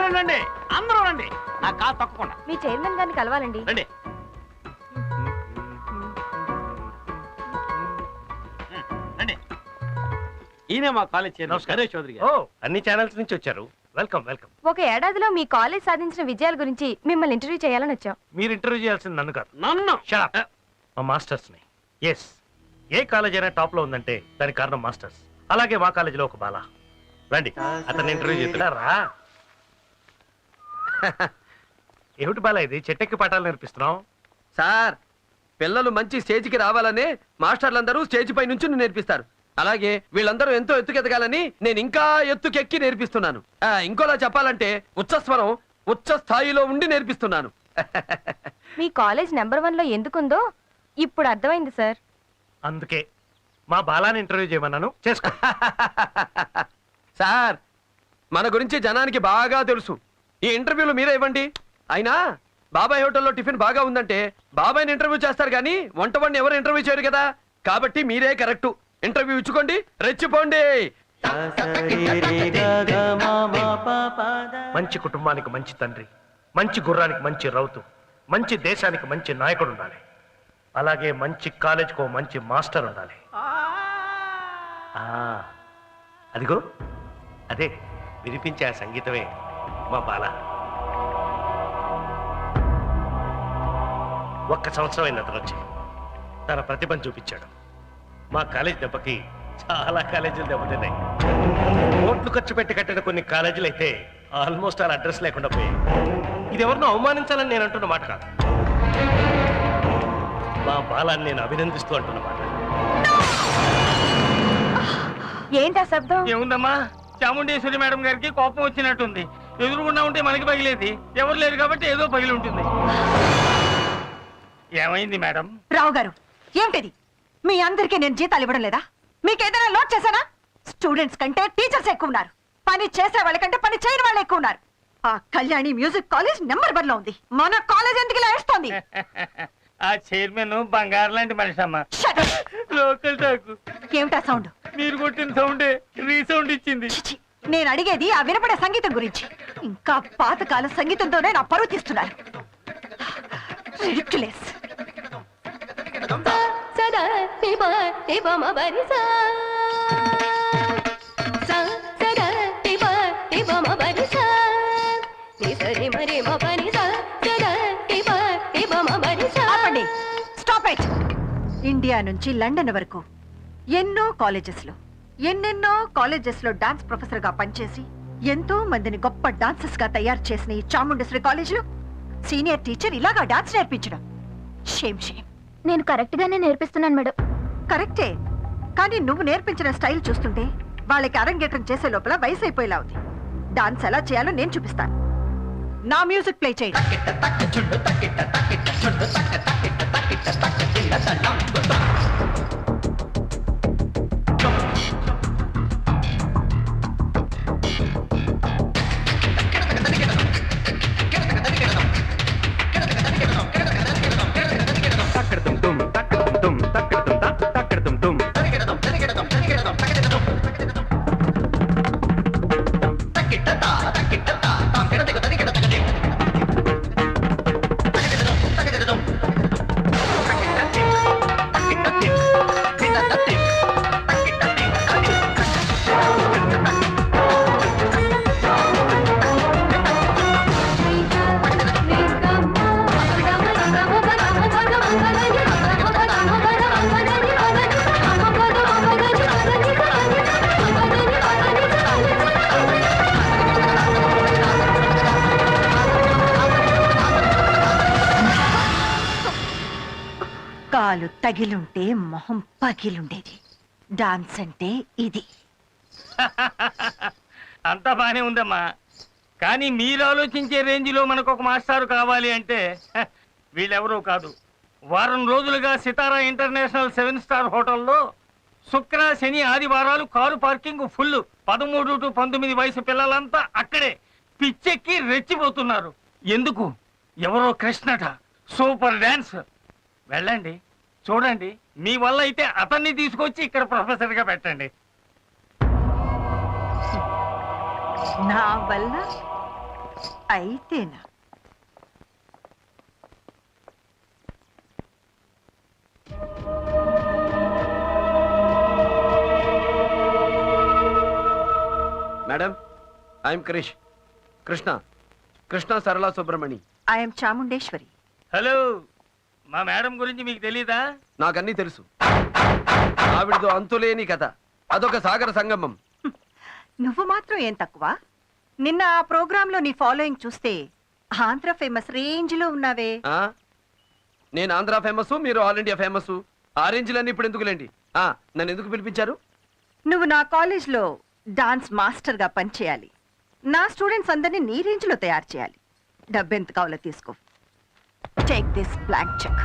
రండి రండి అందరూ రండి, నా కాలు తప్పకుండా. మీ చైర్మన్ గారిని కలవాలండి. రండి. రండి. ఈయనే మా కాలేజ్ చైర్మన్ గణేష్ చౌదరి గారు. అన్ని ఛానల్స్ నుంచి వచ్చారు. Welcome welcome. ఒక ఏడాదిలో మీ కాలేజ్ సాధించిన విజయాల గురించి మిమ్మల్ని ఇంటర్వ్యూ చేయాలని వచ్చాం. మీరు ఇంటర్వ్యూ చేయాల్సింది నన్ను కాదు, నన్ను. మా మాస్టర్స్ ని. ఎస్, ఏ కాలేజ్ అయినా టాప్ లో ఉందంటే దానికి కారణం మాస్టర్స్. అలాగే మా కాలేజీలో ఒక బాల. రండి, అతన్ని ఇంటర్వ్యూ చేస్తారా? ఏమిటి బాల ఇది, చెట్టెక్కి పాఠాలు నేర్పిస్తున్నావు? సార్, పిల్లలు మంచి స్టేజ్కి రావాలనే మాస్టర్లందరూ స్టేజ్ పై నుంచి నేర్పిస్తారు. అలాగే వీళ్ళందరూ ఎంతో ఎత్తుకెదగాలని నేను ఇంకా ఎత్తుకెక్కి నేర్పిస్తున్నాను. ఇంకోలా చెప్పాలంటే ఉచ్చస్వరం ఉచ్చ స్థాయిలో ఉండి నేర్పిస్తున్నాను. మీ కాలేజ్ నెంబర్ 1 లో ఎందుకుందో ఇప్పుడు అర్థమైంది సార్. అందుకే మా బాలాని ఇంటర్వ్యూ చేయమన్నాను, చేసుకో. సార్, మన గురించి జనానికి బాగా తెలుసు. ఈ ఇంటర్వ్యూలు మీరే ఇవ్వండి. అయినా బాబాయ్ హోటల్లో టిఫిన్ బాగా ఉందంటే బాబాయ్ని ఇంటర్వ్యూ చేస్తారు కానీ వంటవాడిని ఎవరు ఇంటర్వ్యూ చేయరు కదా. కాబట్టి మీరే కరెక్టు. ఇంటర్వ్యూ ఇచ్చుకోండి, రెచ్చిపోండి. మంచి కుటుంబానికి మంచి తండ్రి, మంచి గుర్రానికి మంచి రౌతు, మంచి దేశానికి మంచి నాయకుడు ఉండాలి. అలాగే మంచి కాలేజ్కో మంచి మాస్టర్ ఉండాలి. అదిగో అదే వినిపించే ఆ సంగీతమే మా బాల. ఒక్క సంవత్సరం అయింది అతను వచ్చి తన ప్రతిభను చూపించాడు. మా కాలేజ్ దెబ్బకి చాలా కాలేజీలు దెబ్బతిన్నాయి. కోట్లు ఖర్చు పెట్టి కట్టిన కొన్ని కాలేజీలు అయితే ఆల్మోస్ట్ అలా అడ్రస్ లేకుండా పోయాయి. ఇది ఎవరినో అవమానించాలని నేను అంటున్న మాట కాదు, మా బాలాన్ని నేను అభినందిస్తూ అంటున్న మాట. ఏంటా శబ్దం? ఏముందమ్మా, చాముండేశ్వరి మేడం గారికి కోపం వచ్చినట్టుంది. ఎదురుగుండా ఉంటే మనకి పగిలేది, ఎవరు లేరు కాబట్టి ఏదో పగిలి ఉంటుంది. ఏమైంది మేడం? రావు గారు, ఏమిటిది? మీ అందరికీ నేను జీతాలు ఇవ్వడం లేదా? మీకు ఏదైనా లోడ్ చేశానా? స్టూడెంట్స్ కంటే టీచర్స్ ఎక్కువ ఉన్నారు. పని చేసే వాళ్ళకంటే పని చేయని వాళ్ళు ఎక్కువ ఉన్నారు. ఆ కళ్యాణి మ్యూజిక్ కాలేజ్ నెంబర్ 1 లో ఉంది. మన కాలేజ్ ఎందుకు ఇలా ఏడుస్తోంది? ఆ చైర్మన్ బంగారు లాంటి మనిషి అమ్మా. Local talk. ఏమిటా సౌండ్? మీరు కొట్టిన సౌండే రీసౌండ్ ఇచ్చింది. నేను అడిగేది ఆ వినపడే సంగీతం గురించి. ఇంకా పాతకాల సంగీతంతోనే నా పరువు తీస్తున్నారు. రిడిక్యులస్. ఇండియా నుంచి లండన్ వరకు ఎన్నో కాలేజెస్ లో డాన్స్ ప్రొఫెసర్ గా పనిచేసి ఎంతో మందిని గొప్ప డాన్సర్స్ గా తయారు చేసిన ఈ చాముండేశ్వరి కాలేజ్ లో సీనియర్ టీచర్ ఇలాగా డాన్స్ నేర్పించడం షేమ్. నేను కరెక్ట్ గానే నేర్పిస్తున్నాను మేడం. కరెక్టే, కానీ నువ్వు నేర్పించిన స్టైల్ చూస్తుంటే వాళ్ళకి అరంగేట్రం చేసే లోపల వయసు అయిపోయేలా ఉంది. డాన్స్ ఎలా చేయాలో నేను చూపిస్తాను. నా మ్యూజిక్ ప్లే చేయి. కాలు తగిలుంటే మొహం పగిలుండేది. డాన్స్ అంటే ఇది. అంతా బానే ఉందమ్మా, కానీ మీరు ఆలోచించే రేంజ్లో మనకు ఒక మాస్టారు కావాలి అంటే వీళ్ళెవరూ కాదు. వారం రోజులుగా సితారా ఇంటర్నేషనల్ 7 స్టార్ హోటల్లో శుక్ర శని ఆదివారాలు కారు పార్కింగ్ ఫుల్. 13 to 19 వయసు పిల్లలంతా అక్కడే పిచ్చెక్కి రెచ్చిపోతున్నారు. ఎందుకు? ఎవరో కృష్ణట సూపర్ డాన్స్. వెళ్ళండి, చూడండి. మీ వల్ల అయితే అతన్ని తీసుకొచ్చి ఇక్కడ ప్రొఫెసర్ గా పెట్టండి. నా వల్ల అయితేనా? Madam, I'm Krishna Sarala Subramani. I'm Chamundeswari. Hello, మా మేడం గురించి మీకు తెలీదా? నాకన్నీ తెలుసు. ఆవిడతో అంతులేని కథ, అదొక సాగర సంగమం. నువ్వు మాత్రం ఏం తక్కువ? నిన్న ఆ ప్రోగ్రాంలో నీ ఫాలోయింగ్ చూస్తే ఆంధ్ర ఫేమస్ రేంజ్ లో ఉన్నావే. ఆ? నేను ఆంధ్ర ఫేమస్, మీరు ఆల్ ఇండియా ఫేమస్. ఆ రేంజ్లన్నీ ఇప్పుడు ఎందుకులేండి. నన్ను ఎందుకు పిలిపించారు? నువ్వు నా కాలేజ్లో డాన్స్ మాస్టర్ గా పనిచేయాలి. నా స్టూడెంట్స్ అందరినీ నీ రేంజ్ లో తయారు చేయాలి. డబ్బెంత కావాలో తీసుకో. Take this blank cheque.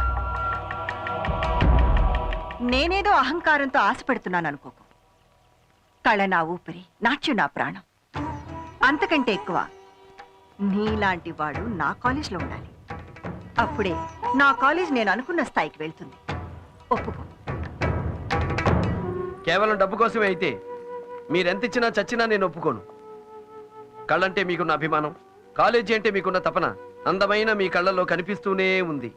నేనేదో అహంకారంతో ఆశపెడుతున్నాను అనుకోకు. కళ నా ఊపిరి, నాట్యం నా ప్రాణం. అంతకంటే ఎక్కువ నీలాంటి వాడు నా కాలేజ్లో ఉండాలి. అప్పుడే నా కాలేజ్ నేను అనుకున్న స్థాయికి వెళ్తుంది. ఒప్పుకో. కేవలం డబ్బు కోసమే అయితే మీరెంత ఇచ్చినా చచ్చినా నేను ఒప్పుకోను. కళ్ళంటే మీకున్న అభిమానం, కాలేజీ అంటే మీకున్న తపన అందమైన మీ కళ్ళల్లో కనిపిస్తూనే ఉంది.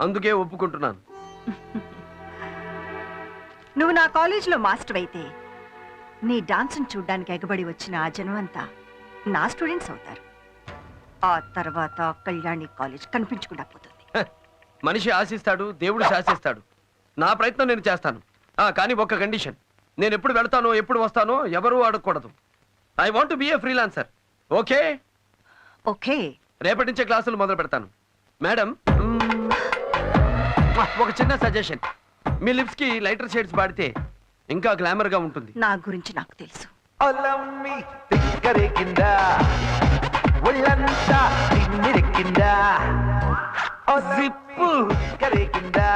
అందుకే ఒప్పుకుంటున్నాను. నువ్వు నా కాలేజీలో మాస్టర్ అయితే నీ డాన్సును చూడ్డానికి ఎగబడి వచ్చిన ఆ జనం అంతా నా స్టూడెంట్స్ అవుతారు. ఆ తర్వాత కళ్యాణి కాలేజ్ కనిపించకుండా పోతుంది. మనిషి ఆశిస్తాడు, దేవుడు శాసిస్తాడు. నా ప్రయత్నం నేను చేస్తాను. కానీ ఒక్క కండిషన్, నేను ఎప్పుడు వెళ్తానో ఎప్పుడు వస్తానో ఎవరూ అడగకూడదు. I want be A freelancer. Okay? Okay. రేపటి నుంచే క్లాసులు మొదలు పెడతాను. మేడం, ఒక చిన్న సజెషన్. మీ లిప్స్ కి లైటర్ షేడ్స్ వాడితే ఇంకా గ్లామర్ గా ఉంటుంది. నా గురించి నాకు తెలుసు. ఒలమ్మి తిక్కరేకిందా ఒళ్ళంతా తిమ్మిరెక్కిందా జిప్పు తిక్కరేకిందా.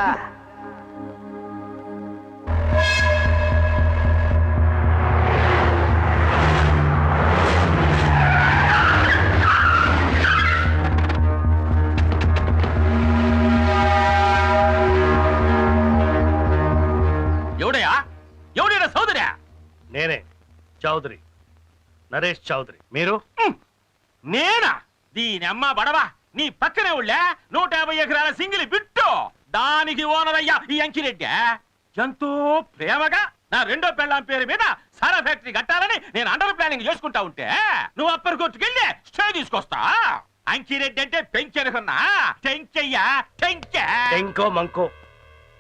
ఎవడయా? ఎవడైనా సోదరా? నేనే, చౌదరి, నరేష్ చౌదరి. మీరు? నేనా? దీని అమ్మ బడవా, నీ పక్కనే ఉళ్ళా 150 ఎకరాల సింగిల్ బిట్టు, దానికి ఓనర్ అయ్యా ఈ అంకిరెడ్డి. ఎంతో ప్రేమగా నా రెండో పెళ్ళాం పేరు మీద సారా ఫ్యాక్టరీ కట్టాలని నేను అండర్ ప్లానింగ్ చేసుకుంటా ఉంటే నువ్వు అప్పర్ కోర్టుకెళ్ళి స్టే తీసుకొస్తా. అంకిరెడ్డి అంటే పెంచెనుకున్నా టెంకయ్యా, టెంకే. టెంకో మంకో,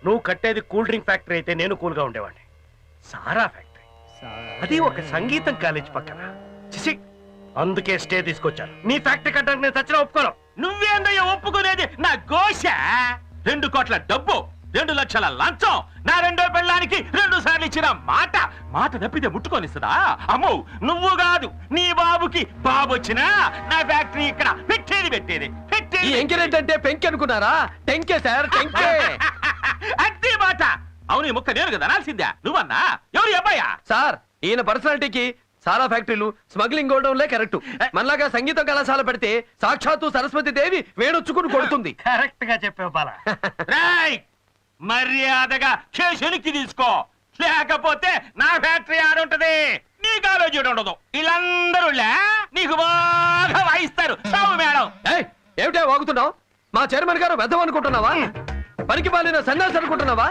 నువ్వు కట్టేది కూల్ డ్రింక్ ఫ్యాక్టరీ అయితే నేను కూల్ గా ఉండేవాడిని. సారా ఫ్యాక్టరీ, అది ఒక సంగీతం కాలేజ్ పక్కన. చిసి, అందుకే స్టే తీసుకొచ్చాను. నీ ఫ్యాక్టరీ కట్టడానికి నేను చచ్చిన ఒప్పుకోను. నువ్వేందయ్యా ఒప్పుకునేది? నా గోష 2 కోట్ల డబ్బు, 2 లక్షల లంచం, నా రెండో పెళ్ళానికి 2 సార్లు ఇచ్చిన మాట తప్పితే ముట్టుకొనిస్తుందా? అమ్మో, నువ్వు కాదు నీ బాబుకి బాబు వచ్చినా నా ఫ్యాక్టరీ ఇక్కడ పెట్టేది ఈ ఎంకరేజ్ అంటే పెంకి అనుకున్నారా? టెంకే సార్, టెంకే. అదే మాట. అవును, ఈ ముక్క నేను కదా అనాల్సిందా? నువ్వన్నా? ఎవరు అబ్బాయా? సార్, ఈయన పర్సనాలిటీకి సారా ఫ్యాక్టరీలు, స్మగ్లింగ్ గోడౌన్లే కరెక్ట్. మనలాగా సంగీతం కళాశాల పెడితే సాక్షాత్తు సరస్వతి దేవి వేణొచ్చుకుని కొడుతుంది. కరెక్ట్ గా చెప్పావు బాలా. రైట్, మర్యాదగా చేనికి తీసుకో, లేకపోతే నా ఫ్యాక్టరీ ఆడుంటది, నీ కాలేజీ ఉండదు. వీళ్ళందరూ నీకు బాగా వాయిస్తారు. చావు మేడం. ఏమిటా వాగుతున్నావు? మా చైర్మన్ గారు వెధం అనుకుంటున్నావా? పనికి మాలిన సన్యాసి అనుకుంటున్నావా?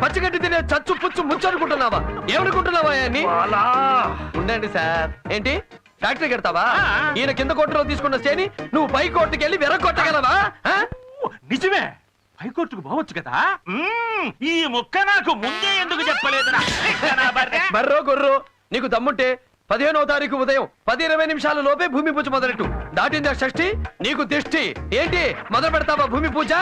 పచ్చిగడ్డి తినే చచ్చు పుచ్చు ముచ్చు అనుకుంటున్నావా? ఏమనుకుంటున్నావా? ఉండండి సార్. ఏంటి ఫ్యాక్టరీ కడతావా? ఈయన కింద కోర్టులో తీసుకున్న స్టేని నువ్వు పై కోర్టుకి వెళ్ళి వెరగొట్టగలవా? నిజమే, హైకోర్టుకు పోవచ్చు కదా. ఈ ముక్క నాకు ముందే ఎందుకు చెప్పలేదురా? బర్రో గొర్రో, నీకు దమ్ముంటే 15వ తారీఖు ఉదయం 10:20 నిమిషాల లోపే భూమి పూజ మొదలెట్టు. దాటిందా షష్ఠి, నీకు దిష్టి. ఏంటి మొదలు పెడతావా భూమి పూజ?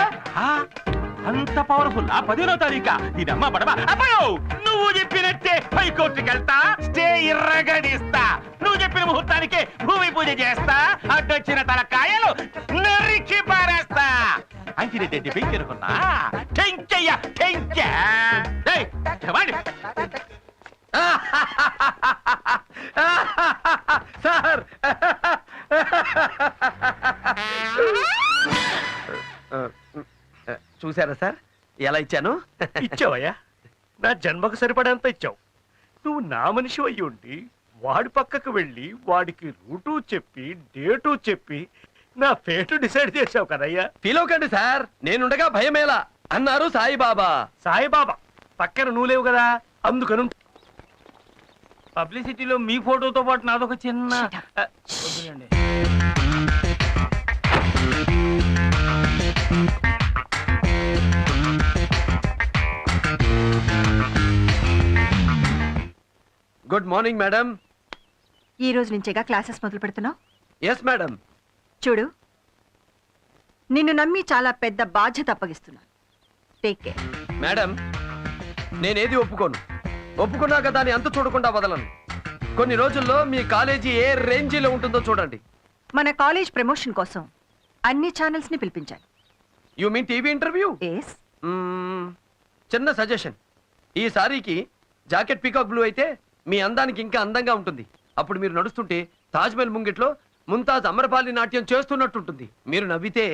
అంత పవర్ఫుల్. 15వ తారీఖా? ఇదమ్మ పడవా? అబ్బాయో, నువ్వు చెప్పినట్టే హైకోర్టుకి వెళ్తా, స్టే ఇర్రగడిస్తా. నువ్వు చెప్పిన ముహూర్తానికే భూమి పూజ చేస్తా, అడ్డొచ్చిన తలకాయలు నరికి పారేస్తా. అంకిరెడ్డి పెంకెరుకున్నా టెంకయ్య, టెంకే. సార్, చూసారా సార్ ఎలా ఇచ్చాను? ఇచ్చావయ్యా, నా జన్మకు సరిపడేంత ఇచ్చావు. నువ్వు నా మనిషి అయ్యి ఉండి వాడి పక్కకు వెళ్ళి వాడికి రూటు చెప్పి డేటు చెప్పి నా ఫేటు డిసైడ్ చేసావు కదయ్యా. ఫీల్ అవ్వకండి సార్, నేనుండగా భయమేలా అన్నారు సాయిబాబా. సాయిబాబా పక్కన నువ్వు లేవు కదా, అందుకను. పబ్లిసిటీలో మీ ఫోటోతో పాటు నాదొక చిన్న Shut up. వద్దులేండి. Good morning madam. ఈ రోజు నుంచేగా క్లాసెస్ మొదలు పెడుతున్నావు. Yes madam. చూడు, నిన్ను నమ్మి చాలా పెద్ద బాధ్యత అప్పగిస్తున్నాను. Take care. మేడం, నేనేది ఒప్పుకోను. ఒప్పుకున్నాక దాన్ని అంత చూడకుండా వదలను. కొన్ని రోజుల్లో మీ కాలేజీ ఏ రేంజీలో ఉంటుందో చూడండి. మన కాలేజ్ ప్రమోషన్ కోసం అన్ని ఛానల్స్ ని పిలిపించాను. You mean TV interview? Yes. చిన్న సజెషన్, ఈ సారీకి జాకెట్ పీకాక్ బ్లూ అయితే మీ అందానికి ఇంకా అందంగా ఉంటుంది. అప్పుడు మీరు నడుస్తుంటే తాజ్మహల్ ముంగిట్లో ముంతాజ్ అమరపాలి నాట్యం చేస్తున్నట్టుంటుంది. మీరు నవ్వితే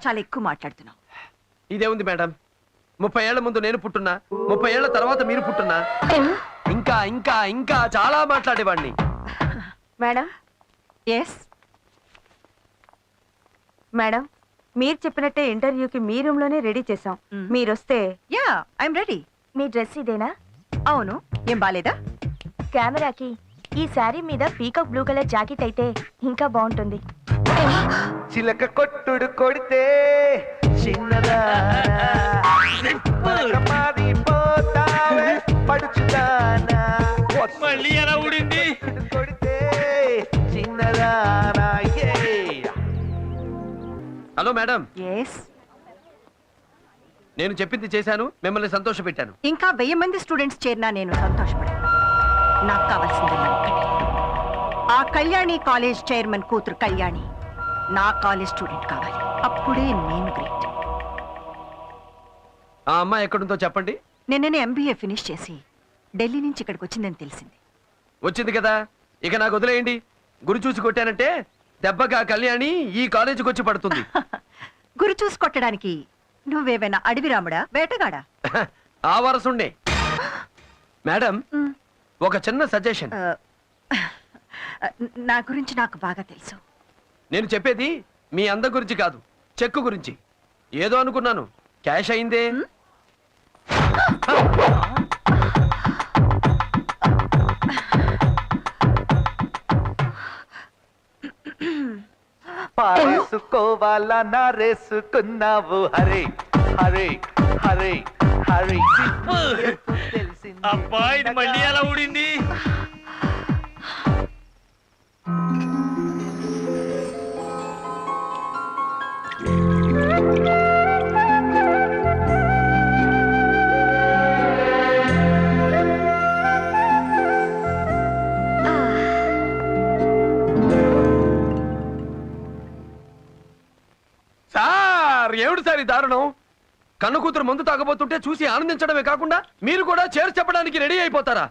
చాలా ఎక్కువ మాట్లాడుతున్నావు. ఇదే ఉంది మేడం. 30 ఏళ్ల ముందు నేను పుట్టున్నా, 30 ఏళ్ల తర్వాత మీరు పుట్టున్నా, ఇంకా ఇంకా ఇంకా చాలా మాట్లాడేవాడిని. Madam yes. మేడం, మీరు చెప్పినట్టే ఇంటర్వ్యూకి మీ రూమ్ లోనే రెడీ చేసాం. మీరు వస్తే yeah, I'm ready. Me dress ఇదేనా? అవును, ఏం బాలేదా? కెమెరాకి ఈ శారీ మీద పీకాక్ బ్లూ కలర్ జాకెట్ అయితే ఇంకా బాగుంటుంది. చిలక కొట్టుడు కొడితే చిన్నదానా పోతావే పడుచుదానా మళ్ళీ ఎలా ఊడింది? కొడితే చిన్నదానా. Hello madam, yes. నేను చెప్పింది చేశాను, మిమ్మల్ని సంతోషపెట్టాను. ఇంకా 1000 మంది స్టూడెంట్స్ చేరినా నేను సంతోషపడాను. నాకు కావాల్సింది ఒక్కటే. ఆ కళ్యాణి కాలేజ్ చైర్మన్ కూతురు కళ్యాణి నా కాలేజ్ స్టూడెంట్ కావాలి. అప్పుడే నేను గ్రేట్. ఆ అమ్మాయి ఎక్కడుందో చెప్పండి. నిన్ననే MBA ఫినిష్ చేసి ఢిల్లీ నుంచి ఇక్కడికి వచ్చిందని తెలిసింది. వచ్చింది కదా, ఇక నాకు వదిలేయండి. గురి చూసి కొట్టానంటే దెబ్బగా కళ్యాణి ఈ కాలేజీకి వచ్చి పడుతుంది. గురి చూసి కొట్టడానికి నువ్వేమైనా అడవి రాముడా, వేటగాడా? ఆ వరసుండే. మేడం, ఒక చిన్న సజెషన్. నా గురించి నాకు బాగా తెలుసు. నేను చెప్పేది మీ అందం గురించి కాదు, చెక్కు గురించి. ఏదో అనుకున్నాను, క్యాష్ అయిందే. పారేసుకోవాలా నారేసుకున్నావు హరే హరే హరే హరే. అబ్బా, ఇది మళ్ళీ ఎలా ఊడింది? సార్, ఏమిటి సార్ ఈ దారుణం? కన్ను కూతురు మందు తాగబోతుంటే చూసి ఆనందించడమే కాకుండా మీరు కూడా చేర్చి చెప్పడానికి రెడీ అయిపోతారా?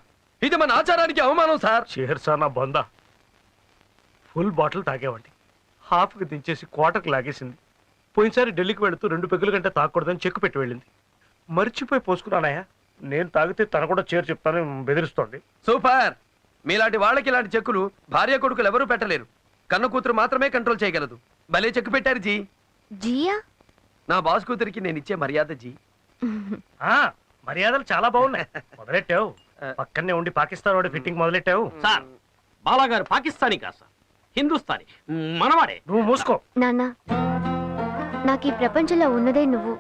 ఇది మన ఆచారానికి అవమానం సార్. చేర్సా నా బొంద. ఫుల్ బాటిల్ తాగేవాడి, హాఫ్కి దించేసి క్వార్టర్కి లాగేసింది. పోయినసారి ఢిల్లీకి వెళుతూ 2 పెగ్గుల కంటే తాగకూడదని చెక్కు పెట్టి వెళ్ళింది. మర్చిపోయి పోసుకున్నానయ్యా. నేను తాగితే తన కూడా చేరు చెప్తానని బెదిరిస్తోంది. సూపర్. మీలాంటి వాళ్ళకి ఇలాంటి చెక్కులు భార్య కొడుకులు ఎవరూ పెట్టలేరు. కన్ను కూతురు మాత్రమే కంట్రోల్ చేయగలదు. భలే చెక్కు పెట్టారు జీ. జియా, నా బాస్ కూతురికి నేను ఇచ్చే మర్యాద జీ. మర్యాదలు చాలా బాగున్నాయి. మొదలెట్టావు, పక్కనే ఉండి పాకిస్తాన్ వాడి ఫిట్టింగ్ మొదలెట్టావు. సార్, బాలాగారు పాకిస్తానీ కాదు సార్, హిందుస్థానీ, మనవాడే. నువ్వు మూసుకో. నాన్న, నాకు ఈ ప్రపంచంలో ఉన్నదే నువ్వు.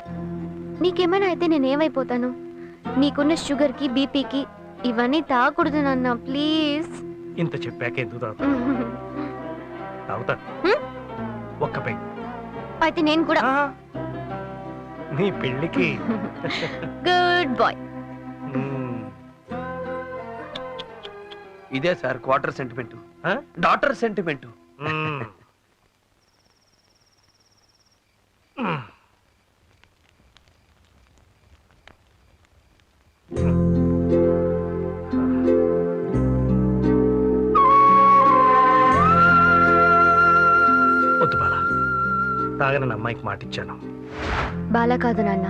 నీకేమైనా అయితే నేనేమైపోతాను? నీకున్న షుగర్కి, బీపీకి ఇవన్నీ తాగకూడదు నాన్న, ప్లీజ్. ఇంత చెప్పాక ఎందుకు తాగుతాను? తాగుతాను, ఒక్క పెగ్. అయితే నేను కూడా. నీ పెళ్ళికి. Good bye. ఇదే sir quarter sentiment, daughter sentiment. వద్దు బాలా, తాగనని అమ్మాయికి మాటిచ్చాను. బాలా కాదు నాన్న,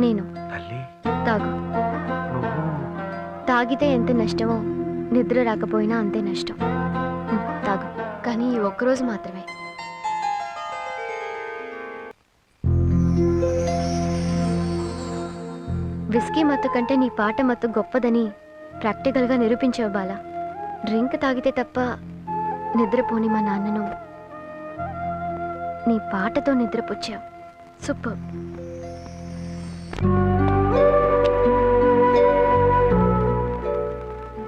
నేను. తల్లి, తాగు. నువ్వు తాగితే ఎంత నష్టమో నిద్ర రాకపోయినా అంతే నష్టం. తాగు, కానీ ఈ ఒక్కరోజు మాత్రమే. విస్కీ మత్తు కంటే నీ పాట మత్తు గొప్పదని ప్రాక్టికల్గా నిరూపించావు బాలా. డ్రింక్ తాగితే తప్ప నిద్రపోని మా నాన్నను నీ పాటతో నిద్రపుచ్చావు. సూపర్.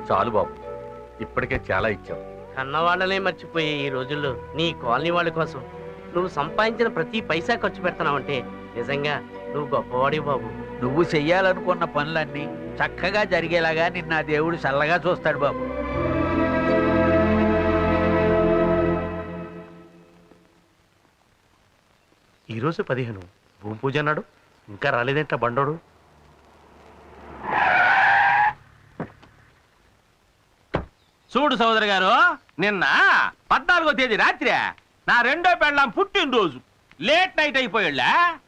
చాలు బాబు, ఇప్పటికే చాలా ఇచ్చాం. కన్నవాళ్ళనే మర్చిపోయే ఈ రోజుల్లో నీ కాలనీ వాళ్ళ కోసం నువ్వు సంపాదించిన ప్రతి పైసా ఖర్చు పెడుతున్నావంటే నిజంగా నువ్వు గొప్పవాడివి బాబు. నువ్వు చెయ్యాలనుకున్న పనులన్నీ చక్కగా జరిగేలాగా నిన్న ఆ దేవుడు చల్లగా చూస్తాడు బాబు. ఈరోజు 15 భూమి పూజ అన్నాడు, ఇంకా రాలేదేంట బండోడు. చూడు సోదరు గారు, నిన్న 14వ తేదీ రాత్రి నా రెండో పెళ్ళాం పుట్టినరోజు. లేట్ నైట్ అయిపోయాళ్ళ,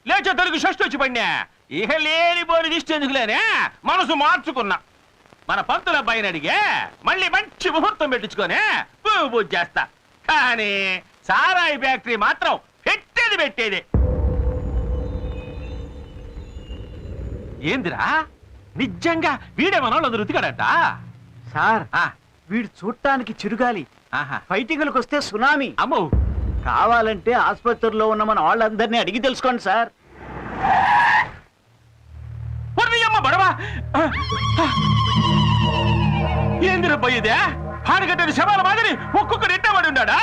లేచే తొలగి షష్టి వచ్చి పడినా. ఇక లేనిపోని దిష్టి ఎందుకులేనే మనసు మార్చుకున్నా. మన పంతుల అబ్బాయిని అడిగే మళ్ళీ మంచి ముహూర్తం పెట్టించుకొని పువ్వు పూజ చేస్తా. కానీ సారాయి ఫ్యాక్టరీ మాత్రం పెట్టేది. ఏందిరా నిజంగా వీడే మనోళ్ళు రుతికాడట సార్, వీడు చూడటానికి చిరుగాలి, ఫైటింగ్లకు వస్తే సునామీ. అమ్మో, కావాలంటే ఆసుపత్రిలో ఉన్న మన వాళ్ళందరినీ అడిగి తెలుసుకోండి సార్. అమ్మ బడవా, ఏందిరబ్బయ్యదే పాడగట్టని శవాల మాదిరి ఒక్కొక్కరు ఎట్టబడి ఉన్నాడా?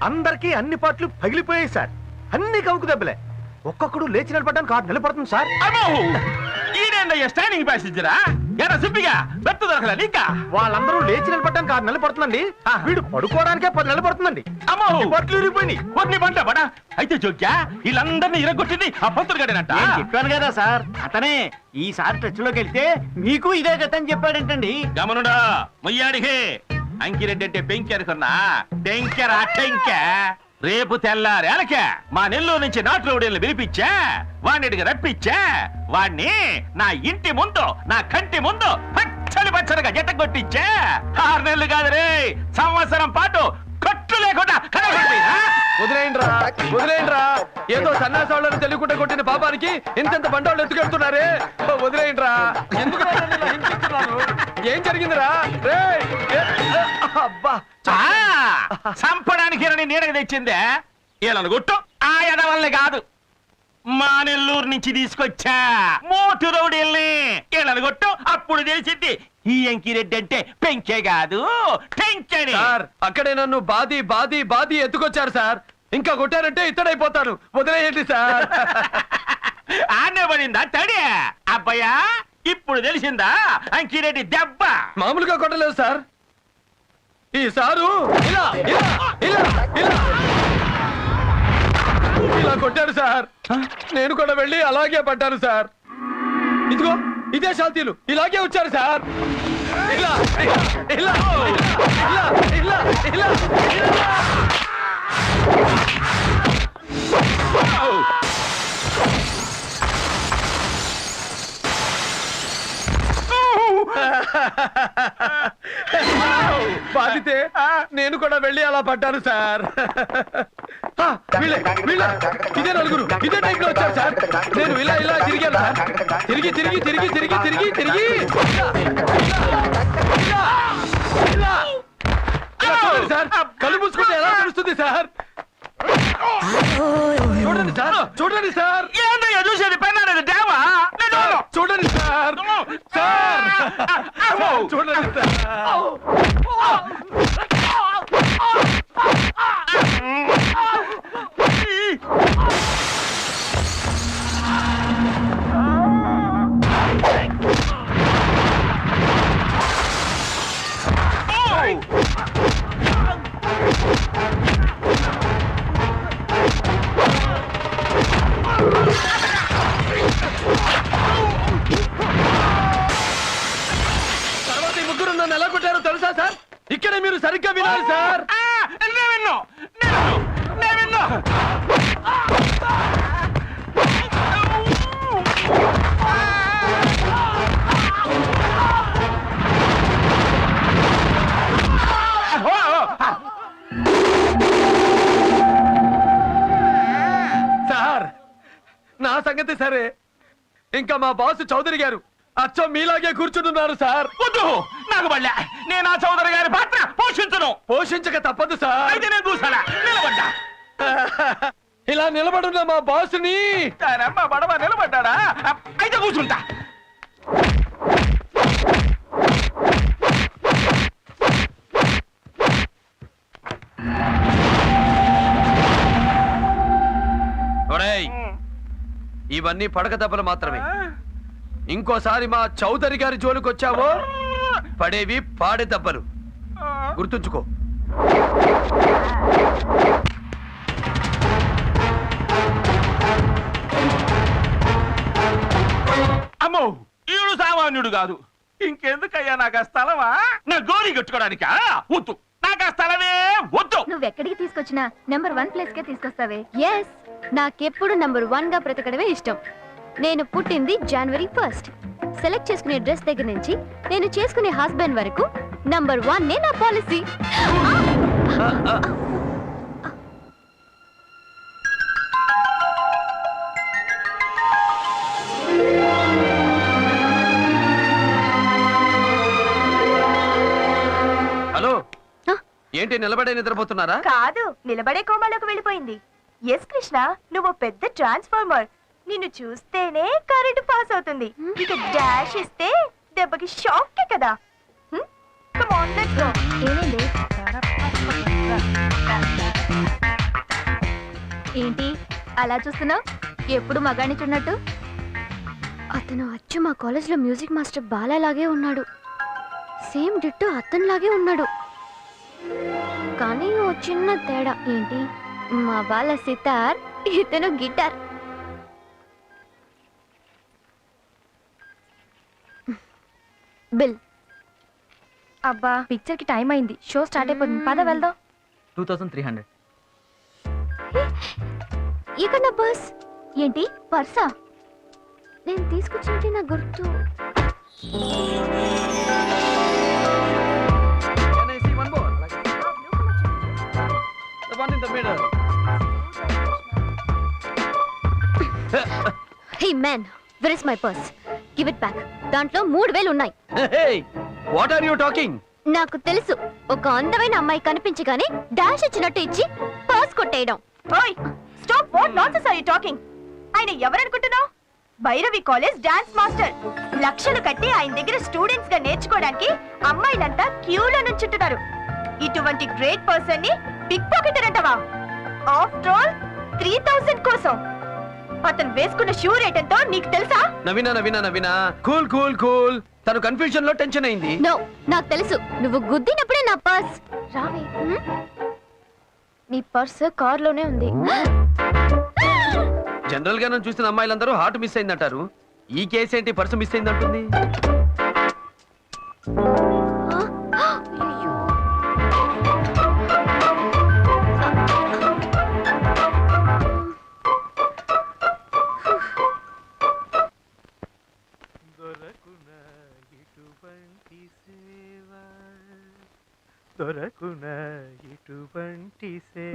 అందరికీ అన్ని పాటలు పగిలిపోయాయి సార్. అన్ని కవుకు దెబ్బలే. ఒక్కొక్కడు లేచి నిలబడడానికి 6 నెలలు పడుతుంది సార్. అమ్మో, ఈడేందయ్యా స్టాండింగ్ ప్యాసింజరా? ఎరా సుబ్బిగా బెత్తు దొరకలే నీకా? వాళ్ళందరూ లేచి నిలబడడానికి 6 నెలలు పడుతుందండి. వీడు పడుకోవడానికే 10 నెలలు పడుతుందండి. అమ్మో, బట్టలు ఇరిగిపోయినాయి. వడ్ని పంట బడా. అయితే జోక్యా వీళ్ళందరినీ ఇరగొట్టింది ఆ పంతులు గడేనంట. నేను చెప్పాను కదా సార్, అతనే. ఈసారి టచ్ లోకి వెళ్తే మీకు ఇదే గతని చెప్పాడంటండి. గమనుడా మొయ్యాడికి అంకిరెడ్డి అంటే పెంకి అనుకున్నా. టెంకెరా టెంక. రేపు తెల్లారేలకే మా నెల్లూరు నుంచి నాటు రౌడీలను పిలిపించా, వాడిని రప్పించా. వాణ్ణి నా ఇంటి ముందు, నా కంటి ముందు పచ్చడిగా జట్ట కొట్టించా. 6 నెలలు కాదు రే, సంవత్సరం పాటు కట్టు లేకుండా వదిలేయండిరా. ఏదో సన్నాసాలను తెలియకుండా కొట్టిన పాపానికి ఇంత బండోళ్ళు ఎత్తుకెళ్తున్నారే. వదిలేయండిరా. ఎందుకు హింసిస్తున్నారు? ఏం జరిగిందిరా? అబ్బా, చంపడానికి నీడకి తెచ్చిందే వీళ్ళను గుట్టు. ఆ ఎదవల్ని కాదు, మా నెల్లూరు నుంచి తీసుకొచ్చా మోటు రౌడీల్ని. వీళ్ళను గుట్టు, అప్పుడు తెలిసింది ఈ అంకిరెడ్డి అంటే పెంకే కాదు టెంకని. సార్, అక్కడే నన్ను బాది ఎత్తుకొచ్చారు సార్. ఇంకా కొట్టారంటే ఇత్తడైపోతాను. వదిలేయండి సార్. ఆనే పడిందా తడి? అబ్బాయా, ఇప్పుడు తెలిసిందా అంకిరెడ్డి దెబ్బ? మామూలుగా కొట్టలేదు సార్. ఈసారు ఇలా కొట్టారు సార్. నేను కూడా వెళ్ళి అలాగే పడ్డాను సార్. ఇదిగో ఇదే శాంతిలు ఇలాగే వచ్చారు సార్. బాధితే నేను కూడా వెళ్ళి అలా పడ్డాను సార్. ఇదే నలుగురు ఇదే టైప్ లో వచ్చారు సార్. నేను ఇలా తిరిగాను సార్. తిరిగి సార్. కళ్ళు మూసుకుంటే ఎలా తెలుస్తుంది సార్? చూడండి సార్. ఏందయ్యా చూసేది? పెన్నాడు దేవా. చూడండి సార్. చూడండి సార్. తర్వాత ఈ ముగ్గురు నన్ను ఎలా కొట్టారో తెలుసా సార్? ఇక్కడే మీరు సరిగ్గా వినాలి సార్. నేను విన్నా. నా సంగతి సరే, ఇంకా మా బాస్ చౌదరి గారు అచ్చం మీలాగే కూర్చుంటున్నారు సార్. వద్దు, నాకు బళ్ళా. నేను ఆ చౌదరి గారి పాత్ర పోషించను. పోషించక తప్పదు సార్. అయితే నేను చూసానా, నిలబడ్డా. ఇలా నిలబడున్న మా బాసుని అమ్మ బడవ నిలబడ్డా. అయితే కూర్చుంటా. ఒరేయ్, ఇవన్నీ పడక దెబ్బలు మాత్రమే. ఇంకోసారి మా చౌదరి గారి జోలికి వచ్చావో పడేవి పాడే దెబ్బలు, గుర్తుంచుకో. అమ్మో, ఈడు సామాన్యుడు కాదు. ఇంకెందుకయ్యా నాకు ఆ స్థలమా? నా గోరి కట్టుకోవడానికా? వద్దు, నాకు ఆ స్థలమే వద్దు. నువ్వెక్కడికి తీసుకొచ్చినా నెంబర్ 1 ప్లేస్ కే తీసుకొస్తావే. ఎస్, నాకెప్పుడు నంబర్ 1 గా బ్రతకడమే ఇష్టం. నేను పుట్టింది January 1st. సెలెక్ట్ చేసుకునే డ్రెస్ దగ్గర నుంచి నేను చేసుకునే హస్బెండ్ వరకు నంబర్ 1 నే నా పాలసీ. హలో, ఏంటి నిలబడే నిద్రపోతున్నారా? కాదు, నిలబడే కోమాలోకి వెళ్ళిపోయింది. ఎస్ కృష్ణ, నువ్వు పెద్ద ట్రాన్స్ఫార్మర్. నిన్ను చూస్తేనే కరెంట్ పాస్ అవుతుంది. ఇక డాష్ ఇస్తే దెబ్బకి షాక్ కదా. Come on, let's go. ఏమైంది? ఏంటి అలా చూస్తున్నావు? ఎప్పుడు మగాడిని చూడనట్టు. అతను అచ్చు మా కాలేజ్లో మ్యూజిక్ మాస్టర్ బాలాలాగే ఉన్నాడు. సేమ్ డిట్టో అతనిలాగే ఉన్నాడు. కానీ ఓ చిన్న తేడా. ఏంటి? మా బాల సితార్, ఇతను గిటార్. బిల్. అబ్బా, పిక్చర్ కి టైం అయింది. షో స్టార్ట్ అయిపోతుంది. పద వెళ్దాం. 2300. ఇక్కడ నా పర్స్. ఏంటి పర్సా? నేను తీసుకొచ్చింది నా గుర్తు. Can I see one more? The one in the middle. Hey man, where is my purse? Give it back. దాంట్లో 3000 ఉన్నాయి. Hey, what are you talking? నాకు తెలుసు, ఒక అందమైన అమ్మాయి కనిపించగానే డాష్ ఇచ్చినట్టు ఇచ్చి పర్స్ కొట్టేయడం. ఓయ్, stop. What nonsense are you talking? ఆయన ఎవరనుకుంటున్నావు? Bhairavi college dance master. లక్షలు కట్టి ఆయన దగ్గర స్టూడెంట్స్ గా నేర్చుకోవడానికి అమ్మాయిలంతా క్యూలో నుంచుంటున్నారు. ఇటువంటి గ్రేట్ పర్సన్ ని పిక్ పాకెటర్ అంటావా? ఆఫ్టర్ ఆల్ 3000 కోసం. అతను వేసుకున్న షూ రేట్ ఎంతో నీకు తెలుసా? Naveena cool cool cool. తను కన్ఫ్యూజన్ లో టెన్షన్ అయింది. నో, నాకు తెలుసు. నువ్వు గుద్దినప్పుడే నా పర్స్. రావే, నీ పర్స్ కార్ లోనే ఉంది. జనరల్ గా నన్ను చూసిన అమ్మాయిలందరూ హార్ట్ మిస్ అయిందంటారు. ఈ కేసు ఏంటి పర్సు మిస్ అయిందంటుంది?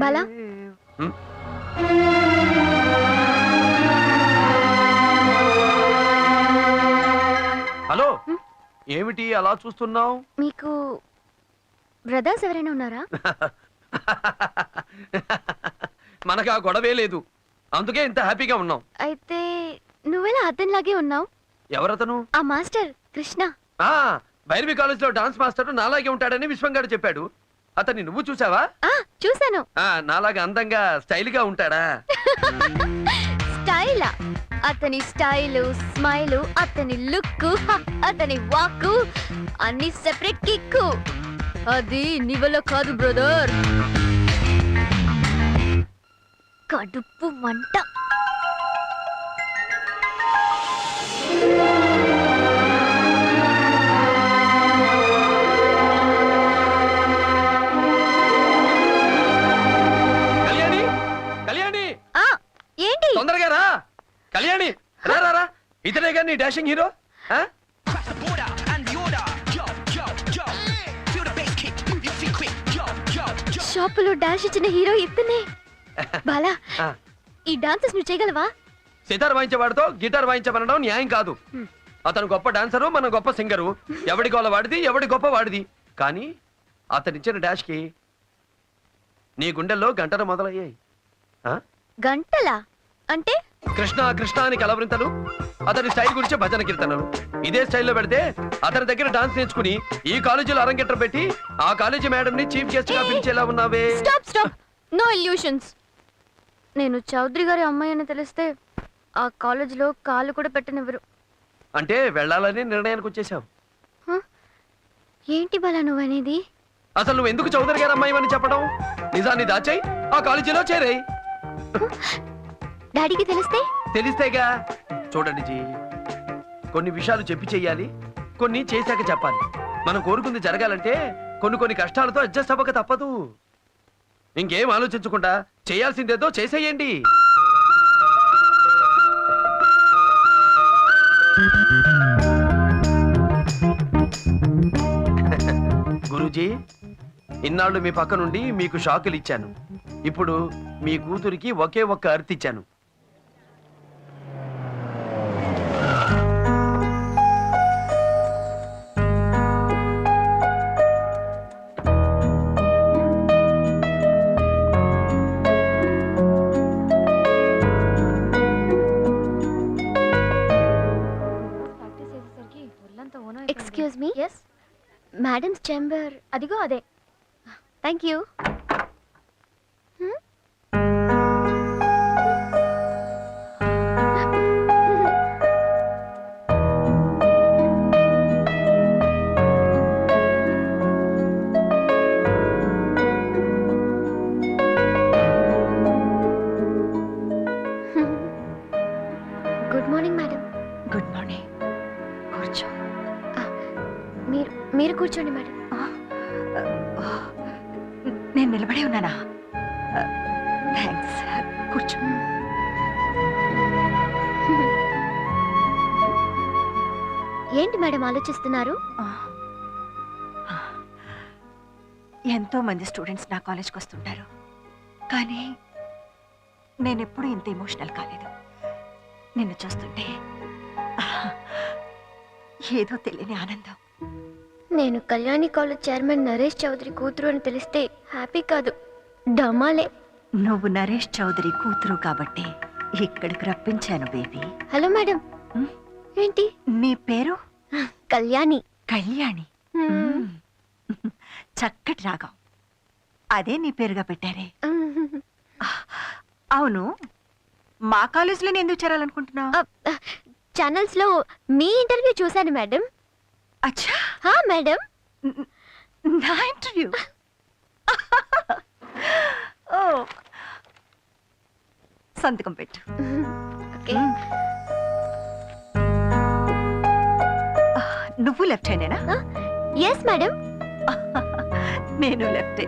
బాలా, హలో, ఏమిటి అలా చూస్తున్నావు? మీకు బ్రదర్స్ ఎవరైనా ఉన్నారా? మనకు ఆ గొడవే లేదు, అందుకే ఇంత హ్యాపీగా ఉన్నాం. అయితే నువ్వెలా అతనిలాగే ఉన్నావు? ఎవరతను? ఆ మాస్టర్ కృష్ణ. ఆ భైరవి కాలేజ్ లో డాన్స్ మాస్టర్ నాలాగే ఉంటాడని విశ్వంగాడు చెప్పాడు. అతన్ని నువ్వు చూసావా? చూసాను. నాలాగా అందంగా స్టైల్ గా ఉంటాడా? స్టైలా? అతని స్టైలు, స్మైలు, అతని లుక్, అతని వాక్కు అన్ని సెపరేట్ కిక్కు. అది నీ వల్ల కాదు బ్రదర్. కడుపు మంట. కళ్యాణి, కళ్యాణి, ఏంటి? తొందరగా రా. కళ్యాణి, రా రా రా. ఇతనేగా నీ డాషింగ్ హీరో? షాపులో డాష్ ఇచ్చిన హీరో ఇతనే. బాలా, ఈ డాన్సెస్ నువ్వు చేయగలవా? సితార్ వాయించేవాడితో గిటార్ వాయించమనడం న్యాయం కాదు. అతను గొప్ప డాన్సరు, మన గొప్ప సింగరు. ఎవడి గోల వాడిది, ఎవడి గొప్ప వాడిది. కానీ అతనిచ్చిన డాష్కి నీ గుండెల్లో గంటలు మొదలయ్యాయి. ఆ? గంటలా అంటే? కృష్ణ కృష్ణ అని కలవరింతలు, అతని స్టైల్ గురించి భజన కీర్తనలు. ఇదే స్టైల్లో పెడితే అతని దగ్గర డాన్స్ నేర్చుకుని ఈ కాలేజీలో అరంగేట్రం పెట్టి ఆ కాలేజీ మేడం ని చీఫ్ గెస్ట్ గా పిలిచేలా ఉన్నావే. Stop stop, no illusions. నేను చౌదరి గారి అమ్మాయి అని తెలిస్తే ఆ కాలేజీలో కాలు కూడా పెట్టనివ్వరు. అంటే వెళ్ళాలని నిర్ణయానికి వచ్చేసావు. ఏంటి బాలా నువ్వనేది? అసలు నువ్వు ఎందుకు చౌదరి గారు అమ్మాయి అని చెప్పడం? నిజాన్ని దాచాయి ఆ కాలేజీలో చేరాయి. డాడీకి తెలిస్తే? తెలిస్తేగా. చూడండి జీ, కొన్ని విషయాలు చెప్పి చెయ్యాలి, కొన్ని చేశాక చెప్పాలి. మనం కోరుకుంది జరగాలంటే కొన్ని కష్టాలతో అడ్జస్ట్ అవ్వక తప్పదు. ఇంకేం ఆలోచించకుండా చేయాల్సిందేదో చేసేయండి. గురూజీ, ఇన్నాళ్ళు మీ పక్క నుండి మీకు షాకులు ఇచ్చాను. ఇప్పుడు మీ కూతురికి ఒకే ఒక్క అర్త్ ఇచ్చాను. Excuse me. Yes, madam's chamber అదిగో అదే. Thank you. Good morning madam. Good morning. కూర్చో. మీరు కూర్చోండి మేడం. నేను నిలబడే ఉన్నానా? థ్యాంక్స్. కూర్చో. ఏంటి మేడం ఆలోచిస్తున్నారు? ఎంతో మంది స్టూడెంట్స్ నా కాలేజ్కి వస్తుంటారు, కానీ నేను ఎప్పుడూ ఇంత ఎమోషనల్ కాలేదు. నిన్ను చూస్తుంటే ఏదో తెలియని ఆనందం. నేను కళ్యాణి కాలేజ్ చైర్మన్ నరేష్ చౌదరి కూతురు అని తెలిస్తే హ్యాపీ కాదు, డమాలే. నువ్వు నరేష్ చౌదరి కూతురు కాబట్టి ఇక్కడికి రప్పించాను బేబీ. Hello madam. ఏంటి నీ పేరు? కళ్యాణి. కళ్యాణి. చక్కటి రాగం. అదే నీ పేరుగా పెట్టారే. అవును, మా కాలేజీలో ఎందుకు చేరాలనుకుంటున్నావు? ఛానల్స్ లో మీ ఇంటర్వ్యూ చూశాను మేడం. అచ్చా. హా మేడం. నా ఇంటర్వ్యూ? ఓ, సంతకం పెట్టు. ఓకే. నువ్వు లెఫ్ట్ హ్యాండేనా? Yes madam. నేను లెఫ్ట్.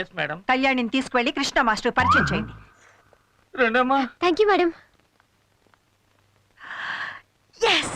Yes madam. కళ్యాణిని తీసుకువెళ్ళి కృష్ణ మాస్టర్ పరిచయం చేయండి. రెండమ్మా. Thank you madam. ఎస్.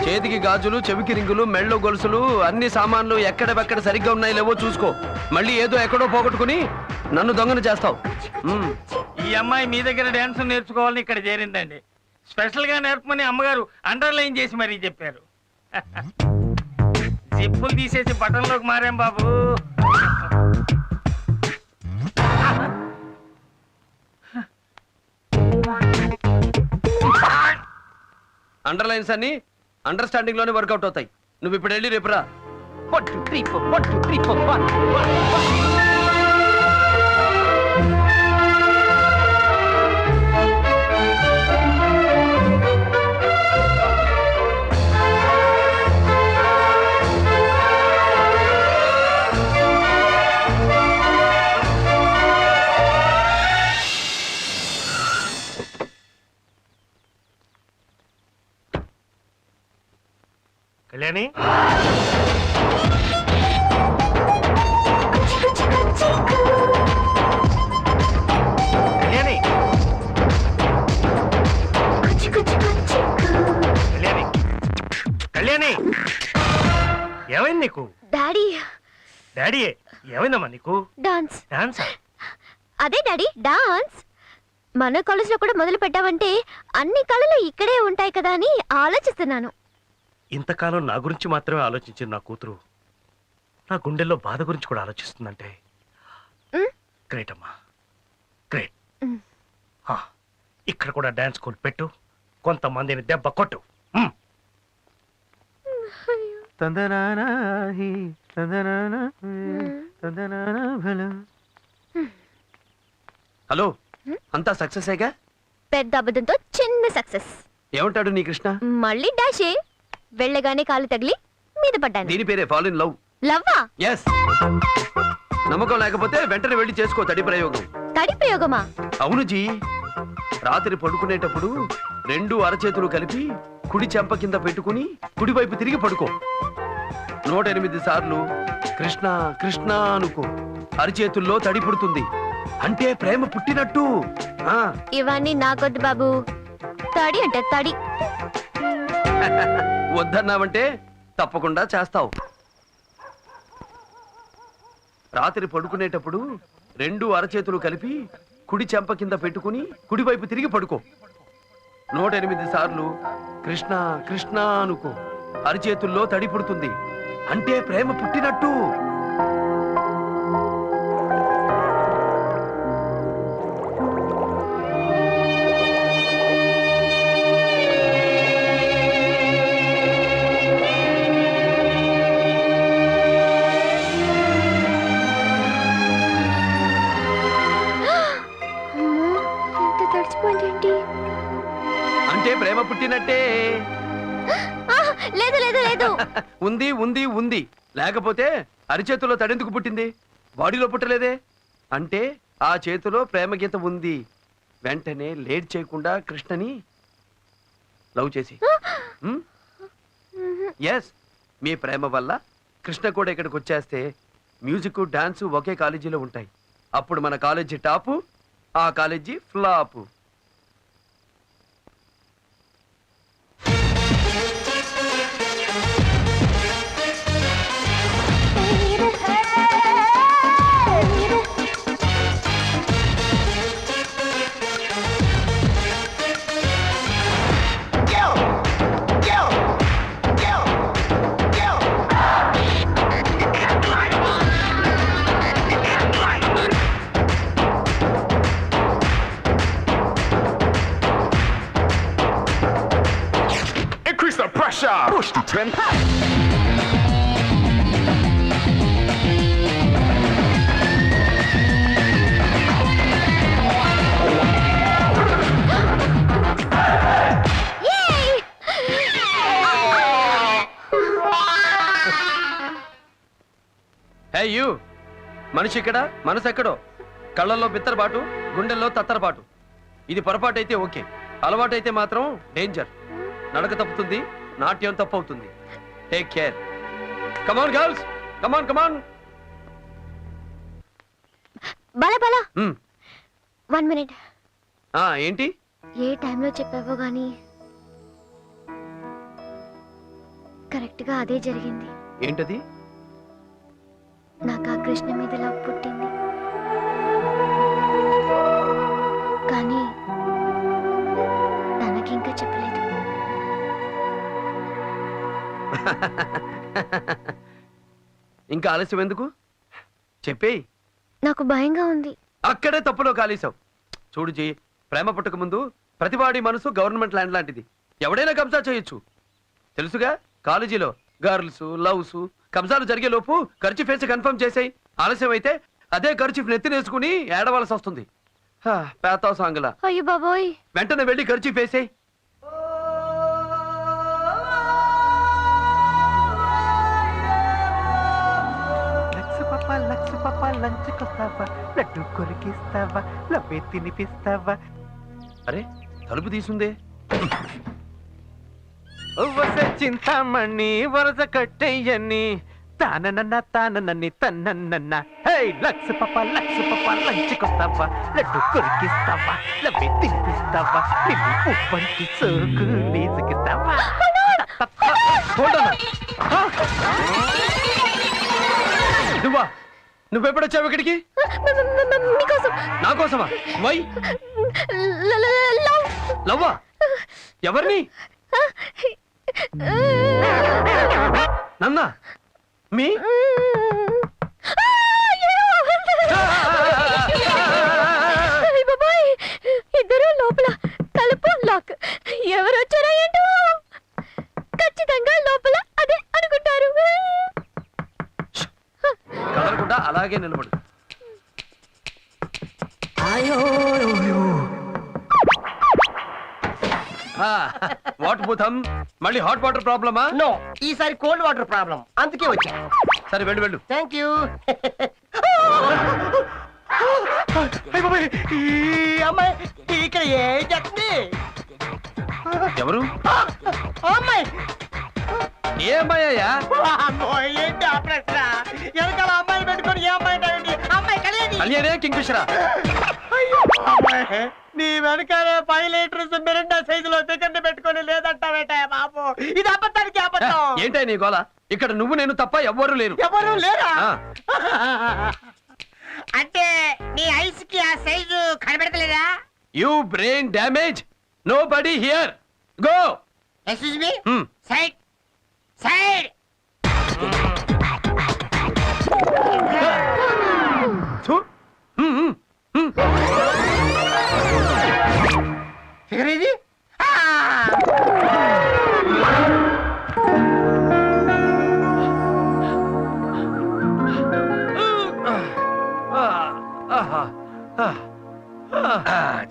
చేతికి గాజులు, చెవికి రింగులు, మెళ్ళో గొలుసులు, అన్ని సామాన్లు ఎక్కడెక్కడ సరిగ్గా ఉన్నాయి లేవో చూసుకో. మళ్ళీ ఏదో ఎక్కడో పోగొట్టుకుని నన్ను దొంగను చేస్తావు. ఈ అమ్మాయి మీ దగ్గర డాన్స్ నేర్చుకోవాలని ఇక్కడ చేరిందండి. స్పెషల్ గా నేర్పమని అమ్మగారు అండర్లైన్ చేసి మరీ చెప్పారు. జిప్పులు తీసేసి బటన్లోకి మారాం బాబు. అండర్లైన్స్ అన్ని అండర్స్టాండింగ్ లోనే వర్కౌట్ అవుతాయి. నువ్వు ఇప్పుడు వెళ్ళి రేపురా. 1 2 3 4 1 2 3 4 1. కళ్యాణి కళ్యాణి కళ్యాణి కళ్యాణి ఏమైంది నీకు? డాడీ డాడీ ఏమైందమ్మా నీకు? డాన్స్ డాన్సా? అదే డాడీ డాన్స్ మన కాలేజ్ లో కూడా మొదలు పెట్టావంటే అన్ని కళలు ఇక్కడే ఉంటాయి కదా అని ఆలోచిస్తున్నాను. ఇంతకాలం నా గురించి మాత్రమే ఆలోచించిన నా కూతురు నా గుండెల్లో బాధ గురించి కూడా ఆలోచిస్తుందంటే గ్రేట్ అమ్మా, గ్రేట్. ఇక్కడ కూడా డాన్స్ స్కూల్ పెట్టు, కొంతమందిని దెబ్బ కొట్టు. హలో, అంతా సక్సెసేగా? పెద్ద అబద్ధంతో చిన్న సక్సెస్. ఏమంటాడు నీ కృష్ణ? మళ్ళీ డాషే వెళ్ళగానే కాలు తగిలి మీద పడ్డాను. దీని పేరే ఫాల్ ఇన్ లవ్. లవ్వా? ఎస్. నమ్మకం లేకపోతే వెంటనే వెళ్ళి చేసుకో తడి ప్రయోగం. తడి ప్రయోగమా? అవును జీ. రాత్రి పడుకునేటప్పుడు 2 అరచేతులు కలిపి కుడి చెంప కింద పెట్టుకుని కుడివైపు తిరిగి పడుకో. 108 సార్లు కృష్ణ కృష్ణ అనుకో. అరచేతుల్లో తడి పుడుతుంది, అంటే ప్రేమ పుట్టినట్టు. ఇవన్నీ నాకొద్దు బాబు. తడి అంటే తడి. వద్దన్నావంటే తప్పకుండా చేస్తావు. రాత్రి పడుకునేటప్పుడు 2 అరచేతులు కలిపి కుడి చెంప కింద పెట్టుకుని కుడివైపు తిరిగి పడుకో. 108 సార్లు కృష్ణ కృష్ణ అనుకో. అరచేతుల్లో తడి పుడుతుంది, అంటే ప్రేమ పుట్టినట్టు. ఎంత తడిచిపోయిందేంటి? అంటే ప్రేమ పుట్టినట్టే. లేదు లేదు లేదు. ఉంది ఉంది ఉంది. లేకపోతే అరిచేతుల్లో తడెందుకు పుట్టింది? బాడీలో పుట్టలేదే. అంటే ఆ చేతిలో ప్రేమ గీత ఉంది. వెంటనే లేట్ చేయకుండా కృష్ణని లవ్ చేసి. ఎస్, మీ ప్రేమ వల్ల కృష్ణ కూడా ఇక్కడికి వచ్చేస్తే మ్యూజిక్ డాన్స్ ఒకే కాలేజీలో ఉంటాయి. అప్పుడు మన కాలేజీ టాపు, ఆ college flop. Increase the pressure. Push to 10. Hey you, మనిషి ఇక్కడ మనసు ఎక్కడో. కళ్ళల్లో బిత్తరపాటు, గుండెల్లో తత్తరపాటు. ఇది పొరపాటు అయితే ఓకే, అలవాటైతే మాత్రం డేంజర్. నడక తప్పుతుంది, నాట్యం తప్పు అవుతుంది. Take care. కమాన్ గర్ల్స్, కమాన్ కమాన్. బాలా బాలా, 1 minute. ఏంటి? ఏ టైంలో చెప్పావో గానీ కరెక్ట్ గా అదే జరిగింది. ఏంటది? నాకు ఆ కృష్ణ మీద లవ్ పుట్టింది, కానీ తనకింకా చెప్పలేదు. ఇంకా ఆలస్యం ఎందుకు? చెప్పేయ్. నాకు భయంగా ఉంది. అక్కడే తప్పులో కాలేశావు. చూడు జీ, ప్రేమ పుట్టక ముందు ప్రతివాడి మనసు గవర్నమెంట్ ల్యాండ్ లాంటిది. ఎవడైనా కబ్జా చేయొచ్చు. తెలుసుగా, కాలేజీలో గర్ల్స్ లవ్స్ కబ్జాలు జరిగే లోపు ఖర్చు ఫేసి కన్ఫర్మ్ చేసాయి. ఆలస్యం అయితే అదే ఖర్చు నెత్తినేసుకుని ఏడవలసి వస్తుంది. పేతా సాంగుల. అయ్యో బాబోయ్. వెంటనే వెళ్ళి ఖర్చు ఫేసాయి. లక్స్ పాప లంచ్కొస్తావా, లడ్డు కొరికిస్తావా, లవ్వే తినిపిస్తావా. అరే, తలుపు తీసుందే. వస చింతామణి వరస కట్టేయని తాననన్న తన్నన్న హే లక్స్ పప్ప లంచుకొస్తావా లడ్డు కొరికిస్తావా లవ్వి తినిపిస్తావా నిన్ను ఉప్పంటి సోకు లీజుకిస్తావా నువ్వా నువ్వెప్పుడొచ్చావు ఇక్కడికి మీకోసం నా కోసమా వై లవ్వా ఎవరిని నన్నా మీ ఇద్దరు లోపల తలుపు లాక్ ఎవరు వచ్చారా ఏంటో ఖచ్చితంగా లోపల అదే అనుకుంటారు కదలకుండా అలాగే నిలబడు వాట్ భూతం మళ్ళీ హాట్ వాటర్ ప్రాబ్లమా నో ఈసారి కోల్డ్ వాటర్ ప్రాబ్లం అందుకే వచ్చా సరే వెళ్ళు వెళ్ళు థ్యాంక్ యూ ఈ అమ్మాయి ఇక్కడ ఏం చేస్తుంది ఎవరు అమ్మాయి ఏ అమ్మాయ్యా అమ్మో, ఏంటి ఆ ప్రశ్న వెనకాల అమ్మాయిని పెట్టుకొని ఏ అమ్మాయి అంటావేంటి? అమ్మాయి కలియని కళ్యాణే కింగ్ఫిషరా అమ్మాయి నీ వెనకాలే 5 లీటర్స్ మిరిండా సైజులో చికెన్ పెట్టుకొని లేదంటావేట బాబు ఇది అబద్ధానికి అబద్ధం ఏంటే నీ గోల ఇక్కడ నువ్వు నేను తప్ప ఎవ్వరూ లేరు ఎవరు లేరా ఆ. అంటే నీ ఐస్ కి ఆ సైజు కనబడతలేదా you brain damage nobody here go excuse me side side figure ఇది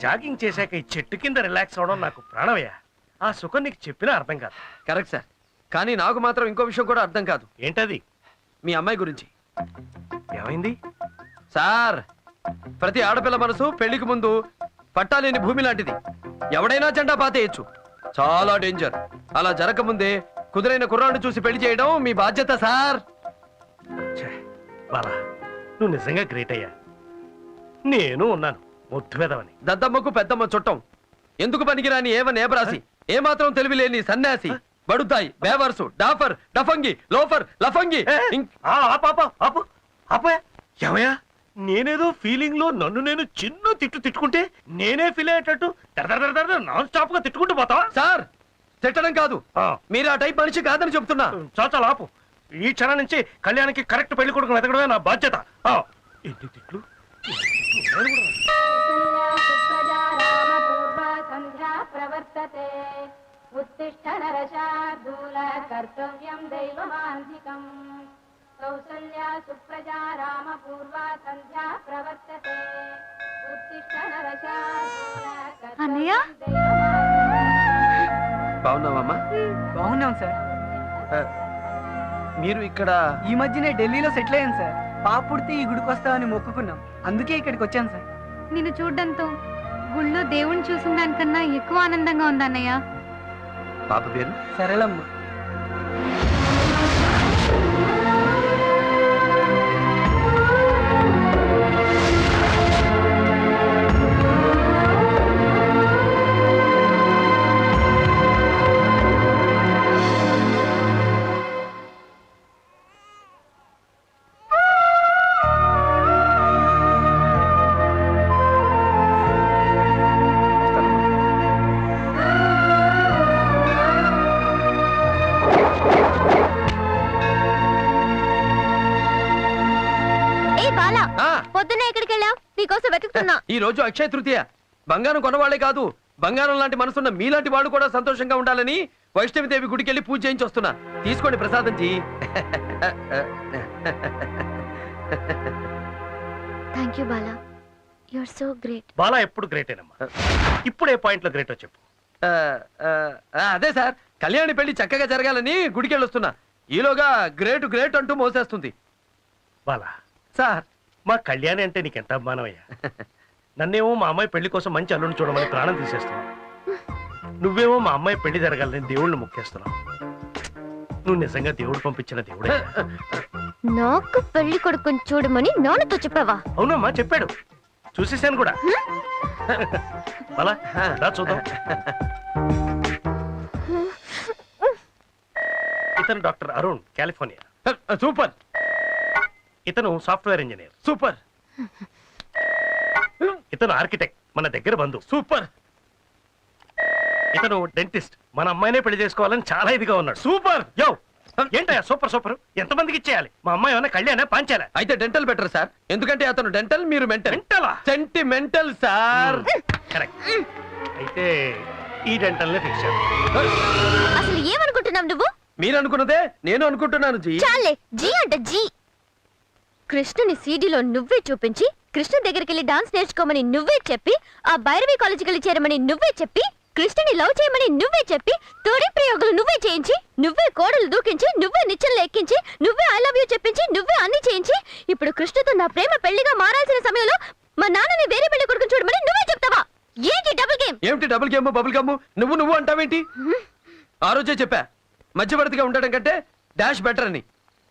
జాగింగ్ చేశాక ఈ చెట్టు కింద రిలాక్స్ అవడం నాకు ప్రాణమయ్యా. ఆ సుఖం నీకు చెప్పినా అర్థం కాదు. కరెక్ట్ సార్ కానీ నాకు మాత్రం ఇంకో విషయం కూడా అర్థం కాదు. ఏంటది? మీ అమ్మాయి గురించి. ఏమైంది సార్ ప్రతి ఆడపిల్ల మనసు పెళ్లికి ముందు పట్టాలేని భూమి లాంటిది. ఎవడైనా జెండా పాతేయచ్చు. చాలా డేంజర్. అలా జరగకముందే కుదురైన కుర్రాన్ని చూసి పెళ్లి చేయడం మీ బాధ్యత సార్. బాలా నువ్వు నిజంగా గ్రేట్ అయ్యా. నేను ఉన్నాను ముద్దు పెదవని. దద్దమ్మకు పెద్దమ్మ చుట్టం. ఎందుకు పనికిరాని ఏవన్ ఏబరాసి ఏమాత్రం తెలివిలేని సన్యాసి బడుతాయి బేవర్సు డాఫర్ డఫంగి లోఫర్ లఫంగి ఏమయ్యా నేనేదో ఫీలింగ్ లో నన్ను నేను చిన్న తిట్టుకుంటే నేనే ఫీల్ అయ్యేటట్టు నాన్ స్టాప్ గా తిట్టుకుంటూ పోతావా? సార్ తిట్టడం కాదు, మీరు ఆ టైప్ మనిషి కాదని చెప్తున్నా. చాచాలు ఆపు. ఈ క్షణం నుంచి కళ్యాణ్కి కరెక్ట్ పెళ్లి కొడుకు వెతకడమే నా బాధ్యత. ఎన్ని తిట్లు ఉత్తిష్ట నరశార్దూల కర్తవ్యం దైవమాంధికం కౌసల్యా సుప్రజా రామ పూర్వా సంధ్యా ప్రవర్తతే ఉత్తిష్ట నరశార్దూల అన్నయ్య బాగున్నావమ్మా? బాగున్నాం సార్. మీరు ఇక్కడ ఈ మధ్యనే ఢిల్లీలో సెటిల్ అయ్యాను సార్. పాప పుడితే ఈ గుడికి వస్తామని మొక్కుకున్నాం, అందుకే ఇక్కడికి వచ్చాను సార్. నిన్ను చూడడంతో గుళ్ళో దేవుణ్ణి చూసిన దానికన్నా ఎక్కువ ఆనందంగా ఉందన్నయ్య. పాప పేరు సరళమ్మ. పొద్దున్న ఎక్కడికి వెళ్ళావు? నీకోసం వెతుకుతున్నా. ఈ రోజు అక్షయ తృతీయ. బంగారం కొనవాళ్లే కాదు బంగారం లాంటి మనసున్న మీలాంటి వాడు కూడా సంతోషంగా ఉండాలని వైష్ణవిదేవి గుడికి వెళ్ళి పూజ చేయించి వస్తున్నా. తీసుకోండి ప్రసాదం జీ. Thank you Bala, you are so great. Bala ఎప్పుడు గ్రేటేనమ్మా. ఇప్పుడు ఏ పాయింట్ లో గ్రేట్ చెప్పు. అదే సార్ కళ్యాణి పెళ్లి చక్కగా జరగాలని గుడికి వెళ్ళొస్తున్నా. ఈలోగా గ్రేట్ గ్రేట్ అంటూ మోసేస్తుంది. బాలా సార్ మా కళ్యాణి అంటే నీకెంత అభిమానం అయ్యా. నన్నేమో మా అమ్మాయి పెళ్లి కోసం మంచి అల్లుని చూడమని ప్రాణం తీసేస్తున్నా. నువ్వేమో మా అమ్మాయి పెళ్లి జరగాలని దేవుళ్ళని మొక్కేస్తున్నావు. నువ్వు నిజంగా దేవుడు పంపించిన దేవుడే. నాకు పెళ్లి కొడుకుని చూడమని నాన్నతో చెప్పావా? అవునమ్మా, చెప్పాడు, చూసేసాను కూడా. అలా రా చూద్దాం. ఇతను డాక్టర్ అరుణ్, కాలిఫోర్నియా. సూపర్. ఇతను సాఫ్ట్వేర్ ఇంజనీర్. సూపర్. ఇతను ఆర్కిటెక్ట్, మన దగ్గర బంధు. సూపర్. ఇతను డెంటిస్ట్, మన అమ్మాయినే పెళ్లి చేసుకోవాలని చాలా ఇదిగా ఉన్నాడు. సూపర్. యో ఏంటయ్యా సూపర్ సూపర్? ఎంతమందికి ఇచ్చేయాలి? మా అమ్మాయి ఏమైనా కళ్యాణా పాంచాలా? అయితే డెంటల్ బెటర్ సార్, ఎందుకంటే అతను డెంటల్, మీరు మెంటల్. మెంటలా? Sentimental sir. కరెక్ట్. అయితే ఈ డెంటల్ నే ఫిక్స్ చేద్దాం. అసలు ఏమనుకుంటున్నావు నువ్వు? మీరు అనుకున్నదే నేను అనుకుంటున్నాను జీ. చాలే, జీ అంట జీ. కృష్ణుని సీడీలో నువ్వే చూపించి, కృష్ణ దగ్గరికి వెళ్ళి డాన్స్ నేర్చుకోమని నువ్వే చెప్పి, ఆ భైరవి కాలేజీకి వెళ్ళి చేరమని నువ్వే చెప్పి, కృష్ణుని లవ్ చేయమని నువ్వే చెప్పి, తొడి ప్రయోగాలు నువ్వే చేయించి, నువ్వే కోడలు దూకించి, నువ్వే నిచ్చెనలు ఎక్కించి, నువ్వే ఐ లవ్ యూ చెప్పించి, నువ్వే అన్ని చేయించి, ఇప్పుడు కృష్ణతో నా ప్రేమ పెళ్లిగా మారాల్సిన సమయంలో మా నాన్నని వేరే పెళ్లి కొడుకుని చూడమని నువ్వే చెప్తావా? ఏంటి డబుల్ గేమ్? ఏమిటి డబుల్ గేమ్ బబుల్ గమ్? నువ్వు అంటావేంటి? ఆ రోజే చెప్పా, మధ్యవర్తిగా ఉండడం కంటే డాష్ బెటర్ అని.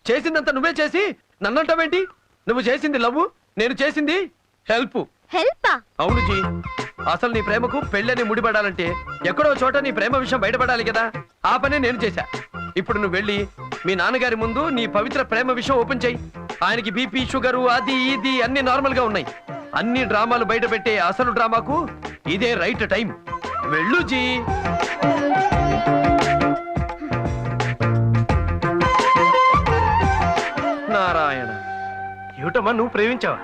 చేసిందంతా నువ్వే చేసి నన్ను అంటావేంటి? నువ్వు చేసింది లవ్, నేను చేసింది హెల్ప్. హెల్పా? అవును జీ. అసలు నీ ప్రేమకు పెళ్ళని ముడిపడాలంటే ఎక్కడో చోట నీ ప్రేమ విషయం బయటపడాలి కదా. ఆ పనే నేను చేశా. ఇప్పుడు నువ్వు వెళ్ళి మీ నాన్నగారి ముందు నీ పవిత్ర ప్రేమ విషయం ఓపెన్ చెయ్యి. ఆయనకి బీపీ, షుగరు, అది ఇది అన్ని నార్మల్ గా ఉన్నాయి. అన్ని డ్రామాలు బయట పెట్టే అసలు డ్రామాకు ఇదే రైట్ టైం. వెళ్ళు జీ. నారాయణ. ఏమిటమ్మా నువ్వు ప్రేమించావా?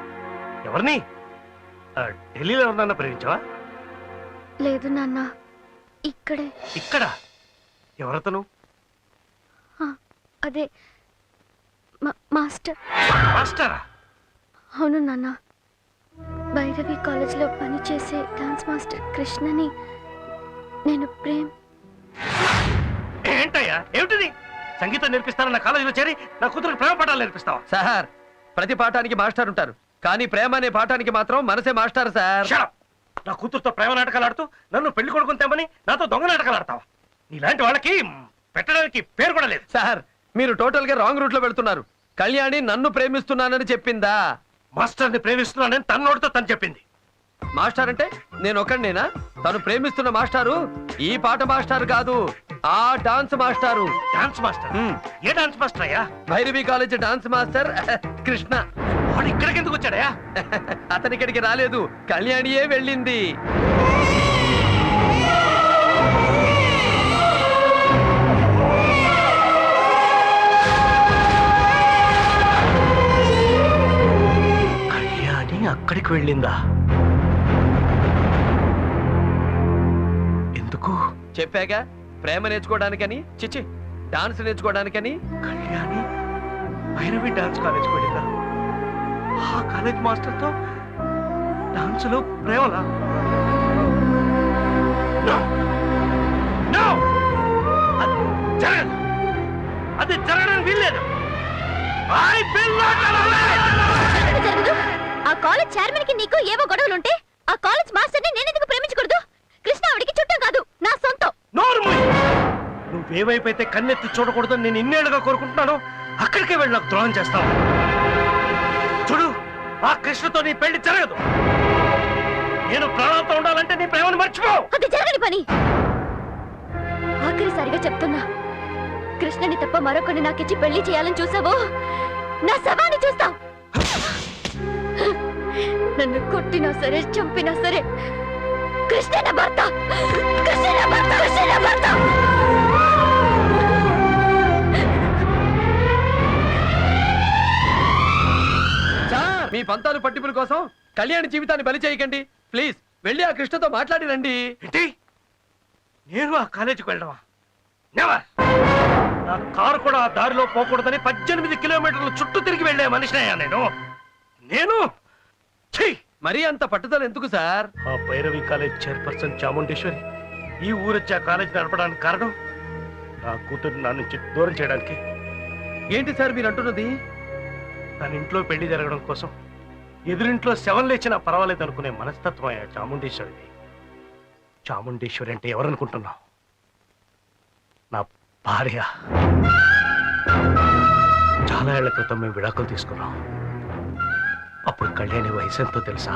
ఎవరిని? ఢిల్లీలో ఎవరినన్నా ప్రేమించావా? లేదు నాన్న, ఇక్కడే. ఇక్కడ? ఎవరతను? అదే మాస్టర్. మాస్టరా? అవును నాన్న, భైరవి కాలేజ్లో పనిచేసే డాన్స్ మాస్టర్ కృష్ణని నేను ఏంటయ్యా ఏమిటిది? సంగీతం నేర్పిస్తానన్న కాలేజీలో చేరి నా కూతురికి ప్రేమ పాఠాలు నేర్పిస్తావా? సార్, ప్రతి పాఠానికి మాస్టర్ ఉంటారు, కానీ ప్రేమ అనే పాఠానికి మాత్రం మనసే మాస్టర్ సార్. నా కూతురుతో ప్రేమ నాటకాలు ఆడుతూ నన్ను పెళ్లి కొడుకుని తెమ్మని నాతో దొంగ నాటకాలు ఆడతావా? నీలాంటి వాళ్ళకి పెట్టడానికి పేరు కూడా లేదు. సార్, మీరు టోటల్ గా రాంగ్ రూట్ లో వెళ్తున్నారు. కళ్యాణి నన్ను ప్రేమిస్తున్నానని చెప్పిందా? మాస్టర్ని ప్రేమిస్తున్నానని తన నోటితో తను చెప్పింది. మాస్టర్ అంటే నేను ఒకడినేనా? తను ప్రేమిస్తున్న మాస్టారు ఈ పాట మాస్టారు కాదు, ఆ డాన్స్ మాస్టారు. Dance master? ఏ డాన్స్ మాస్టర్ అయ్యా? Bhairavi college dance master Krishna. వాడు ఇక్కడికి ఎందుకు వచ్చాడయా? అతని ఇక్కడికి రాలేదు, కళ్యాణియే వెళ్ళింది. కళ్యాణి అక్కడికి వెళ్ళిందా? ఎందుకు? చెప్పాగా, ప్రేమ నేర్చుకోవడానికని. చిచి, డాన్స్ నేర్చుకోవడానికని. కళ్యాణి భైరవి డాన్స్ కాలేజ్కి వెళ్ళిందా? ఆ కాలేజ్ మాస్టర్తో డాన్స్ లో ప్రేమలా? అది జరగడానికి వీల్లేదు. ఆ కాలేజ్ చైర్మన్ కి నీకు ఏవో గొడవలుంటే ఆ కాలేజ్ మాస్టర్ ని నేను ఎందుకు ప్రేమించకూడదు? కృష్ణ ఆవిడికి చుట్టం కాదు, నా సొంతం. నువ్వేవైపోతే కన్నెత్తి చూడకూడదని నేను ఇన్నేళ్లుగా కోరుకుంటున్నాను, అక్కడికే వెళ్ళి నాకు ద్రోహం చేస్తావు. చూడు, ఆ కృష్ణతో నీ పెళ్లి జరగదు. నేను ప్రాణాలతో ఉండాలంటే నీ ప్రేమను మర్చిపో. అది జరగని పని. ఆఖరిసారిగా చెప్తున్నా, కృష్ణని తప్ప మరొకరిని నాకిచ్చి పెళ్లి చేయాలని చూసావో, నా శవాన్ని చూస్తావు. నన్ను కొట్టినా సరే, చంపినా సరే, కృష్ణ నా భర్త. కృష్ణ నా భర్త. కృష్ణ నా భర్త. మీ పంతాలు పట్టింపుల కోసం కళ్యాణి జీవితాన్ని బలి చేయకండి ప్లీజ్. వెళ్ళి ఆ కృష్ణతో మాట్లాడి రండి. ఏంటి? నేను ఆ కాలేజీకి వెళ్ళడమా? నెవర్. నా కారు కూడా ఆ దారిలో పోకూడదని 18 కిలోమీటర్ల చుట్టూ తిరిగి వెళ్ళే మనిషినయ్యా నేను. మరీ అంత పట్టుదల ఎందుకు సార్? ఆ భైరవి కాలేజ్ చైర్పర్సన్ చాముండేశ్వరి ఈ ఊరొచ్చి ఆ కాలేజ్ నడపడానికి కారణం నా కూతురు నా నుంచి దూరం చేయడానికి. ఏంటి సార్ మీరు అంటున్నది? తన ఇంట్లో పెళ్లి జరగడం కోసం ఎదురింట్లో శవం లేచినా పర్వాలేదు అనుకునే మనస్తత్వం అయ్యా చాముండేశ్వరిది. చాముండేశ్వరి అంటే ఎవరనుకుంటున్నావు? నా భార్య. చాలా ఏళ్ల క్రితం మేము విడాకులు తీసుకున్నాం. అప్పుడు కళ్యాణి వయసు ఎంతో తెలుసా?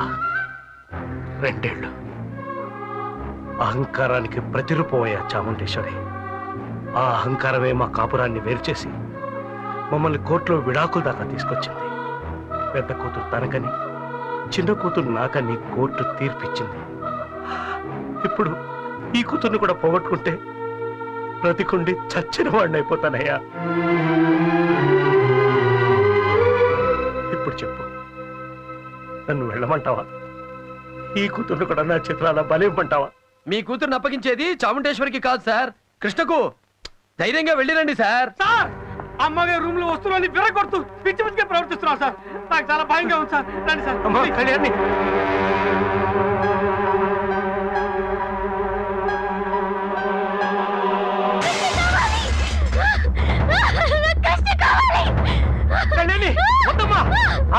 2 ఏళ్ళు. అహంకారానికి ప్రతిరూపమయ్యా చాముండేశ్వరి. ఆ అహంకారమే మా కాపురాన్ని వేరు చేసి మమ్మల్ని కోర్టులో విడాకుల దాకా తీసుకొచ్చింది. పెద్ద కూతురు తనకని, చిన్న కూతురు నాకని కోర్టు తీర్పిచ్చింది. ఇప్పుడు ఈ కూతుర్ని కూడా పోగొట్టుకుంటే బ్రతికుండి చచ్చిన వాడిని అయిపోతానయ్యా. ఇప్పుడు చెప్పు, నన్ను వెళ్ళమంటావా? ఈ కూతుర్ని కూడా నా చిత్రాల బలివ్వమంటావా? మీ కూతురుని అప్పగించేది చాముండేశ్వరికి కాదు సార్, కృష్ణకు. ధైర్యంగా వెళ్ళిరండి సార్. సార్ అమ్మగారి రూమ్ లో వస్తువులని విరగొడుతూ పిచ్చి పిచ్చిగా ప్రవర్తిస్తున్నారు సార్. నాకు చాలా భయంగా ఉంది సార్. రండి సార్. అమ్మా కళ్యాణి, కళ్యాణి వద్దమ్మా,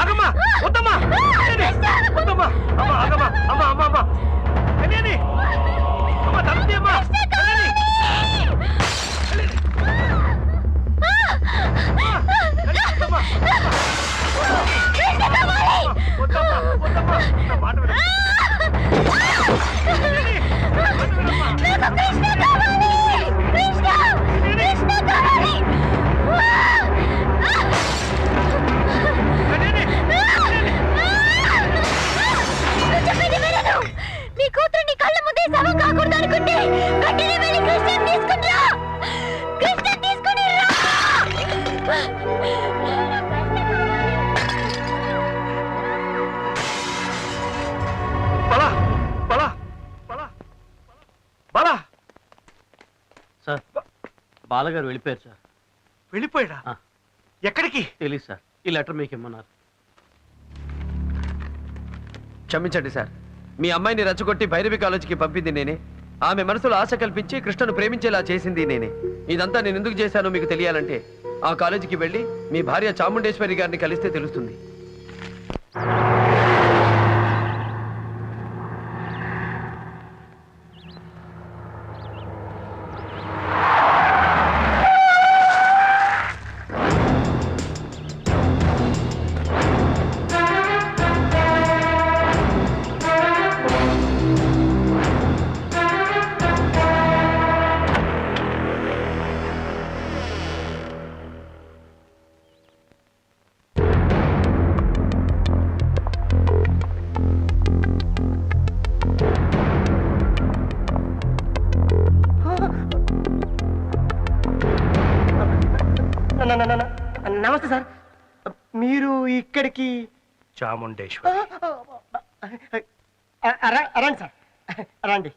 ఆగమ్మా, వద్దమ్మా, వద్దమ్మా, అమ్మా ఆగమ్మా, అమ్మా అమ్మా అమ్మా, కళ్యాణి, అమ్మా తప్పి అమ్మా, కళ్యాణి, వద్దమ్మా, వద్దమ్మా, నా మాట వినమ్మా. కళ్యాణి, మాట వినమ్మా. నీ కూతురు కళ్ళ ముందే శవం కాకూడదు అనుకుంటే వెంటనే వెళ్ళి కృష్ణని తీసుకుని రా. కృష్ణని తీసుకుని రా. బలా, బలా, బలా, బలా. సార్ బాలగారు వెళ్ళిపోయారు సార్. వెళ్ళిపోయాడా? ఎక్కడికి? తెలియదు సార్. ఈ లెటర్ మీకు ఇమ్మన్నారు. క్షమించండి సార్, మీ అమ్మాయిని రెచ్చగొట్టి భైరవి కాలేజీకి పంపింది నేనే. ఆమె మనసులో ఆశ కల్పించి కృష్ణను ప్రేమించేలా చేసింది నేనే. ఇదంతా నేను ఎందుకు చేశానో మీకు తెలియాలంటే ఆ కాలేజీకి వెళ్ళి మీ భార్య చాముండేశ్వరి గారిని కలిస్తే తెలుస్తుంది. నమస్తే సార్. మీరు ఇక్కడికి? చాముండేశ్వరి. రండి సార్, రండి.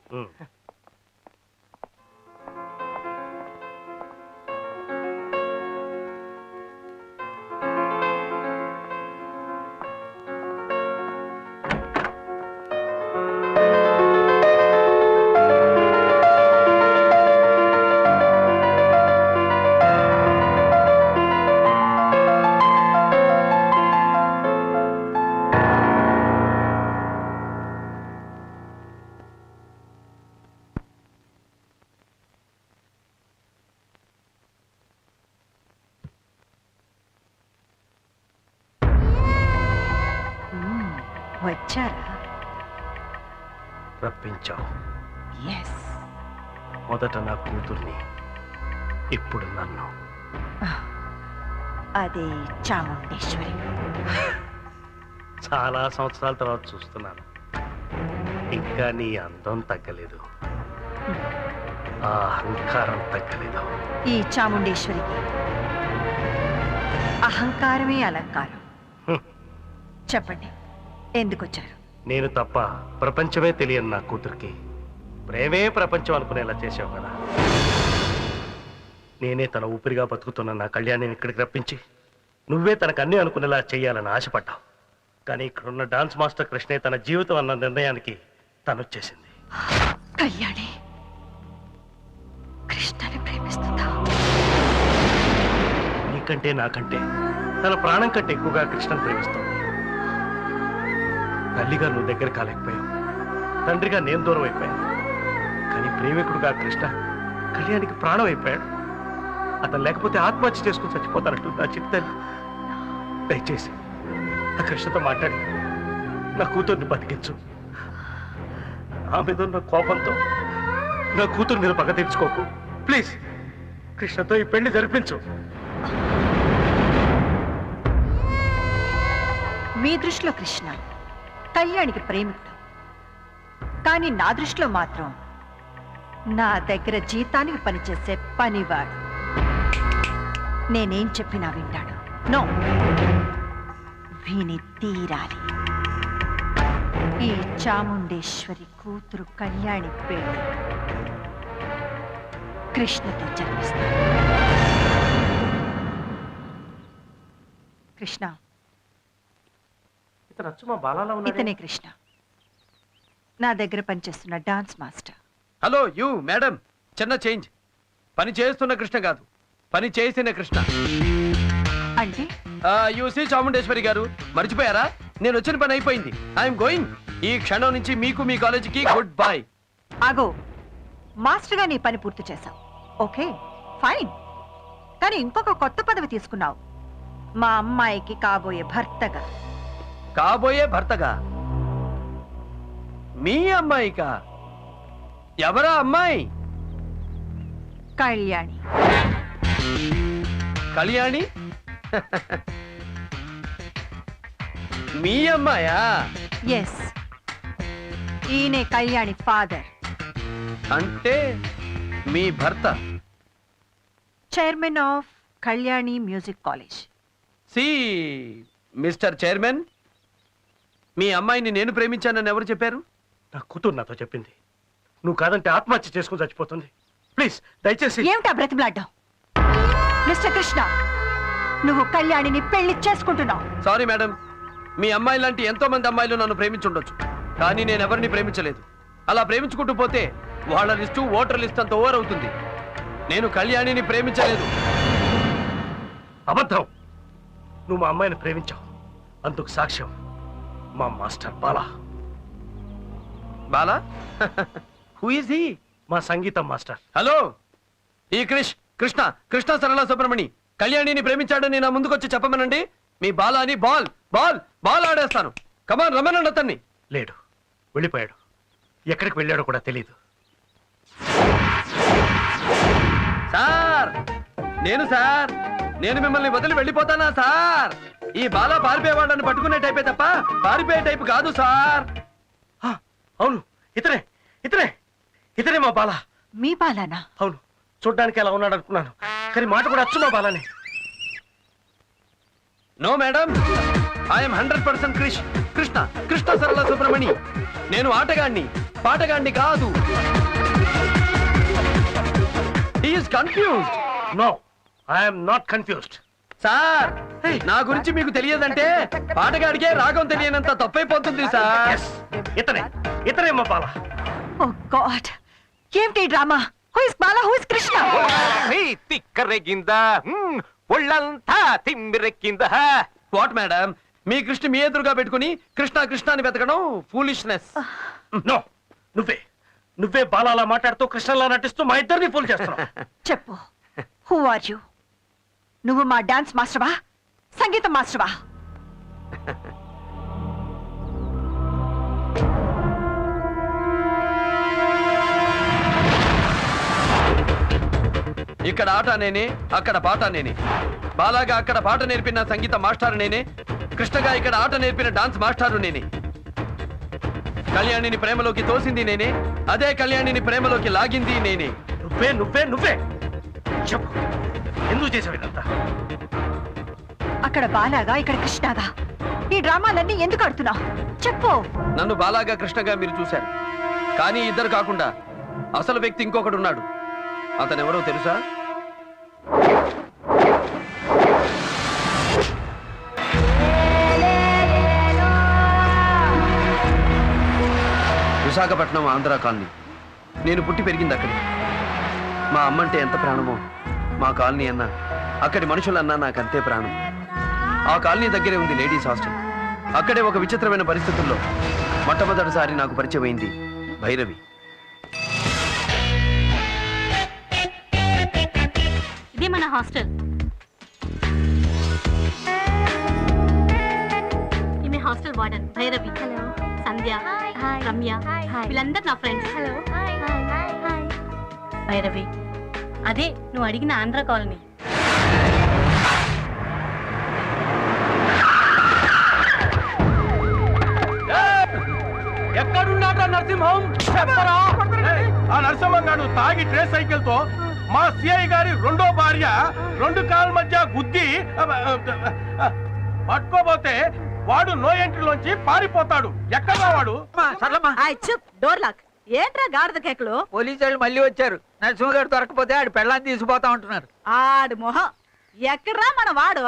వచ్చారా? రప్పించావు. ఎస్. మొదట నా కూతుర్ని, ఇప్పుడు నన్ను. అది చాముండేశ్వరి. చాలా సంవత్సరాల తర్వాత చూస్తున్నాను. ఇంకా నీ అందం తగ్గలేదు, ఆ అహంకారం తగ్గలేదు. ఈ చాముండేశ్వరికి అహంకారమే అలంకారం. చెప్పండి, ఎందుకు వచ్చారు? నేను తప్ప ప్రపంచమే తెలియని నా కూతురికి ప్రేమే ప్రపంచం అనుకునేలా చేసావు కదా. నేనే తన ఊపిరిగా బతుకుతున్న నా కళ్యాణిని ఇక్కడికి రప్పించి నువ్వే తనకు అన్నీ అనుకునేలా చేయాలని ఆశపడ్డావు. కానీ ఇక్కడున్న డాన్స్ మాస్టర్ కృష్ణే తన జీవితం అన్న నిర్ణయానికి తనొచ్చేసింది. కళ్యాణి కృష్ణని ప్రేమిస్తుందా? నీకంటే నాకంటే తన ప్రాణం కంటే ఎక్కువగా కృష్ణను ప్రేమిస్తుంది. తల్లిగా నువ్వు దగ్గర కాలేకపోయావు, తండ్రిగా నేను దూరం అయిపోయాను. కానీ ప్రేమికుడుగా కృష్ణ కళ్యాణికి ప్రాణం అయిపోయాడు. అతను లేకపోతే ఆత్మహత్య చేసుకుని చచ్చిపోతానంటూ నా చిట్టాను. దయచేసి ఆ కృష్ణతో మాట్లాడి నా కూతుర్ని బతికించు. ఆ మీద ఉన్న కోపంతో నా కూతురు మీద పగ తీర్చుకోకు. ప్లీజ్ కృష్ణతో ఈ పెళ్లి జరిపించు. మీ దృష్టిలో కృష్ణ కళ్యాణికి ప్రేమికుడు, కానీ నా దృష్టిలో మాత్రం నా దగ్గర జీతానికి పనిచేసే పనివాడు. నేనేం చెప్పినా వింటాడు. నో, విని తీరాలి. ఈ చాముండేశ్వరి కూతురు కళ్యాణి పెళ్లి కృష్ణతో జరిపిస్తాను. కృష్ణ, ఇతను అచ్చు మా బాలాలా ఉన్నాడే. ఇతనే కృష్ణ, నా దగ్గర పనిచేస్తున్న dance master. Hello you madam, చిన్న చేంజ్. పని చేస్తున్న కృష్ణ కాదు, పని చేసిన కృష్ణ. అంటే యూసీ చాముండేశ్వరి గారు మర్చిపోయారా? నేను వచ్చిన పని అయిపోయింది. I'm going. ఈ క్షణం నుంచి మీకు మీ కాలేజీకి గుడ్ బై. ఆగో, మాస్టర్గా నీ పని పూర్తి చేశావు. ఓకే ఫైన్, కానీ ఇంకొక కొత్త పదవి తీసుకున్నావు. మా అమ్మాయికి కాబోయే భర్తగా. కాబోయే భర్తగా? మీ అమ్మాయికా? ఎవరా అమ్మాయి? కళ్యాణి. కళ్యాణి? మీ అమ్మాయా? ఎస్, ఈయనే కళ్యాణి ఫాదర్. అంటే మీ భర్త chairman of Kalyani music college. See mister chairman, మీ అమ్మాయిని నేను ప్రేమించానని ఎవరు చెప్పారు? నా కూతురు నాతో చెప్పింది. నువ్వు కాదంటే ఆత్మహత్య చేసుకుని చచ్చిపోతుంది. ప్లీజ్ దయచేసి. ఏమిటా బ్రతిమలాడ్డావు? మిస్టర్ కృష్ణ, నువ్వు కళ్యాణిని పెళ్లి చేసుకుంటున్నావు. సారీ మేడం, మీ అమ్మాయి లాంటి ఎంతో మంది అమ్మాయిలు నన్ను ప్రేమించుండొచ్చు, కానీ నేను ఎవరిని ప్రేమించలేదు. అలా ప్రేమించుకుంటూ పోతే వాళ్ళ లిస్టు ఓటర్ లిస్ట్ అంత ఓవర్ అవుతుంది. నేను కళ్యాణిని ప్రేమించలేదు. అబద్ధం. నువ్వు మా అమ్మాయిని ప్రేమించావు. అందుకు సాక్ష్యం మా master Bala. Bala? Who is he? మా సంగీతం మాస్టర్. హలో, ఈ కృష్ణ సరళ సుబ్రమణి కళ్యాణిని ప్రేమించాడని నా ముందుకొచ్చి చెప్పమనండి. మీ బాలాని బాల్ ఆడేస్తాను. కమాన్, రమ్మనండి అతన్ని. లేడు, వెళ్ళిపోయాడు. ఎక్కడికి వెళ్ళాడో కూడా తెలియదు. సార్, నేను మిమ్మల్ని వదిలి వెళ్ళిపోతానా సార్? ఈ బాలా పారిపోయేవాళ్ళని పట్టుకునే టైపే తప్ప పారిపోయే టైపు కాదు సార్. అవును, ఇతనే మా బాలా. మీ బాలానా? అవును, చూడ్డానికి ఎలా ఉన్నాడు అనుకున్నాను, కానీ మాట కూడా అచ్చు మా బాలానే. No madam, I'm 100% Krishna Sarala Subramani. నేను ఆటగాణ్ణి, పాటగాణ్ణి కాదు. He is confused. No, I'm not confused. Sir, నా గురించి మీకు తెలియదంటే పాటగాడికే రాగం తెలియనంత తప్పైపోతుంది సార్. Yes, ఇతనే మా బాలా. ఓ గాడ్, ఏమిటి drama? Who is Bala, who is Krishna? తిక్కరెగిందా, ఒళ్ళంతా తిమ్మిరెక్కిందా. వాట్ మేడం, మీ కృష్ణ మీ ఎదురుగా పెట్టుకుని కృష్ణ అని వెతకడం ఫూలిష్నెస్. నో, నువ్వే బాలాలా మాట్లాడుతూ కృష్ణలా నటిస్తూ మా ఇద్దరిని ఫూల్ చేస్తున్నావు. చెప్పు, హూ ఆర్ యు? నువ్వు మా డాన్స్ మాస్టర్వా, సంగీతం మాస్టర్వా? ఇక్కడ ఆట నేనే, అక్కడ పాట నేనే. బాలాగా అక్కడ పాట నేర్పిన సంగీత మాస్టారు నేనే, కృష్ణగా ఇక్కడ ఆట నేర్పిన డాన్స్ మాస్టారు నేనే. కళ్యాణిని ప్రేమలోకి తోసింది నేనే, అదే కళ్యాణిని ప్రేమలోకి లాగింది నేనే. నువ్వే చెప్పు, ఎందుకు చేసావు ఇదంతా? అక్కడ బాలాగా, ఇక్కడ కృష్ణగా. ఈ డ్రామాలన్నీ ఎందుకు ఆడుతున్నావు? చెప్పు. నన్ను బాలాగా కృష్ణగా మీరు చూశారు, కానీ ఇద్దరు కాకుండా అసలు వ్యక్తి ఇంకొకడు ఉన్నాడు. అతనెవరో తెలుసా? విశాఖపట్నం ఆంధ్ర కాలనీ. నేను పుట్టి పెరిగింది అక్కడ. మా అమ్మంటే ఎంత ప్రాణమో మా కాలనీ అన్నా, అక్కడి మనుషులన్నా నాకంతే ప్రాణం. ఆ కాలనీ దగ్గరే ఉంది లేడీస్ హాస్టల్. అక్కడే ఒక విచిత్రమైన పరిస్థితుల్లో మొట్టమొదటిసారి నాకు పరిచయం అయింది భైరవి. ఇదే మన హాస్టల్. ఈమె హాస్టల్ వార్డెన్ భైరవి. హలో. సంధ్య, హాయ్. రమ్య, హాయ్. వీళ్ళందరూ నా ఫ్రెండ్స్. హలో. హాయ్. భైరవి, అదే నువ్వు అడిగిన ఆంధ్ర కాలనీ. ఎక్కడున్నాడ్రా నరసింహం? చెప్పరా? ఆ నరసింహంగాడు తాగి ట్రే సైకిల్ తో మా సిఐ గారి రెండో భార్య 2 కాళ్ళ మధ్య గుద్ది పట్టుకోబోతే వాడు నో ఎంట్రీలోంచి పారిపోతాడు. ఎక్కడా వాడు? Door lock. ఏంట్రా గాడిద కేకలు? పోలీసు వాళ్ళు మళ్ళీ వచ్చారు. నరసింహ గారు దొరకపోతే ఆడు పెళ్ళాన్ని తీసుకుపోతా ఉంటున్నారు. ఆడు మొహం ఎక్కడ్రా మన వాడు?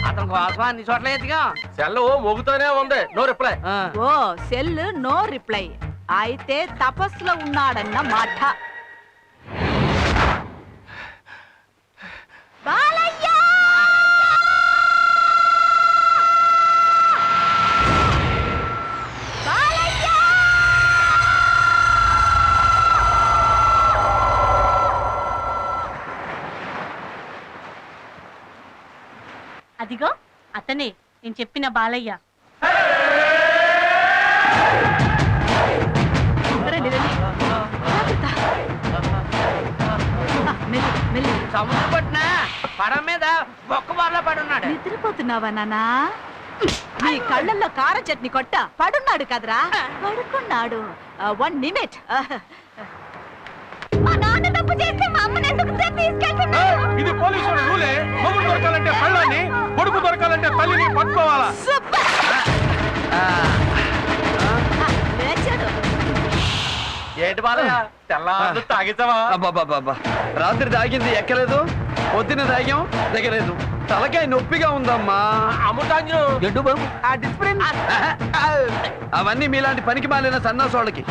అతని కోసం అన్ని చోట్ల ఎత్తిగా సెల్ మోగుతూనే ఉంది. No reply. Oh cell no reply. అయితే తపస్సులో ఉన్నాడన్న మాట. బాలయ్య! బాలయ్య! అదిగో అతనే నేను చెప్పిన బాలయ్య. రండి, రండి. జాగ్రత్త. మెల్లి, మెల్లి. సముద్రం పట్టిన పడ మీద బొక్క బార్లా పడున్నాడు. నిద్రపోతున్నావా నాన్నా? నీ కళ్ళల్లో కార చట్నీ కొట్ట పడున్నాడు కదరా? పడుకున్నాడు. 1 నిమిట్. మా నాన్న తప్పు చేస్తే మా అమ్మని ఎందుకు సార్ తీసుకెళ్తున్నారు? ఇది పోలీసుల రూలే. మొగుడు దొరకాలంటే పెళ్ళాన్ని, కొడుకు దొరకాలంటే తల్లిని పట్టుకోవాలా? సూపర్. లేచాడు. ఏంటి బాలయ్య తెల్లారు తాగించవా? అబ్బబ్బబ్బబ్బా. రాత్రి తాగింది ఎక్కలేదు, పొద్దున తాగాం దిగలేదు. తలకాయ నొప్పిగా ఉందమ్మా. అమ్ముతాంజు అవన్నీ మీలాంటి పనికి మాలిన సన్నాసోళ్ళకి.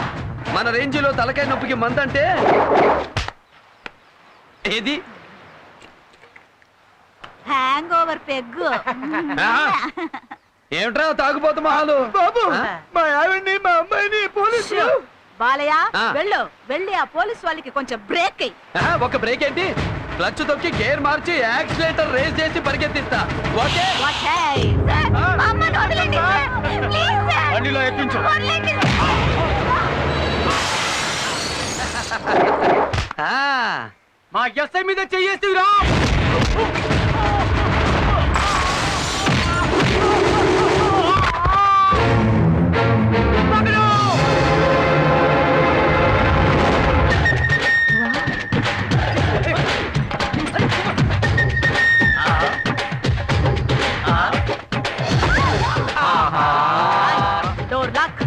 మన రేంజిలో తలకాయ నొప్పికి మందంటే ఏది? Hang over peg. ఏమిట్రా తాగుపోతు మహాలు? బాబు, మా ఆవిడ్ని మా అమ్మాయిని పోలీసు. బాలయ్య, ఆ. వెళ్ళి ఆ పోలీస్ వాళ్ళకి కొంచెం బ్రేక్ అయ్యి. ఒక బ్రేక్ ఏంటి? క్లచ్ తొక్కి గేర్ మార్చి యాక్సిలేటర్ రేస్ చేసి పరిగెత్తిస్తా. ఓకే? మా అమ్మని వదిలేండి సార్. Please sir. బండిలో ఎక్కించు. వదిలేండి. మా ఎస్ఐ మీద చెయ్యేసిరా. Door lock.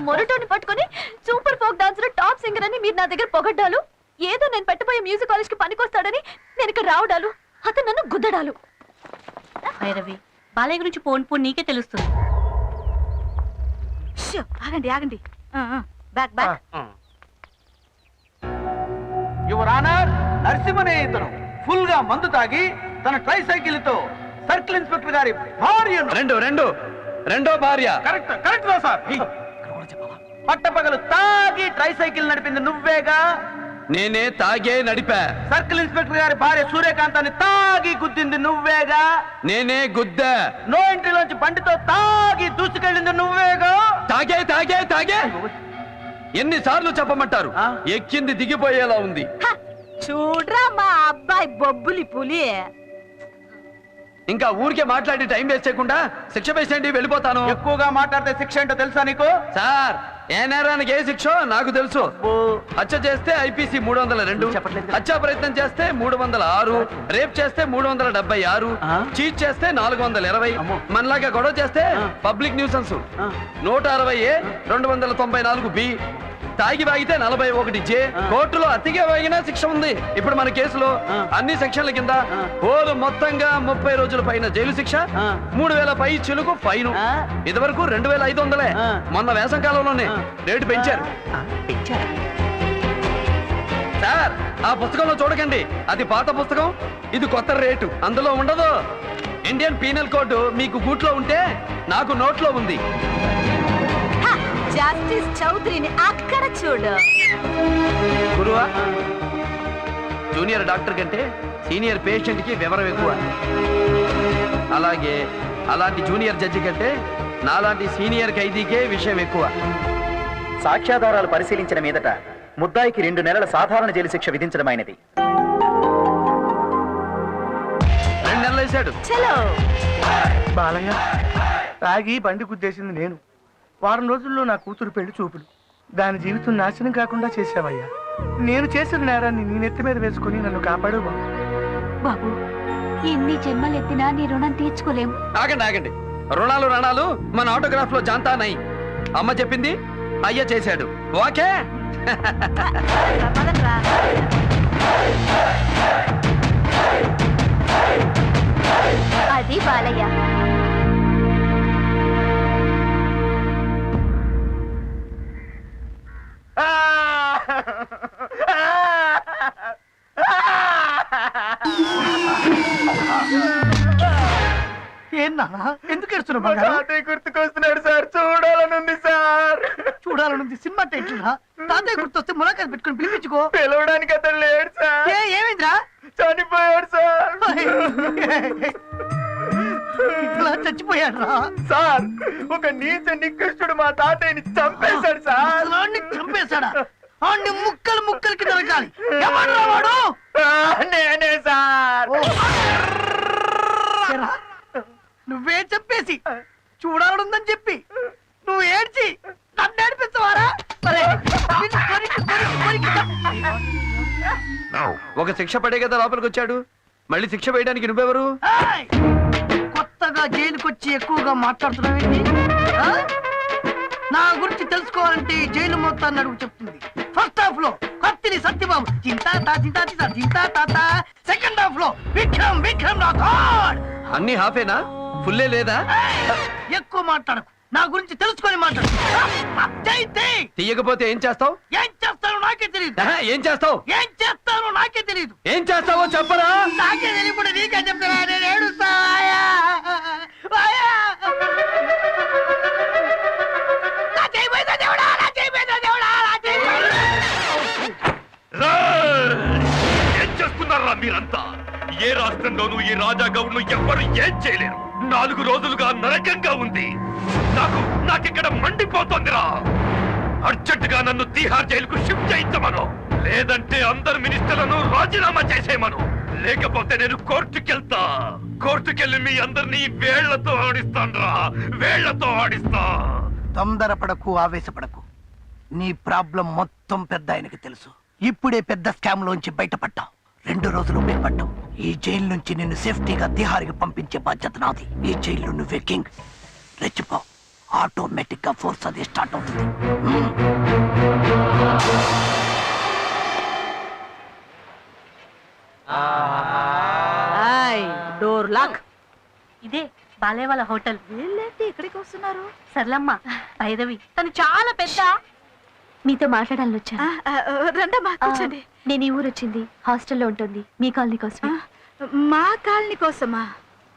మొరటోని పట్టుకొని super folk dancer top singer అని మీరు నా దగ్గర పొగడ్డాలు, ఏదో నేను పెట్టబోయే మ్యూజిక్ కాలేజ్ కి పనికొస్తాడని నేను ఇక్కడ రావడాలు, అతను నన్ను గుద్దడాలు. భైరవి, బాలయ్య గురించి పోన్ నీకే తెలుస్తుంది. షూ, ఆగండి. Back back. యువర్ ఆనర్, నరసింహనే ఇతను ఫుల్ గా మందు తాగి తన ట్రై సైకిల్ తో సర్కిల్ ఇన్స్పెక్టర్ గారి భార్యను రెండో భార్య. కరెక్ట్ రా సార్. పట్టపగలు తాగి ట్రై సైకిల్ నడిపింది నువ్వేగా? నేనే తాగే నడిపా. సర్కిల్ ఇన్స్పెక్టర్ గారి భార్య సూర్యకాంతాన్ని తాగి గుద్దింది నువ్వేగా? నేనే గుద్దా. నో ఎంట్రీలోంచి బండితో తాగి దూసుకెళ్ళింది నువ్వేగా? తాగే ఎన్నిసార్లు చెప్పమంటారు? ఎక్కింది దిగిపోయేలా ఉంది. చూడ్రా మా అబ్బాయి బొబ్బులి పులి. ఇంకా ఊరికే మాట్లాడి టైం వేస్ట్ చేయకుండా శిక్ష వేసేయండి, వెళ్ళిపోతాను. ఎక్కువగా మాట్లాడితే శిక్ష ఏంటో తెలుసా నీకు? సార్, ఏ నేరానికి ఏ శిక్షో నాకు తెలుసు. హత్య చేస్తే ఐపీసీ 302, హత్యా ప్రయత్నం చేస్తే 306, రేప్ చేస్తే 376, చీట్ చేస్తే 420, మనలాగా గొడవ చేస్తే పబ్లిక్ న్యూసెన్స్ 160A, 294B, తాగి వాగితే 41J, కోర్టులో అతిగా వాగినా శిక్ష ఉంది. ఇప్పుడు మన కేసులో అన్ని సెక్షన్ల కింద హోలు మొత్తంగా 30 రోజుల పైన జైలు శిక్ష, 3000 పై చిలుకు ఫైన్. ఇదివరకు 2500. మొన్న వేసవి కాలంలోనే రేటు పెంచారు. సార్, ఆ పుస్తకంలో చూడకండి, అది పాత పుస్తకం, ఇది కొత్త రేటు. అందులో ఉండదు. ఇండియన్ పీనల్ కోడ్ మీకు గూట్లో ఉంటే నాకు నోట్లో ఉంది. జస్టిస్ చౌదరిని అక్కడ చూడు. గురువా, జూనియర్ డాక్టర్ కంటే సీనియర్ పేషెంట్ కి వివరం ఎక్కువ. అలాగే అలాంటి జూనియర్ జడ్జి కంటే నాలాంటి సీనియర్ ఖైదీకే విషయం ఎక్కువ. సాక్ష్యాధారాలు పరిశీలించిన మీదట ముద్దాయికి 2 నెలల సాధారణ జైలు శిక్ష విధించడమైనది. 2 నెలలు వేశాడు. చలో. బాలయ్య, తాగి బండి గుద్దేసింది నేను. వారం రోజుల్లో నా కూతురు పెళ్లి చూపులు. దాని జీవితం నాశనం కాకుండా చేశావయ్యా. నేను చేసిన నేరాన్ని నీ నెత్తి మీద వేసుకుని నన్ను కాపాడు బాబు. బాబు, ఎన్ని జన్మలెత్తినా నీ రుణం తీర్చుకోలేం. ఆగండి. రుణాలు మన ఆటోగ్రాఫ్ లో జాంతా నై. అమ్మ చెప్పింది అయ్య చేశాడు. ఓకే. పదండ్రా. అది బాలయ్య. ఏన్నా ఎందుకు ఏడుస్తున్నావు బంగారం? తాతయ్య గుర్తుకొస్తున్నాడు సార్, చూడాలనుంది సార్. చూడాలనుంది. సినిమా టైటిల్రా. తాతయ్య గుర్తొస్తే ములాఖాత్ పెట్టుకుని పిలిపించుకో. పిలవడానికి అతను లేడు సార్. ఏమైందిరా? చనిపోయాడు సార్. ఇట్లా చచ్చిపోయాడు రా సార్. ఒక నీచ నికృష్టుడు మా తాతయ్యని చంపేశాడు సార్. చంపేశాడా? అన్ని ముక్కలు ముక్కలకి నరకాలి. ఎవడ్రా వాడు? నేనే సార్. నువ్వే చెప్పేసి చూడాలనుందని చెప్పి నువ్వు ఏడ్చి నన్ను ఏడిపిస్తావారా? ఒక శిక్ష పడే కదా లోపలికి వచ్చాడు. మళ్ళీ శిక్ష వేయడానికి నువ్వెవరు? కొత్తగా జైలుకొచ్చి ఎక్కువగా మాట్లాడుతున్నావేంటి? నా గురించి తెలుసుకోవాలంటే ఈ జైలు మొత్తాన్ని అడుగు చెప్తుంది. ఫస్ట్ హాఫ్ లో కత్తిని సత్యబాబు చింతా తాత. సెకండ్ హాఫ్ లో విక్రమ్ రాథోడ్. అన్ని హాఫేనా? ఫుల్లే లేదా? ఎక్కువ మాట్లాడకు. నా గురించి తెలుసుకొని మాట్లాడు. తీయకపోతే ఏం చేస్తావు? ఏం చేస్తానో నాకే తెలియదు. ఏం చేస్తావు? ఏం చేస్తానో నాకే తెలియదు. ఏం చేస్తావో చెప్పరా? నాకే తెలియకుండా నీకే చెప్తారా? నేను ఏడుస్తా. ఏం చేస్తున్నారా మీరంతా? ఏ రాష్ట్రంలోనూ ఈ రాజా గౌడ్ను ఎవ్వరు ఏం చేయలేరు. 4 రోజులుగా నరకంగా ఉంది. నాకిక్కడ మండిపోతోందిరా. అర్జెంటుగా నన్ను తీహార్ జైలుకు షిఫ్ట్ చేయించమను. లేదంటే అందరు మినిస్టర్లను రాజీనామా చేసేయమను. లేకపోతే నేను కోర్టుకెళ్ళి మీ అందరినీ వేళ్లతో ఆడిస్తా. తొందరపడకు, ఆవేశపడకు. నీ ప్రాబ్లం మొత్తం పెద్ద ఆయనకి తెలుసు. ఇప్పుడే పెద్ద స్కామ్ లోంచి బయటపడ్డావు. 2 రోజులు ఉపయోగపడ్డావు. ఈ జైలు నుంచి నిన్ను సేఫ్టీగా తిహార్కి పంపించే బాధ్యత నాది. ఈ జైలు నువ్వే కింగ్. రెచ్చిపో. ఆటోమేటిక్ గా ఫోర్స్ అది స్టార్ట్ అవుతుంది. Door lock. ఇదే బాలయ్య వాళ్ళ హోటల్. వీళ్ళేంటి ఇక్కడికి వస్తున్నారు? సర్లమ్మ, భైరవి తను చాలా పెద్ద. మీతో మాట్లాడాలని వచ్చా. రండమ్మా, కూర్చోండి. నేను ఈ ఊరు వచ్చింది హాస్టల్లో ఉంటుంది. మీ కాలనీ కోసమే. మా కాలనీ కోసమా?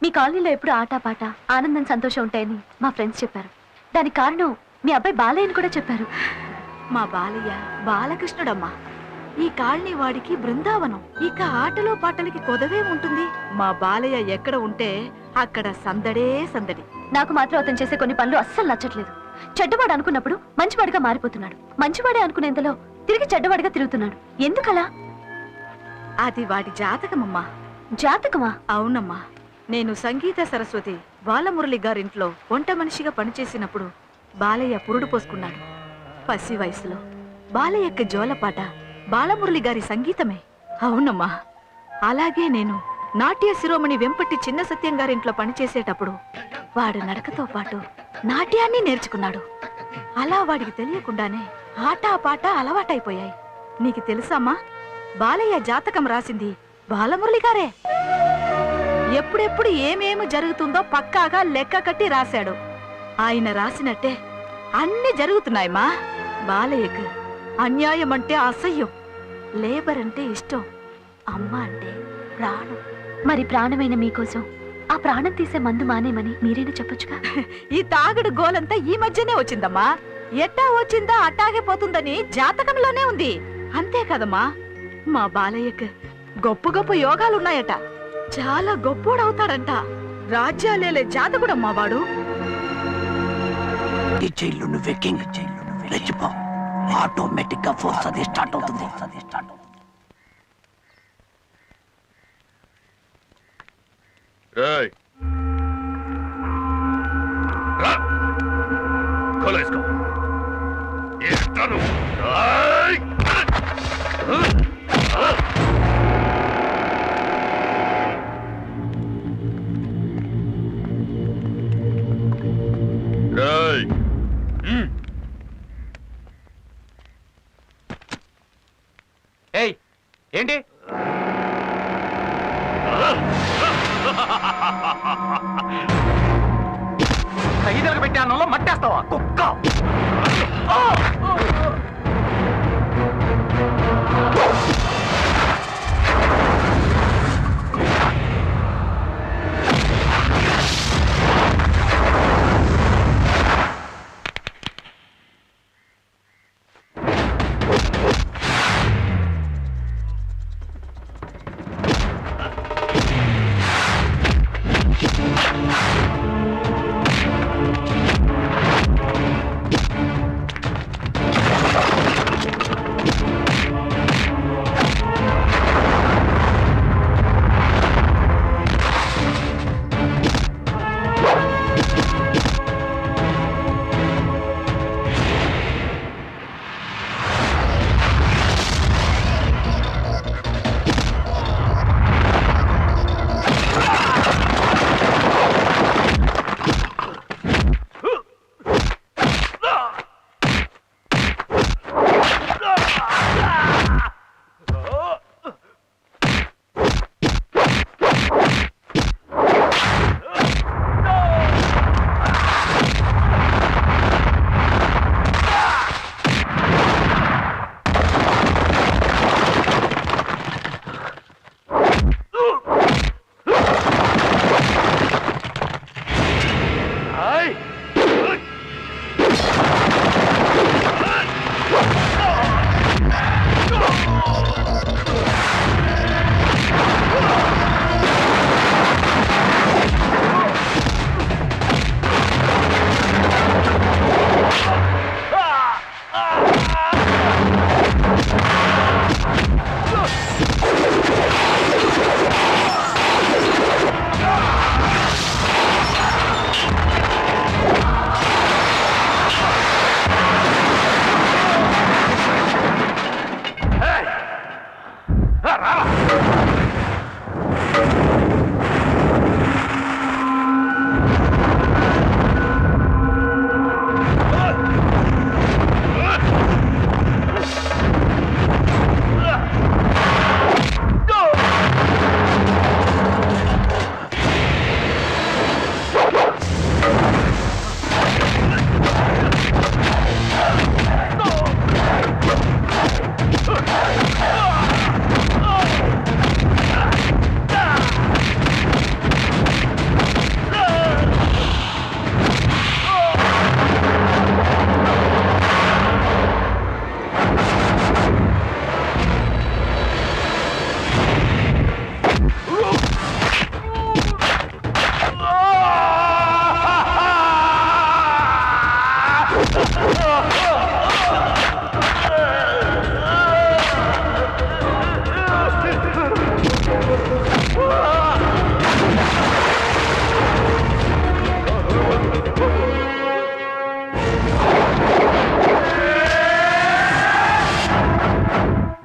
మీ కాలనీలో ఎప్పుడు ఆటపాట, ఆనందం, సంతోషం ఉంటాయని మా ఫ్రెండ్స్ చెప్పారు. దానికి కారణం మీ అబ్బాయి బాలయ్యని కూడా చెప్పారు. మా బాలయ్య బాలకృష్ణుడమ్మా. ఈ కాలనీ వాడికి బృందావనం. ఇక ఆటలో పాటలకి కొదవే ఉంటుంది. మా బాలయ్య ఎక్కడ ఉంటే అక్కడ సందడే సందడి. నాకు మాత్రం అతను చేసే కొన్ని పనులు అస్సలు నచ్చట్లేదు. చెడ్డవాడు అనుకున్నప్పుడు మంచివాడిగా మారిపోతున్నాడు. మంచివాడే అనుకునేంతలో తిరిగి చెడ్డవాడిగా తిరుగుతున్నాడు. ఎందుకలా? అది వాడి జాతకమమ్మా. జాతకమా? అవునమ్మా. నేను సంగీత సరస్వతి బాలమురళి గారింట్లో వంట మనిషిగా పనిచేసినప్పుడు బాలయ్య పురుడు పోసుకున్నాడు. పసి వయసులో బాలయ్యకి జోలపాట బాలమురళి గారి సంగీతమే. అవునమ్మా. అలాగే నేను నాట్య శిరోమణి వెంపటి చిన్న సత్యం గారింట్లో పనిచేసేటప్పుడు వాడు నడకతో పాటు నాట్యాన్ని నేర్చుకున్నాడు. అలా వాడికి తెలియకుండానే ఆట పాట అలవాటైపోయాయి. నీకు తెలుసమ్మా, బాలయ్య జాతకం రాసింది బాలమురళి గారే. ఎప్పుడెప్పుడు ఏమేమి జరుగుతుందో పక్కాగా లెక్క కట్టి రాశాడు. ఆయన రాసినట్టే అన్ని జరుగుతున్నాయమ్మా. బాలయ్యకు అన్యాయం అంటే అసహ్యం, లేబర్ అంటే ఇష్టం, అమ్మ అంటే ప్రాణం. మరి ప్రాణమైన మీకోసం ఆ ప్రాణం తీసే మందు మానేమని మీరేనా చెప్పొచ్చుగా? ఈ తాగుడు గోలంతా ఈ మధ్యనే వచ్చిందమ్మా. ఎట్టా వచ్చిందా అట్టాగే పోతుందని జాతకంలోనే ఉంది అంతే కదమ్మా మా బాలయ్యకు గొప్ప గొప్ప యోగాలున్నాయట చాలా గొప్పోడవుతాడంట రాజ్యాలేలే జాతకుడమ్మా వాడు ఈ జైల్లో నువ్వే కింగ్, రెచ్చిపో. ఆటోమేటిక్ గా ఫోర్స్ అది స్టార్ట్ అవుతుంది. రేయ్ రా కొలేసుకో ఏంటను రేయ్ రేయ్ ఏయ్ ఏంటి ఖైదీలకు పెట్టే అన్నంలో మట్టేస్తావా కుక్క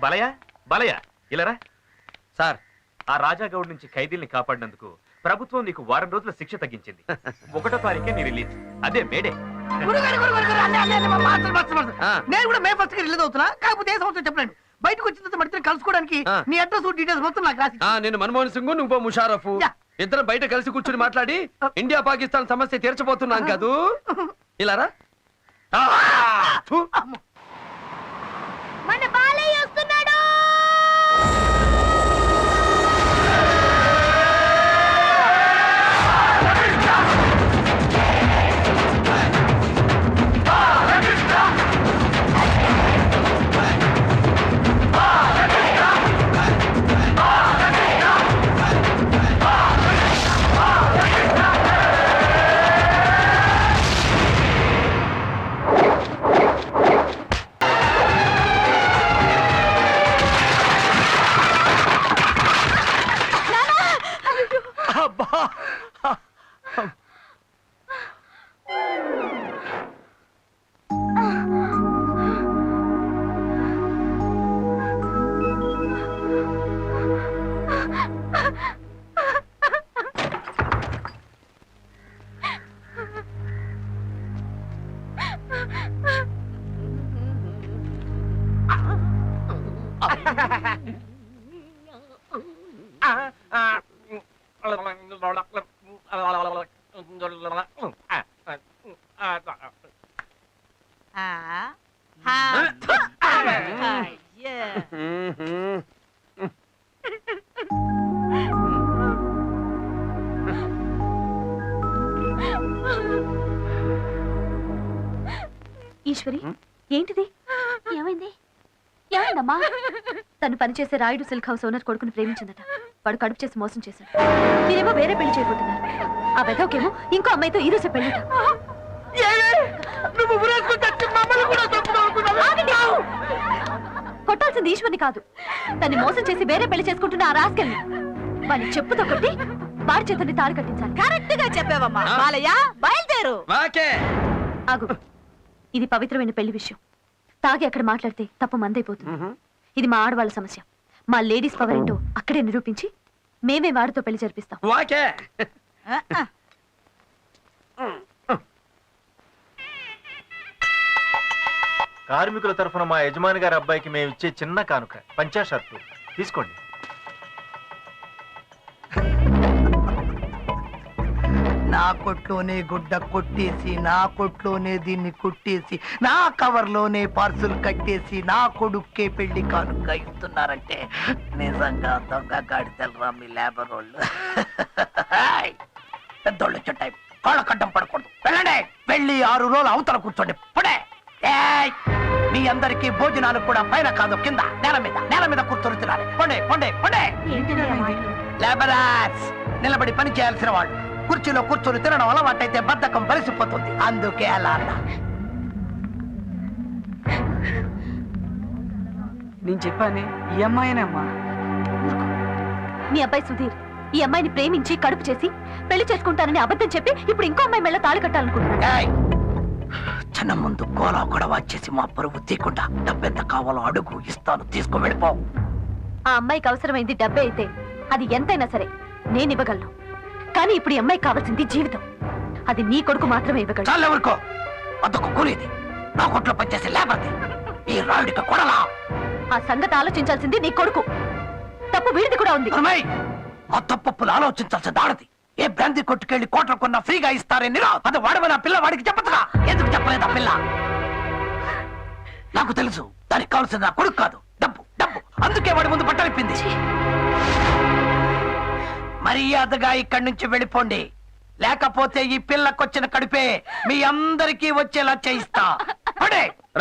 బాలయ్య బాలయ్య ఇలారా సార్ ఆ రాజాగౌడ్ నుంచి ఖైదీల్ని కాపాడినందుకు ప్రభుత్వం నీకు వారం రోజుల శిక్ష తగ్గించింది 1వ తారీఖే నీ రిలీజ్ అదే మేడే నేను కూడా మే ఫస్ట్ రిలీజ్ అవుతున్నా కాకపోతే ఏ సంవత్సరం చెప్పలేండి బయటకు వచ్చిన తర్వాత మడితే కలుసుకోవడానికి మీ అడ్రస్ డీటెయిల్స్ మొత్తం నాకు రాసి నేను మన్మోహన్ సింగ్ నువ్వు ముషారఫ్ ఇద్దరం బయట కలిసి కూర్చుని మాట్లాడి ఇండియా పాకిస్తాన్ సమస్య తీర్చబోతున్నాం కాదు ఇలారా మన బాలయ్య వస్తున్నాడు. ఈశ్వరి, ఏంటిది? ఏమైంది? ఏమైందమ్మా? తను పనిచేసే రాయుడు సిల్క్ హౌస్ ఓనర్ కొడుకుని ప్రేమించిందట. వాడు కడుపు చేసి మోసం చేశాడు. మీరేమో వేరే పెళ్లి చేయబోతున్నారు. ఆ వెదవకేమో ఇంకో అమ్మాయితో ఈ రోజు పెళ్ళట. కొట్టాల్సింది ఈశ్వర్ని కాదు, తన్ని మోసం చేసి వేరే పెళ్లి చేసుకుంటున్న ఆ రాస్కెల్ని. వాడిని చెప్పుతో కొట్టి వాడి చేతుల్ని తాడు కట్టించాలి. కరెక్ట్ గా చెప్పావమ్మా. బాలయ్య, బయలుదేరు. ఆగు, ఇది పవిత్రమైన పెళ్లి విషయం. తాగి అక్కడ మాట్లాడితే తప్పు మందైపోతుంది. ఇది మా ఆడవాళ్ళ సమస్య. మా లేడీస్ పవర్ ఏంటో అక్కడే నిరూపించి మేమే వాడితో పెళ్లి జరిపిస్తాం. కార్మికుల తరఫున మా యజమాని గారి అబ్బాయికి మేము ఇచ్చే చిన్న కానుక పంచా షర్టు తీసుకోండి. నా కొట్లోనే గుడ్డ కొట్టేసి, నా కొట్లోనే దీన్ని కుట్టేసి, నా కవర్లోనే పార్సుల్ కట్టేసి, నా కొడుక్కే పెళ్లి కానుక ఇస్తున్నారంటే నిజంగా దొంగ గాడితెలరా మీ లేబర్ వాళ్ళు. పెద్దోళ్ళు వచ్చే టైం, కాళ్ళ కడ్డం పడకూడదు. వెళ్ళండి, వెళ్ళి 6 రోజులు అవతల కూర్చోండి. పడే మీ అందరికీ భోజనాలు కూడా పైన కాదు, కింద నేల మీద కూర్చొని తినాలి. పండే పండే పండే. లేబరర్స్, నిలబడి పని చేయాల్సిన వాళ్ళు కుర్చీలో కూర్చొని తినడం అలవాటైతే బద్ధకం బలిసిపోతుంది. అందుకే అలా అన్నా. నేను చెప్పాను, ఈ అమ్మాయినమ్మా. మీ అబ్బాయి సుధీర్ ఈ అమ్మాయిని ప్రేమించి కడుపు చేసి పెళ్లి చేసుకుంటానని అబద్ధం చెప్పి ఇప్పుడు ఇంకో అమ్మాయి మెళ్ళ తాళి కట్టాలనుకుంటున్నాడు. చిన్న ముందు గోలా గొడవ చేసి మా పరువు తీయకుండా డబ్బెంత కావాలో అడుగు, ఇస్తాను, తీసుకో, వెళ్ళిపో. ఆ అమ్మాయికి అవసరమైంది డబ్బే అయితే అది ఎంతైనా సరే నేను ఇవ్వగలను. కానీ ఇప్పుడు ఈ అమ్మాయికి కావాల్సింది జీవితం. అది నీ కొడుకు మాత్రమే ఇవ్వగలడు. చాలు, ఎవరికో అదొక కూలీది, నా కొట్లో పనిచేసే లేబర్ది, ఈ రాయుడికి కొడలా. ఆ సంగతి ఆలోచించాల్సింది నీ కొడుకు. తప్పు వీడిది కూడా ఉంది. ఆ తప్పులు ఆలోచించాల్సి దాడది. ఏ బ్రాంతి కొట్టుకెళ్లి కోట్ల కొన్నా ఫ్రీగా ఇస్తారని అది వాడమని ఆ పిల్ల వాడికి చెప్పదుగా. ఎందుకు చెప్పలేదు ఆ పిల్ల? నాకు తెలుసు, దానికి కావాల్సింది నా కొడుకు కాదు, డబ్బు డబ్బు. అందుకే వాడి ముందు బట్టలిప్పింది. మర్యాదగా ఇక్కడి నుంచి వెళ్ళిపోండి, లేకపోతే ఈ పిల్లకొచ్చిన కడుపే మీ అందరికీ వచ్చేలా చేయిస్తా.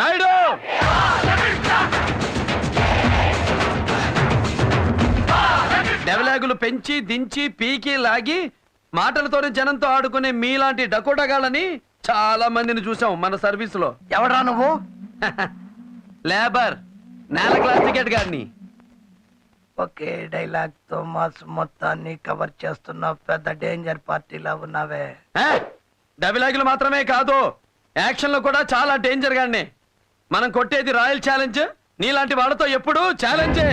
రాయుడు, డెవలాగులు పెంచి దించి పీకి లాగి మాటలతోనే జనంతో ఆడుకునే మీలాంటి డకోటగాళ్ళని చాలా మందిని చూసాం మన సర్వీస్ లో. ఎవడ్రా నువ్వు? లేబర్, నేల క్లాస్ టికెట్ గారిని. ఒకే డైలాగ్ తో మాస్ మొత్తాన్ని కవర్ చేస్తున్న పెద్ద డేంజర్ పార్టీలా ఉన్నావే. డైలాగులు మాత్రమే కాదు, యాక్షన్ లో కూడా చాలా డేంజర్ గానే. మనం కొట్టేది రాయల్ ఛాలెంజ్, నీలాంటి వాళ్ళతో ఎప్పుడు ఛాలెంజే.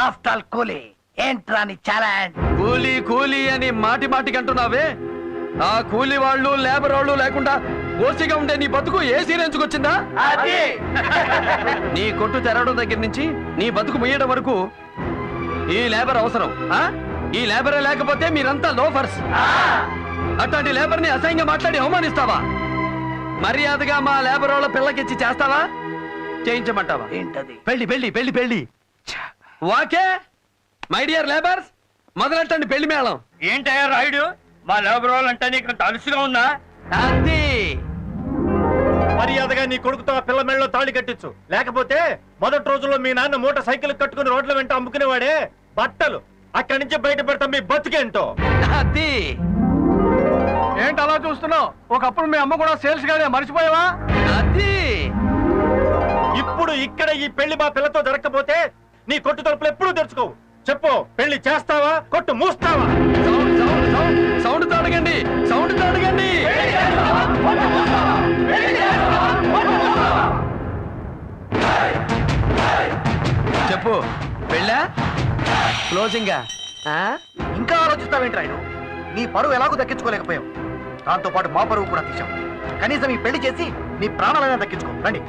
ఆఫ్టర్ ఆల్ కూలీ, ఏంట్రా నీ ఛాలెంజ్? కూలీ కూలీ అని మాటి మాటికి అంటున్నావే, ఆ కూలీ వాళ్ళు లేబర్ వాళ్ళు లేకుండా ఓసిగా ఉండే నీ బతుకు ఏసీ రేంచుకొచ్చిందా? నీ కొట్టు తెరవడం దగ్గర నుంచి నీ బతుకు ముయ్యడం వరకు ఈ లేబర్ అవసరం. ఈ లేబరే లేకపోతే మీరంతా లోఫర్స్. అట్లాంటి లేబర్ ని అసహ్యంగా మాట్లాడి అవమానిస్తావా? మర్యాదగా మా లేబర్ వాళ్ళ పిల్లకిచ్చి చేస్తావా, చేయించమంటావా? ఏంటది? పెళ్లి పెళ్లి పెళ్లి పెళ్లి. వాకే మై డియర్ లేబర్స్, మొదలెట్టండి పెళ్లి మేళం. ఏంటయ్యా రాయుడు, మా లేబర్ వాళ్ళంటే నీకు తలుసుగా ఉందా? అది మర్యాదగా నీ కొడుకుతో ఆ పిల్ల మెళ్ళలో తాళి కట్టించు, లేకపోతే మొదటి రోజుల్లో మీ నాన్న మోటార్ సైకిల్ కట్టుకుని రోడ్ల వెంట అమ్ముకునేవాడే బట్టలు అక్కడి నుంచి బయట పెడతాం మీ బతికేంటో. అది ఏంటి అలా చూస్తున్నావు? ఒకప్పుడు మీ అమ్మ కూడా సేల్స్ గానే, మర్చిపోయావా? అది ఇప్పుడు ఇక్కడ ఈ పెళ్లి మా పిల్లతో జరగకపోతే నీ కొట్టు తలుపులు ఎప్పుడూ తెరుచుకోవు. చెప్పు, పెళ్లి చేస్తావా, కొట్టు మూస్తావా? సౌండ్ తో అడగండి, సౌండ్ తో అడగండి. చెప్పు, పెళ్ళా క్లోజింగా? ఇంకా ఆలోచిస్తావేంట్రాయను? నీ పరువు ఎలాగో దక్కించుకోలేకపోయావు, దాంతో పాటు మా పరువు కూడా తీసావు. కనీసం ఈ పెళ్లి చేసి నీ ప్రాణాలైనా దక్కించుకో. రండి.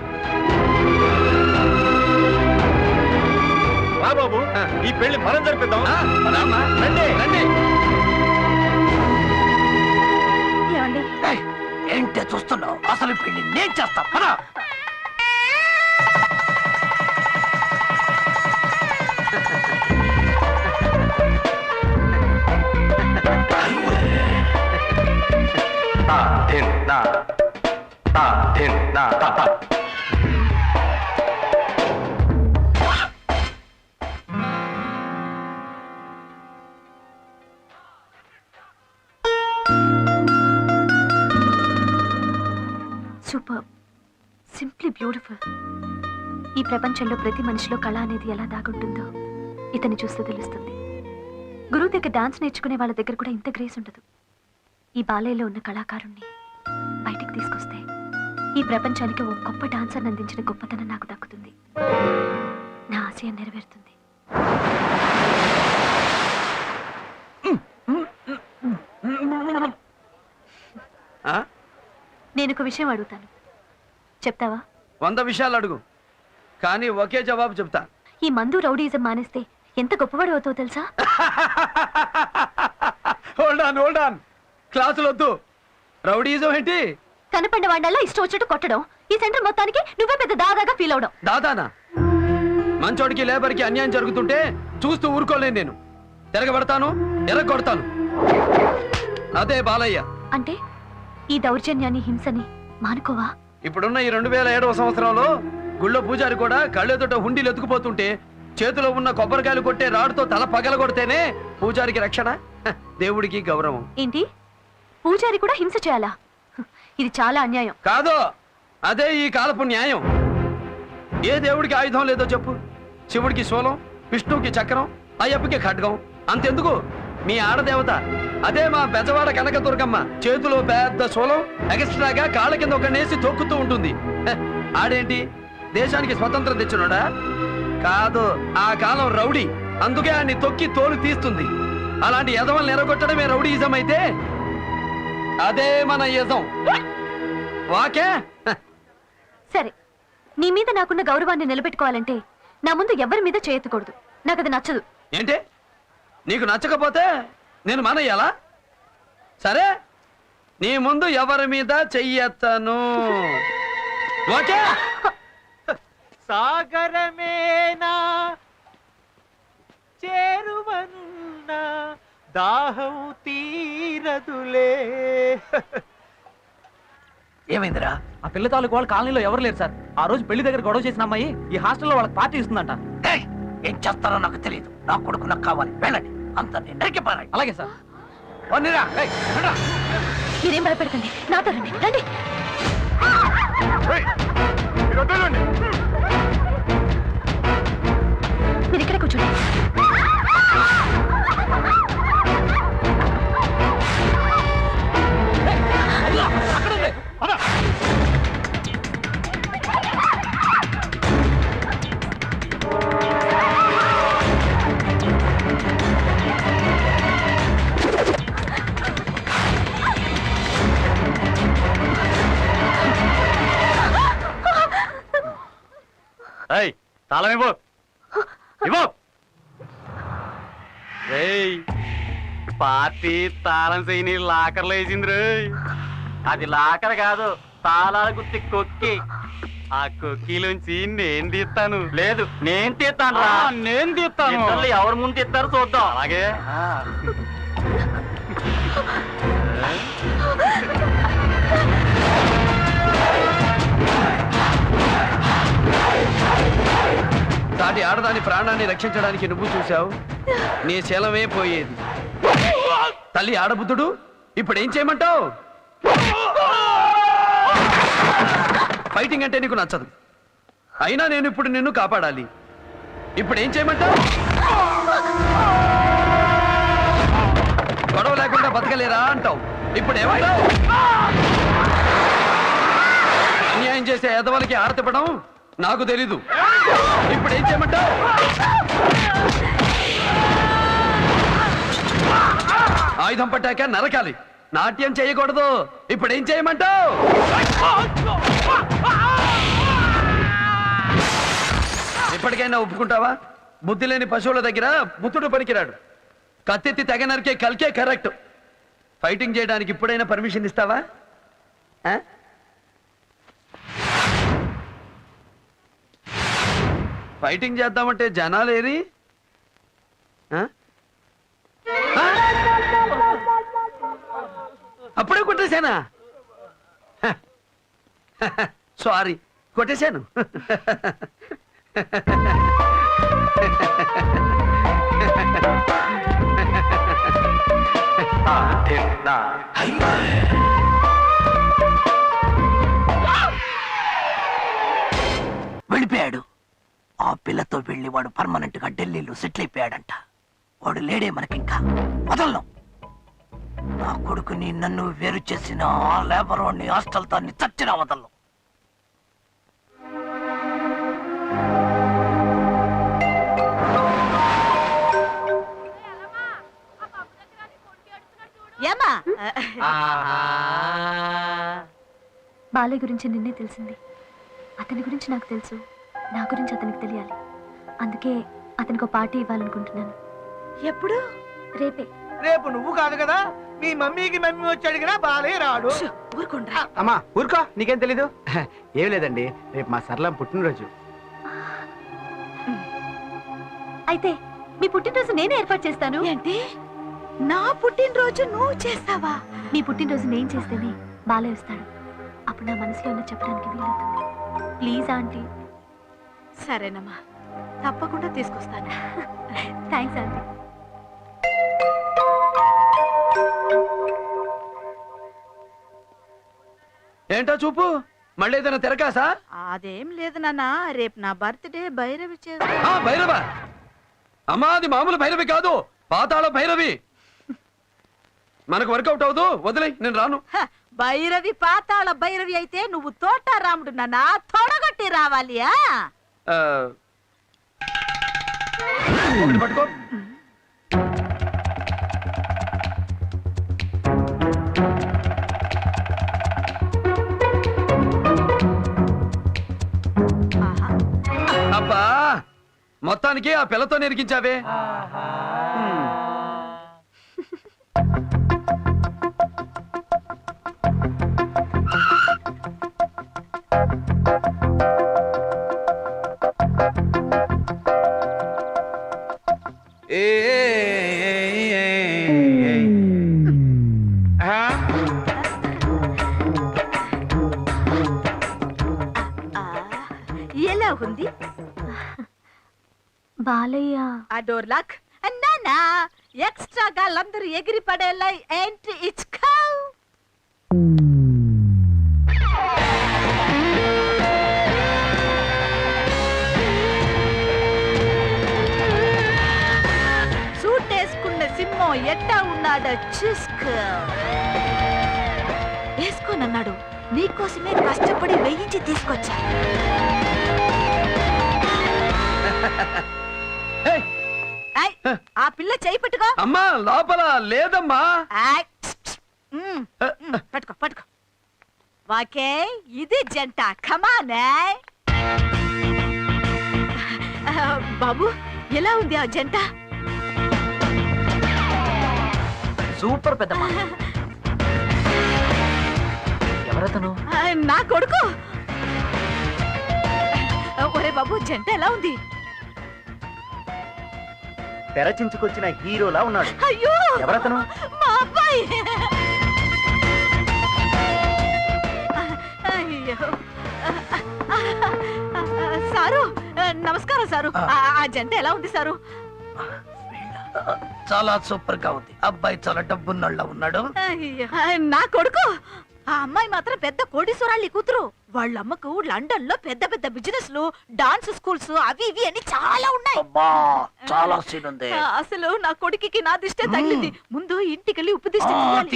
రా బాబు ఈ పెళ్లి మనం జరిపిద్దాం. రండి రండి. ఏమండి ఏంటే చూస్తున్నావు? అసలు పెళ్లి నేను చేస్తా. పదా. Super, simply beautiful. ఈ ప్రపంచంలో ప్రతి మనిషిలో కళ అనేది ఎలా దాగుంటుందో ఇతన్ని చూస్తే తెలుస్తుంది. గురువు దగ్గర డాన్స్ నేర్చుకునే వాళ్ళ దగ్గర కూడా ఇంత గ్రేస్ ఉండదు. ఈ బాలయ్యలో ఉన్న కళాకారుణ్ణి బయటికి తీసుకొస్తే ఈ ప్రపంచానికి ఓ గొప్ప డాన్సర్ని అందించిన గొప్పతనం నాకు దక్కుతుంది. నా ఆశయం నెరవేరుతుంది. నేను ఒక విషయం అడుగుతాను, చెప్తావా? 100 విషయాలు అడుగు, కానీ ఒకే జవాబు చెప్తా. ఈ మందు రౌడీజం మానేస్తే ఎంత గొప్పవాడు అవుతావు తెలుసా? Hold on. క్లాసులు వద్దు. రౌడీజం ఏంటి? కనపడిన వాడినల్లా ఇష్టం వచ్చినట్టు కొట్టడం. ఈ సెంటర్ మొత్తానికి నువ్వే పెద్ద దాదాగా ఫీల్ అవడం. దాదానా? మంచోడికి లేబర్కి అన్యాయం జరుగుతుంటే చూస్తూ ఊరుకోలేను నేను. తిరగబడతాను, ఎర్రగొడతాను. అదే బాలయ్య అంటే. ఈ దౌర్జన్యాన్ని, హింసని మానుకోవా? ఇప్పుడున్న ఈ 2007వ సంవత్సరంలో గుళ్ళో పూజారి కూడా కళ్ళెదుట హుండీలు ఎత్తుకుపోతుంటే చేతిలో ఉన్న కొబ్బరికాయలు కొట్టే రాడుతో తల పగల కొడితేనే పూజారికి రక్షణ, దేవుడికి గౌరవం. ఏంటి, పూజారి కూడా హింస చేయాలా? ఇది చాలా అన్యాయం. కాదు, అదే ఈ కాలపు న్యాయం. ఏ దేవుడికి ఆయుధం లేదో చెప్పు. శివుడికి శూలం, విష్ణువుకి చక్రం, అయ్యప్పకి ఖడ్గం. అంతెందుకు, మీ ఆడదేవత అదే మా బెజవాడ కనకదుర్గమ్మ చేతిలో పెద్ద శూలం, ఎక్స్ట్రాగా కాళ్ళ కింద ఒక నేసి తొక్కుతూ ఉంటుంది. ఆడేంటి, దేశానికి స్వతంత్రం తెచ్చినోడా? కాదు, ఆ కాలం రౌడీ, అందుకే ఆయన్ని తొక్కి తోలు తీస్తుంది. అలాంటి యజమల్ని ఎరగొట్టడమే రౌడీయిజం అయితే అదే మన యజం. వాకే. సరే, నీ మీద నాకున్న గౌరవాన్ని నిలబెట్టుకోవాలంటే నా ముందు ఎవరి మీద చేయెత్తకూడదు. నాకు అది నచ్చదు. ఏంటి, నీకు నచ్చకపోతే నేను మానేయాలా? సరే, నీ ముందు ఎవరి మీద చెయ్యెత్తను. ఓకే. సాగరమేనా చేరువనున్నా దాహం తీరదులే. ఏమైందిరా? ఆ పిల్ల తాలూకు వాళ్ళు కాలనీలో ఎవరు లేరు సార్. ఆ రోజు పెళ్లి దగ్గర గొడవ చేసిన అమ్మాయి ఈ హాస్టల్లో వాళ్ళకి పార్టీ ఇస్తుందంట. ఏం చేస్తారో నాకు తెలియదు. నా కొడుకు నాకు కావాలి. వెళ్ళండి, అంత నరికి పారాయి. అలాగే సార్. మీరేం భయపెడకండి, నాతో రండి. రండి. మీరు ఇక్కడే కూర్చోండి. తాళం ఇవ్వు. పార్టీ తాళం చేయని లాకర్లో వేసింది రే. అది లాకర్ కాదు, తాళాల గుత్తి కొక్కి. ఆ కొక్కిలోంచి నేను తీస్తాను. లేదు, నేను తీస్తాను రా. నేను తీస్తాను. ఎవరు ముందు తీస్తారో చూద్దాం. అలాగే. సాటి ఆడదాని ప్రాణాన్ని రక్షించడానికి నువ్వు చూశావు, నీ శీలమే పోయేది. తల్లి ఆడబుద్ధుడు, ఇప్పుడేం చేయమంటావు? ఫైటింగ్ అంటే నీకు నచ్చదు, అయినా నేను ఇప్పుడు నిన్ను కాపాడాలి. ఇప్పుడేం చేయమంటావు? గొడవ లేకుండా బతకలేరా అంటావు. ఇప్పుడేమంటావు? అన్యాయం చేసే ఎదవలకి ఆరతిపడం నాకు తెలీదు. ఇప్పుడేం చేయమంటావు? ఆయుధం పట్టాక నరకాలి, నాట్యం చేయకూడదు. ఇప్పుడేం చేయమంటావు? ఇప్పటికైనా ఒప్పుకుంటావా? బుద్ధి లేని పశువుల దగ్గర బుద్ధుడు పనికిరాడు. కత్తెత్తి తెగ నరికే కల్కే కరెక్ట్. ఫైటింగ్ చేయడానికి ఇప్పుడైనా పర్మిషన్ ఇస్తావా? ఆ? ఫైటింగ్ చేద్దామంటే జనాలేరి అప్పుడే కొట్టేశానా? సారీ, కొట్టేశాను. వెళ్ళిపోయాడు. ఆ పిల్లతో వెళ్ళి వాడు పర్మనెంట్ గా ఢిల్లీలో సెటిల్ అయిపోయాడంట. వాడు లేడే మనకింకా. వదలను. నా కొడుకుని నన్ను వేరు చేసిన ఆ లేబర్ వాడిని హాస్టల్ తో చచ్చినా వదలను. ఏమా బాలయ్య గురించి నిన్నే తెలిసింది. అతని గురించి నాకు తెలుసు, నా గురించి అతనికి తెలియాలి. అందుకే అతనికి ఒక పార్టీ ఇవ్వాలనుకుంటున్నాను. ఎప్పుడు? రేపే. రేపు నువ్వు కాదు కదా, మీ మమ్మీ వచ్చి అడిగినా బాలే రాడు. ఊరుకుండ్రా. అమ్మా ఊరుకో, నీకేం తెలీదు. ఏం లేదండి, రేపు మా సరళం పుట్టినరోజు. అయితే మీ పుట్టినరోజు నేనే ఏర్పాటు చేస్తాను. ఏంటి? నా పుట్టినరోజు నువ్వు చేస్తావా? మీ పుట్టినరోజు నేను చేస్తేనే బాలయ్య వస్తాడు. అప్పుడు నా మనసులో ఉన్న చెప్పడానికి వీలవుతుంది. Please aunty. సరేనమ్మా, తప్పకుండా తీసుకొస్తాను. Thanks aunty. ఏంటో చూపు, మళ్ళీ ఏదైనా తిరకాసా? అదేం లేదు నాన్న, రేపు నా బర్త్డే. భైరవి భైరవ? అమ్మా, అది మామూలు భైరవి కాదు, పాతాళ భైరవి. మనకు వర్కౌట్ అవదు, వదిలే, నేను రాను. భైరవి పాతాళ భైరవి అయితే నువ్వు తోట రాముడు నాన్న, తొడగొట్టి రావాలి. ఒకటి పట్టుకో. అబ్బా, మొత్తానికి ఆ పిల్లతో నెరికించావే. ఎలా ఉంది బాలయ్య? ఆ డోర్ లాక్ అన్నానా? ఎక్స్ట్రా గాళ్ళందరూ ఎగిరి పడేలా ఏంటి ఇచ్చుకో. సూట్ వేసుకున్న సింహం ఎట్టా ఉన్నాడో చూసుకో. వేసుకోనన్నాడు, నీకోసమే కష్టపడి వేయించి తీసుకొచ్చా. ఆ పిల్ల చేయి పట్టుకో. అమ్మా, లోపల లేదమ్మా. పట్టుకో పట్టుకో. వాకే ఇది జంట. కమానే బాబు, ఎలా ఉంది ఆ జంట? సూపర్ పెద్దమ్మా. ఎవరతను? నా కొడుకు. ఒరే బాబు, జంట ఎలా ఉంది? తెరచించుకొచ్చిన హీరోలా ఉన్నాడు. అయ్యో, ఎవరతను? మా అబ్బాయి. అయ్యో సారు, నమస్కారం సారు. ఆ జంట ఎలా ఉంది సారు? చాలా సూపర్ గా ఉంది. అబ్బాయి చాలా డబ్బున్నోళ్ళ ఉన్నాడు. అయ్యో, నా కొడుకు. ఆ అమ్మాయి మాత్రం పెద్ద కోటీశ్వరాళ్ళి కూతురు. వాళ్ళ అమ్మకు లండన్ లో పెద్ద పెద్ద బిజినెస్లు, డాన్స్ స్కూల్స్, అవి ఇవి అని చాలా ఉన్నాయి. చాలా సీన్ ఉంది. అసలు నా కొడుకుకి నా దిష్టే తగిలింది. ముందు ఇంటికెళ్ళి ఉప్పు దిష్టి తీయాలి.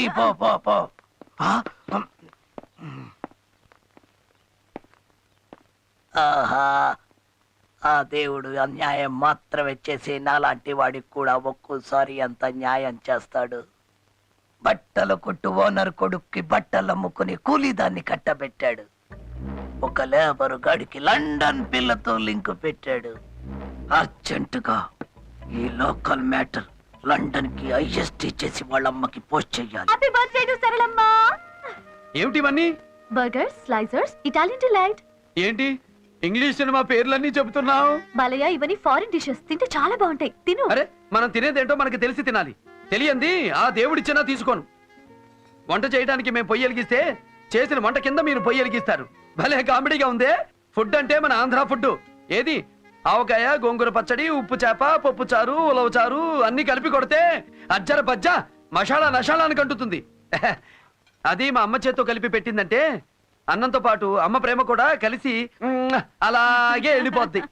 ఆ దేవుడు అన్యాయం మాత్రమే చేసి నాలాంటి వాడికి కూడా ఒక్కోసారి అంత న్యాయం చేస్తాడు. బట్టల కొట్టు ఓనర్ కొడుక్కి బట్టలు అమ్ముకుని కూలీదాన్ని కట్టబెట్టాడు. ఒక లేబరు గాడికి లండన్ పిల్లతో లింక్ పెట్టాడు. అర్జెంటుగా ఈ లోకల్ మ్యాటర్ లండన్ కి ఐఎస్టీ చేసి వాళ్ళ అమ్మకి పోస్ట్ చెయ్యాలి. Happy birthday to Saralamma. ఏమిటి ఇవన్నీ? Burgers, slicers, Italian delight. ఏంటి ఇంగ్లీష్ సినిమా పేర్లన్నీ చెబుతున్నావు? బాలయ్య, ఇవన్నీ ఫారిన్ డిషెస్, తింటే చాలా బాగుంటాయి, తిను. అరే మనం తినేదేంటో మనకి తెలిసి తినాలి. తెలియంది ఆ దేవుడిచ్చినా తీసుకోను. వంట చేయడానికి మేము పొయ్యి వెలిగిస్తే చేసిన వంట కింద మీరు పొయ్యి వెలిగిస్తారు. భలే కామెడీగా ఉందే. ఫుడ్ అంటే మన ఆంధ్ర ఫుడ్. ఏది ఆవకాయ, గోంగూర పచ్చడి, ఉప్పు చేప, పప్పు చారు, ఉలవ చారు అన్ని కలిపి కొడితే అజ్జర బజ్జ మసాలా నషాలా అని కంటుతుంది. అది మా అమ్మ చేత్తో కలిపి పెట్టిందంటే అన్నంతో పాటు అమ్మ ప్రేమ కూడా కలిసి అలాగే వెళ్ళిపోద్ది.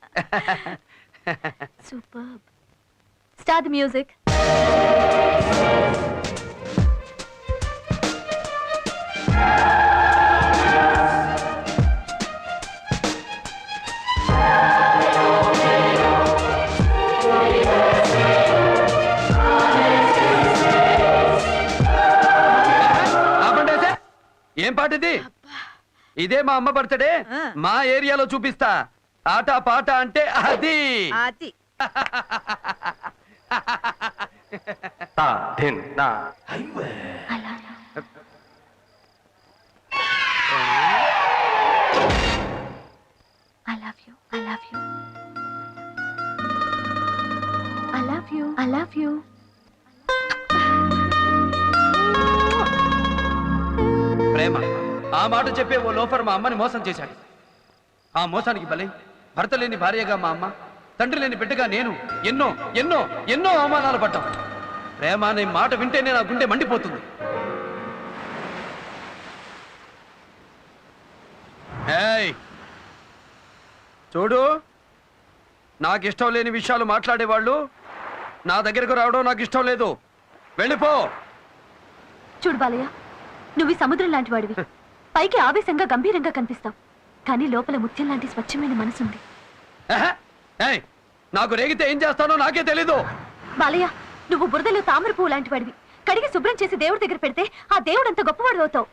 సూపర్. Start the music. ఏం పాట ఇది? ఇదే మా అమ్మ బర్త్డే. మా ఏరియాలో చూపిస్తా. ఆట పాట అంటే అది. I love you. I love you. I love you. I love you. ప్రేమ ఆ మాట చెప్పే ఓ లోఫర్ మా అమ్మని మోసం చేశాడు. ఆ మోసానికి బలై భర్త లేని భార్యగా మా అమ్మ, తండ్రి లేని బిడ్డగా నేను ఎన్నో ఎన్నో ఎన్నో అవమానాలు పడ్డాం. ప్రేమ అనే మాట వింటేనే నా గుండె మండిపోతుంది. ఏయ్ చూడు, నాకు ఇష్టం లేని విషయాలు మాట్లాడేవాళ్ళు నా దగ్గరకు రావడం నాకు ఇష్టం లేదు. వెళ్ళిపో. చూడు బాలయ్య, నువ్వు ఈ సముద్రం లాంటి వాడివి. పైకి ఆవేశంగా గంభీరంగా కనిపిస్తావు, కానీ లోపల ముత్యం లాంటి స్వచ్ఛమైన మనసుంది. నాకు రేగితే ఏం చేస్తానో నాకే తెలీదు. బాలయ్య, నువ్వు బురదలో తామర పువ్వు లాంటి వాడివి. కడిగి శుభ్రం చేసి దేవుడి దగ్గర పెడితే ఆ దేవుడు అంత గొప్పవాడు అవుతావు.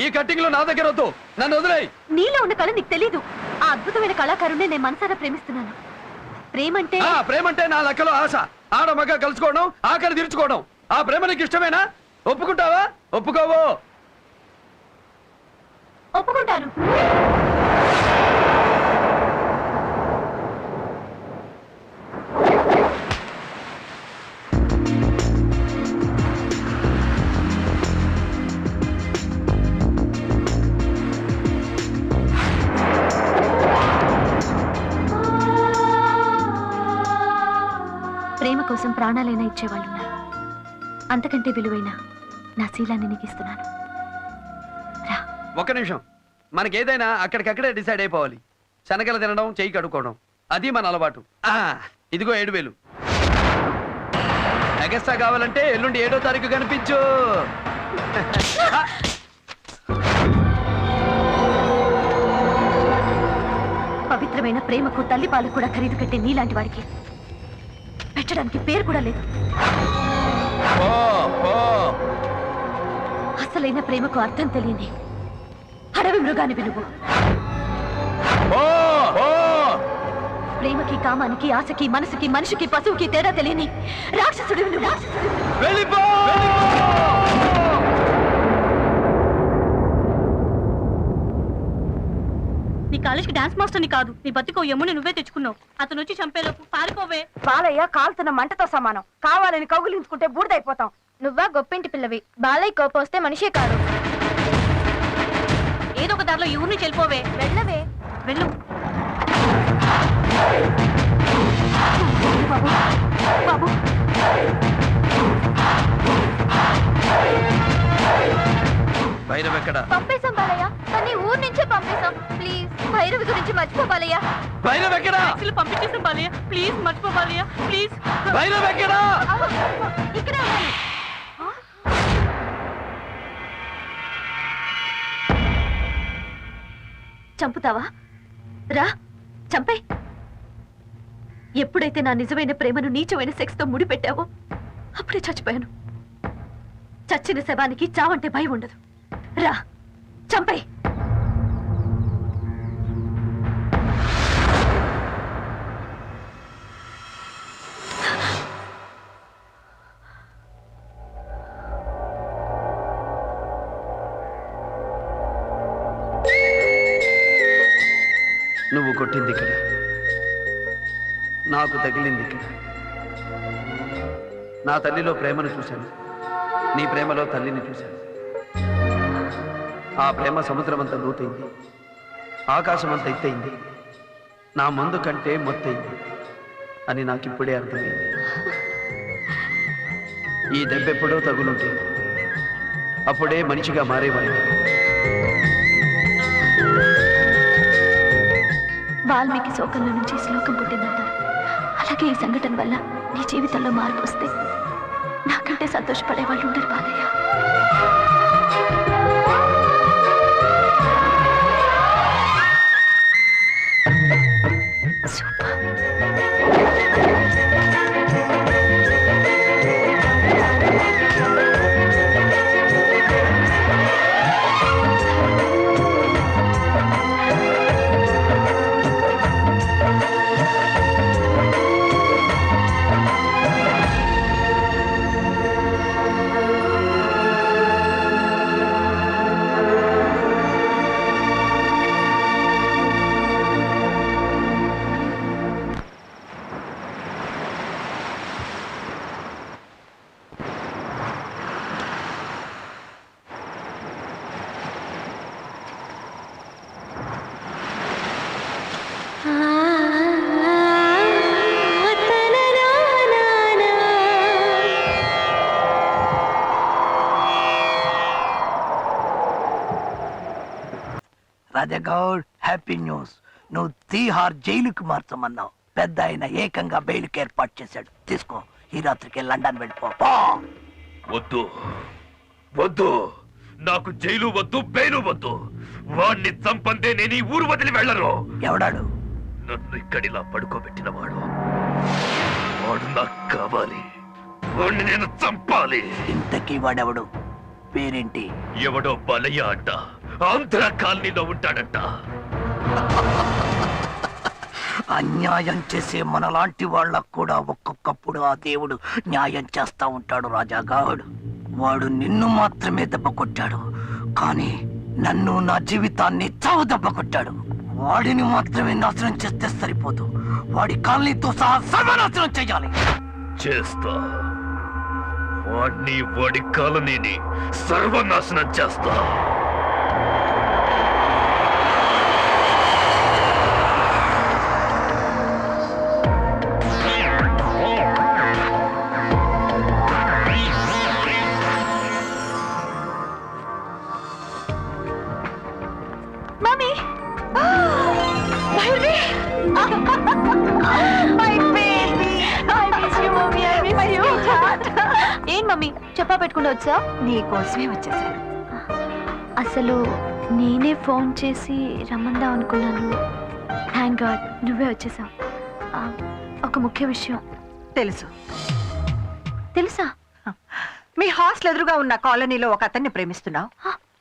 ఈ కట్టింగ్ లో నా దగ్గర వద్దు, నన్ను వదిలేయ్. నీలో ఉన్న కళ నీకు తెలీదు. ఆ అద్భుతమైన కళాకారుణ్ణి నేను మనసారా ప్రేమిస్తున్నాను. ప్రేమంటే నా లెక్కలో ఆశ. ఆడ మగ కలుసుకోవడం, ఆకలి తీర్చుకోవడం. ఆ ప్రేమ నీకు ఇష్టమేనా? ఒప్పుకుంటావా? ఒప్పుకోవో? ఒప్పుకుంటాను. ప్రేమ కోసం ప్రాణాలైనా ఇచ్చేవాళ్ళున్నారు. అంతకంటే విలువైన నా శీలాన్ని నీకు ఇస్తున్నాను. ఒక్క నిమిషం. మనకేదైనా అక్కడికక్కడే డిసైడ్ అయిపోవాలి. శనగలు తినడం, చెయ్యి కడుక్కోవడం, అది మన అలవాటు. ఇదిగో 7,000. ఎగస్ట్రా కావాలంటే ఎల్లుండి 7వ తారీఖు కనిపించు. పవిత్రమైన ప్రేమకు తల్లి పాలు కూడా ఖరీదు కట్టే నీలాంటి వాడికి పెట్టడానికి పేరు కూడా లేదు. అసలైన ప్రేమకు అర్థం తెలియని అడవి మృగాన్ని వినువు. ప్రేమకి, కామానికి, ఆశకి, మనసుకి, మనిషికి, పశువుకి తేడా తెలియని రాక్షసుడివి నువ్వు. నీ కాలేజ్కి డాన్స్ మాస్టర్ని కాదు, నీ బతికో ఎమ్ముని నువ్వే తెచ్చుకున్నావు. అతను వచ్చి చంపేలోపు పారిపోవే. బాలయ్య కాల్తున్న మంటతో సమానం. కావాలని కౌగులించుకుంటే బూడిదైపోతాం. నువ్వా గొప్పింటి పిల్లవి. బాలయ్య కోపం వస్తే మనిషే కాదు. ఏదో ఒక దారిలో ఈ ఊరిని చెల్లిపోవే. వెళ్ళవే. వెళ్ళు. బాబు, బాబు. భైరవ్ ఎక్కడ? పంపేశాం బాలయ్య, కానీ ఊరు నుంచే పంపేశాం. ప్లీజ్ భైరవి గురించి మర్చిపో బాలయ్య. భైరవ్ ఎక్కడ? పంపించేసాం బాలయ్య, ప్లీజ్ మర్చిపో బాలయ్య, ప్లీజ్. భైరవ్ ఎక్కడ? ఇక్కడే ఉన్నాను. చంపుతావా? రా, చంపే. ఎప్పుడైతే నా నిజమైన ప్రేమను నీచమైన సెక్స్ తో ముడిపెట్టావో అప్పుడే చచ్చిపోయాను. చచ్చిన శవానికి చావంటే భయం ఉండదు. రా, చంపే. కొట్టింది ఇక్కడ, నాకు తగిలింది ఇక్కడ. నా తల్లిలో ప్రేమను చూశాను, నీ ప్రేమలో తల్లిని చూశాను. ఆ ప్రేమ సముద్రమంత లోతైంది, ఆకాశమంత ఎత్తైంది, నా మందు కంటే మొత్తైంది అని నాకిప్పుడే అర్థమైంది. ఈ దెబ్బెప్పుడో తగులుంటే అప్పుడే మనిషిగా మారేవాడిని. వాల్మీకి శోకంలో నుంచి శ్లోకం పుట్టిందంటారు. అలాగే ఈ సంఘటన వల్ల నీ జీవితంలో మార్పు వస్తే నాకంటే సంతోషపడే వాళ్ళు ఉండరు బాలయ్య. Rajagoud, happy news. నువ్వు తీహార్ జైలుకి మార్చమన్నావు. పెద్ద ఆయన ఏకంగా బెయిల్కి ఏర్పాటు చేశాడు. తీసుకో, ఈ రాత్రికి లండన్ వెళ్ళిపో. వద్దు వద్దు, నాకు జైలు వద్దు, బెయిలు వద్దు. వాణ్ణి చంపందే నేను ఈ ఊరు వదిలి వెళ్ళను. ఎవడాడు? నన్ను ఇక్కడిలా పడుకోబెట్టిన వాడు. వాడు నాకు కావాలి, వాణ్ణి నేను చంపాలి. ఇంతకీ వాడెవడు? పేరేంటి? ఎవడో బలయ్య అంట, ఆంధ్ర కాలనీలో ఉంటాడంట. అన్యాయం చేసే మనలాంటి వాళ్ళకు కూడా ఒక్కొక్కప్పుడు ఆ దేవుడు న్యాయం చేస్తా ఉంటాడు రాజాగాడు. వాడు నిన్ను మాత్రమే దెబ్బ కొట్టాడు, కానీ నన్ను, నా జీవితాన్ని చావు దెబ్బ కొట్టాడు. వాడిని మాత్రమే నాశనం చేస్తే సరిపోదు, వాడి కాలనీతో సహా సర్వనాశనం చెయ్యాలి. చేస్తా, వాడిని, వాడి కాలనీని సర్వనాశనం చేస్తా. మమ్మీ, ఏం మమ్మీ చెప్పా పెట్టుకుంటూ వచ్చా? నీకోసమే వచ్చేసాను. అసలు నేనే ఫోన్ చేసి రమ్మందాం అనుకున్నాను. థ్యాంక్ గాడ్ నువ్వే వచ్చేసావు. ఒక ముఖ్య విషయం. తెలుసు. తెలుసా? మీ హాస్టల్ ఎదురుగా ఉన్న కాలనీలో ఒక అతన్ని ప్రేమిస్తున్నావు.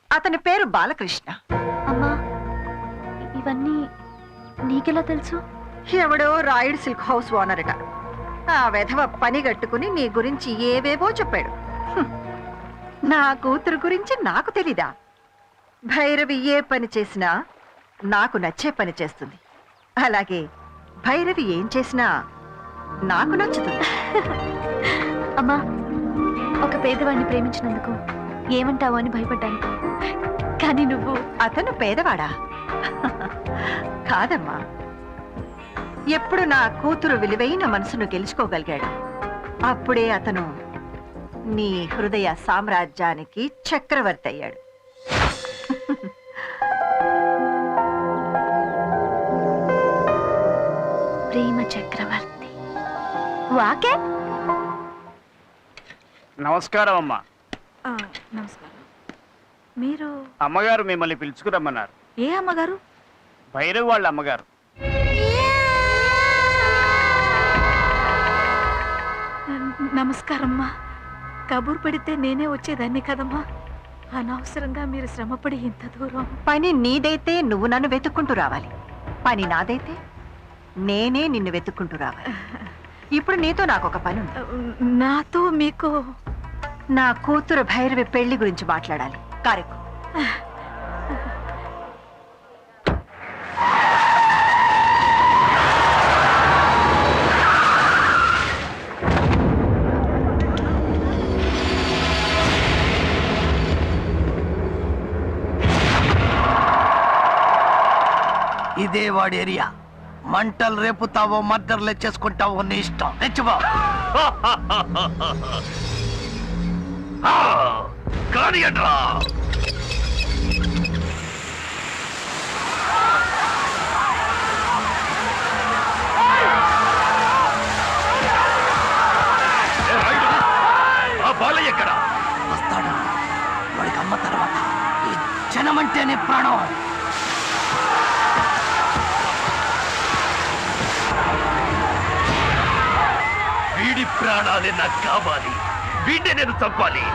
అతని పేరు బాలకృష్ణ. అమ్మా, ఇవన్నీ నీకెలా తెలుసు? ఎవడో రాయుడు సిల్క్ హౌస్ ఓనర్ అట. ఆ వెధవ పని కట్టుకుని నీ గురించి ఏవేవో చెప్పాడు. నా కూతురు గురించి నాకు తెలీదా? భైరవి ఏ పని చేసినా నాకు నచ్చే పని చేస్తుంది. అలాగే భైరవి ఏం చేసినా నాకు నచ్చుతుంది. అమ్మా, ఒక పేదవాడిని ప్రేమించినందుకు ఏమంటావు అని భయపడ్డాను. కానీ నువ్వు... అతను పేదవాడా? కాదమ్మా, ఎప్పుడు నా కూతురు విలువైన మనసును గెలుచుకోగలిగాడు అప్పుడే అతను నీ హృదయ సామ్రాజ్యానికి చక్రవర్తి అయ్యాడు. ప్రేమ చక్రవర్తి. వాకే నమస్కారం అమ్మా. నమస్కారం. మీరు? అమ్మగారు మిమ్మల్ని పిలుచుకురమ్మన్నారు. ఏ అమ్మగారు? భైరవ్ వాళ్ళ అమ్మగారు. నమస్కారమ్మా. కబూర్ పెడితే నేనే వచ్చేదాన్ని కదమ్మా. అనవసరంగా మీరు శ్రమపడి ఇంత దూరం. పని నీదైతే నువ్వు నన్ను వెతుక్కుంటూ రావాలి, పని నాదైతే నేనే నిన్ను వెతుక్కుంటూ రావాలి. ఇప్పుడు నీతో నాకు ఒక పని ఉంది. నాతో మీకు? నా కూతురు భైరవి పెళ్లి గురించి మాట్లాడాలి. కారెక్కు. ఇదే వాడి ఏరియా. మంటలు రేపుతావో మర్డర్లు చేసుకుంటావో నీ ఇష్టం. తెచ్చుకో. కానియండ్రా. బాలయ్య ఎక్కడ? వస్తాడు. వాడికి అమ్మ తర్వాత ఈ జనమంటేనే ప్రాణం. వీడి ప్రాణాలే నాకు కావాలి. వీడిని నేను చంపాలి.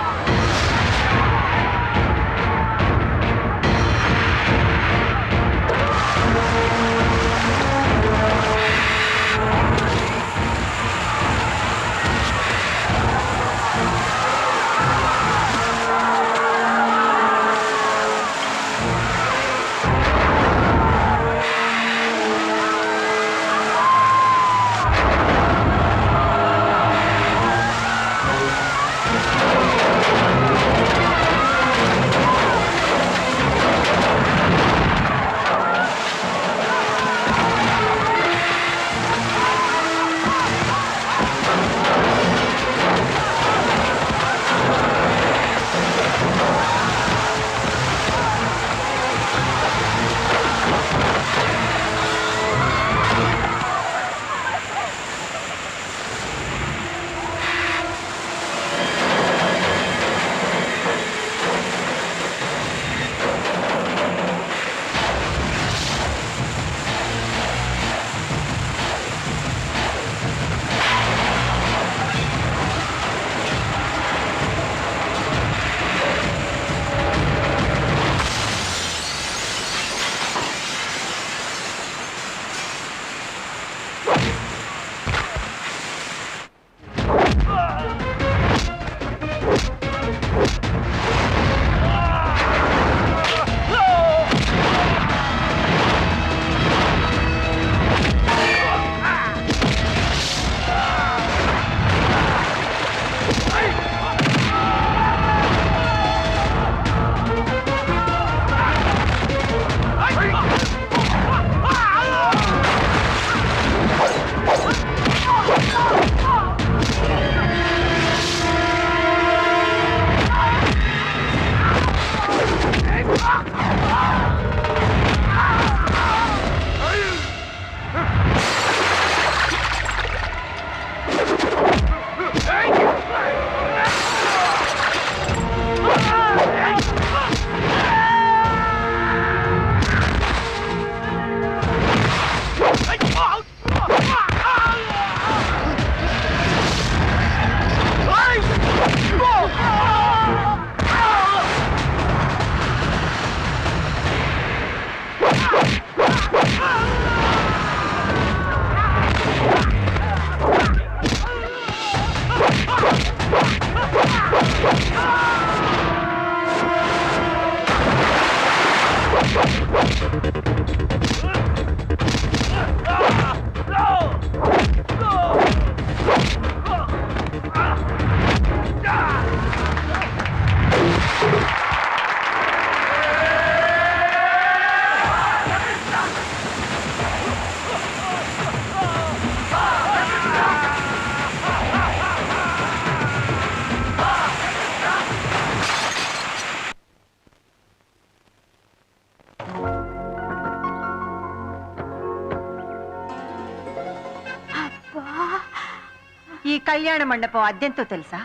ఈ కళ్యాణ మండపం అద్దెంతో తెలుసా?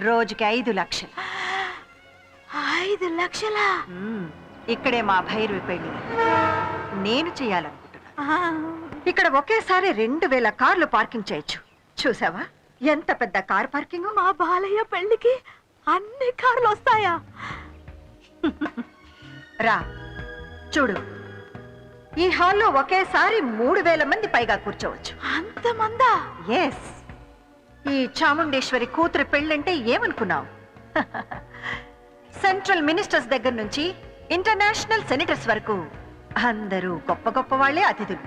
రోజుకి 5 లక్షలు. 5 లక్షలా? ఇక్కడే మా భైరవి పెళ్లి నేను చేయాలనుకుంటున్నా. ఇక్కడ ఒకేసారి 2000 కార్లు పార్కింగ్ చేయొచ్చు. చూసావా ఎంత పెద్ద కార్ పార్కింగ్? మా బాలయ్య పెళ్లికి అన్ని కార్లు వస్తాయా? రా చూడు, ఈ హాల్లో ఒకేసారి 3000 మంది పైగా కూర్చోవచ్చు. అంతమందా? ఎస్. ఈ చాముండేశ్వరి కూతురు పెళ్ళంటే ఏమనుకున్నావు? సెంట్రల్ మినిస్టర్స్ దగ్గర నుంచి ఇంటర్నేషనల్ సెనేటర్స్ వరకు అందరూ గొప్ప గొప్ప వాళ్ళే అతిథులు.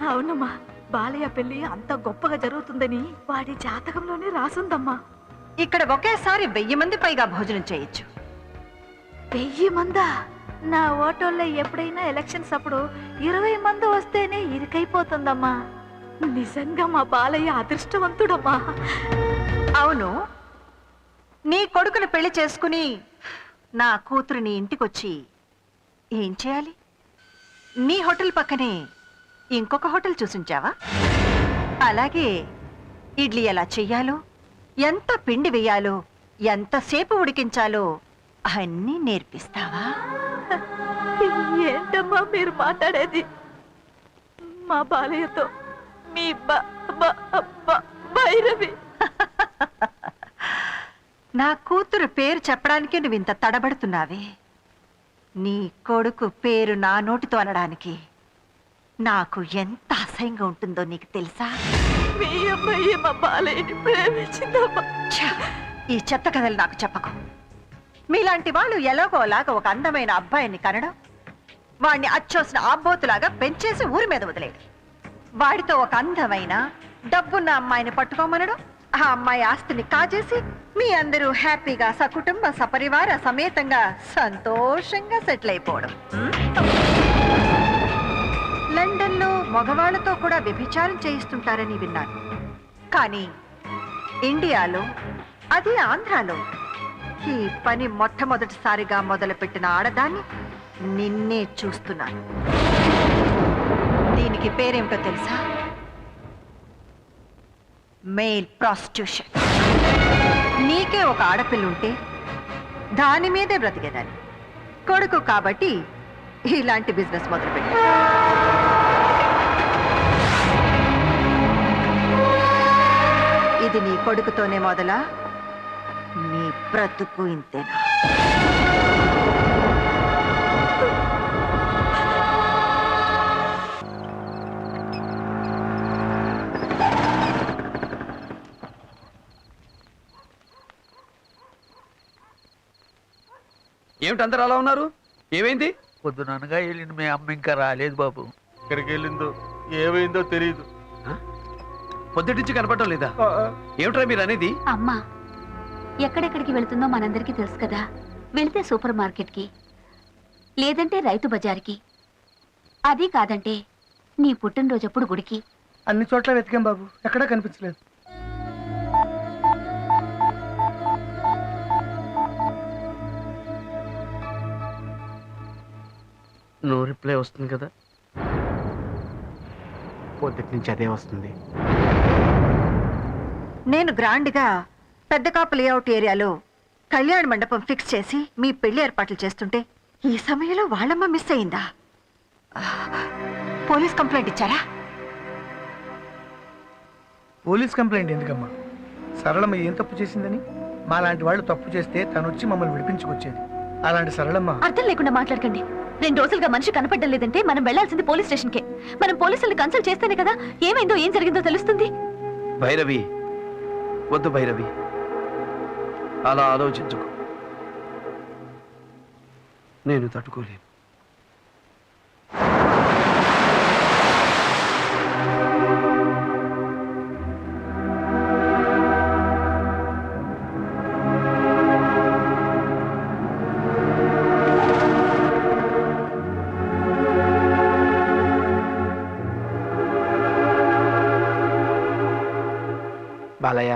అవునమ్మా, బాలయ్య పెళ్లి అంత గొప్పగా జరుగుతుందని వాడి జాతకంలోనే రాసుందమ్మా. ఇక్కడ ఒకేసారి 1000 మంది పైగా భోజనం చేయొచ్చు. 1000 మందా? నా ఓటోల్లో ఎప్పుడైనా ఎలక్షన్స్ అప్పుడు 20 మంది వస్తేనే ఇరుకైపోతుందమ్మా. నిజంగా మా బాలయ్య అదృష్టవంతుడమ్మా. అవును, నీ కొడుకును పెళ్లి చేసుకుని నా కూతురు నీ ఇంటికొచ్చి ఏం చేయాలి? నీ హోటల్ పక్కనే ఇంకొక హోటల్ చూసుంచావా? అలాగే ఇడ్లీ ఎలా చెయ్యాలో, ఎంత పిండి వేయాలో, ఎంతసేపు ఉడికించాలో అన్నీ నేర్పిస్తావా? ఏంటమ్మా మీరు మాట్లాడేది? మా బాలయ్యతో మీ భైరవి. నా కూతురు పేరు చెప్పడానికి నువ్వు ఇంత తడబడుతున్నావే, నీ కొడుకు పేరు నా నోటితో అనడానికి నాకు ఎంత అసహ్యంగా ఉంటుందో నీకు తెలుసా? మీ అమ్మాయి మా బాలయ్యని ప్రేమించిందమ్మా. ఈ చెత్త కథలు నాకు చెప్పకు. మీలాంటి వాళ్ళు ఎలాగోలాగా ఒక అందమైన అబ్బాయిని కనడం, వాడిని అచ్చోసిన ఆబోతులాగా పెంచేసి ఊరి మీద వదిలేడు, వాడితో ఒక అందమైన డబ్బున్న అమ్మాయిని పట్టుకోమనడం, ఆ అమ్మాయి ఆస్తిని కాజేసి మీ అందరూ హ్యాపీగా సకుటుంబ సపరివార సమేతంగా సంతోషంగా సెటిల్ అయిపోవడం. లండన్ లో మగవాళ్లతో కూడా వ్యభిచారం చేయిస్తుంటారని విన్నాను, కానీ ఇండియాలో, అది ఆంధ్రాలో ఈ పని మొట్టమొదటిసారిగా మొదలుపెట్టిన ఆడదాన్ని నిన్నే చూస్తున్నాను. దీనికి పేరేమిటో తెలుసా? Mail prostitution. నీకే ఒక ఆడపిల్ల ఉంటే దాని మీదే బ్రతికేదాన్ని. కొడుకు కాబట్టి ఇలాంటి బిజినెస్ మొదలుపెట్టా. ఇది నీ కొడుకుతోనే మొదలా? నీ బ్రతుకు ఇంతేనా? ఏమిటి అందరు అలా ఉన్నారు? ఏమైంది? పొద్దుననగా వెళ్ళిన మీ అమ్మ ఇంకా రాలేదు బాబు. ఎక్కడికి వెళ్ళిందో ఏమైందో తెలియదు. పొద్దుటించి కనపడటం లేదా? ఏమిట్రా మీరు అనేది? అమ్మా ఎక్కడెక్కడికి వెళుతుందో మనందరికీ తెలుసు కదా. వెళితే సూపర్ మార్కెట్కి, లేదంటే రైతు బజార్కి, అది కాదంటే నీ పుట్టినరోజప్పుడు గుడికి. అన్ని చోట్ల వెతికాం బాబు, ఎక్కడా కనిపించలేదు. నో రిప్లై వస్తుంది కదా? పొద్దుటి నుంచి అదే వస్తుంది. నేను గ్రాండ్గా పెద్ద కాపు లేఅవుట్ ఏరియాలో కళ్యాణ మండపం ఫిక్స్ చేసి మీ పెళ్లి ఏర్పాట్లు చేస్తుంటే ఈ సమయంలో వాళ్ళమ్మ మిస్ అయిందా? పోలీస్ కంప్లైంట్ ఇచ్చారా? పోలీస్ కంప్లైంట్ ఎందుకమ్మా? సరళమ్మ ఏం తప్పు చేసిందని? మాలాంటి వాళ్ళు తప్పు చేస్తే తను వచ్చి మమ్మల్ని విడిపించుకొచ్చేది. అలాంటి సరళమ్మ. అర్థం లేకుండా మాట్లాడకండి. 2 రోజులుగా మనిషి కనపడడం లేదంటే మనం వెళ్లాల్సింది పోలీస్ స్టేషన్కే. మనం పోలీసుల్ని కన్సల్ట్ చేస్తేనే కదా ఏమైందో ఏం జరిగిందో తెలుస్తుంది. భైరవి, వద్దు భైరవి, అలా ఆలోచించుకో. నేను తట్టుకోలేను. బాలయ్య,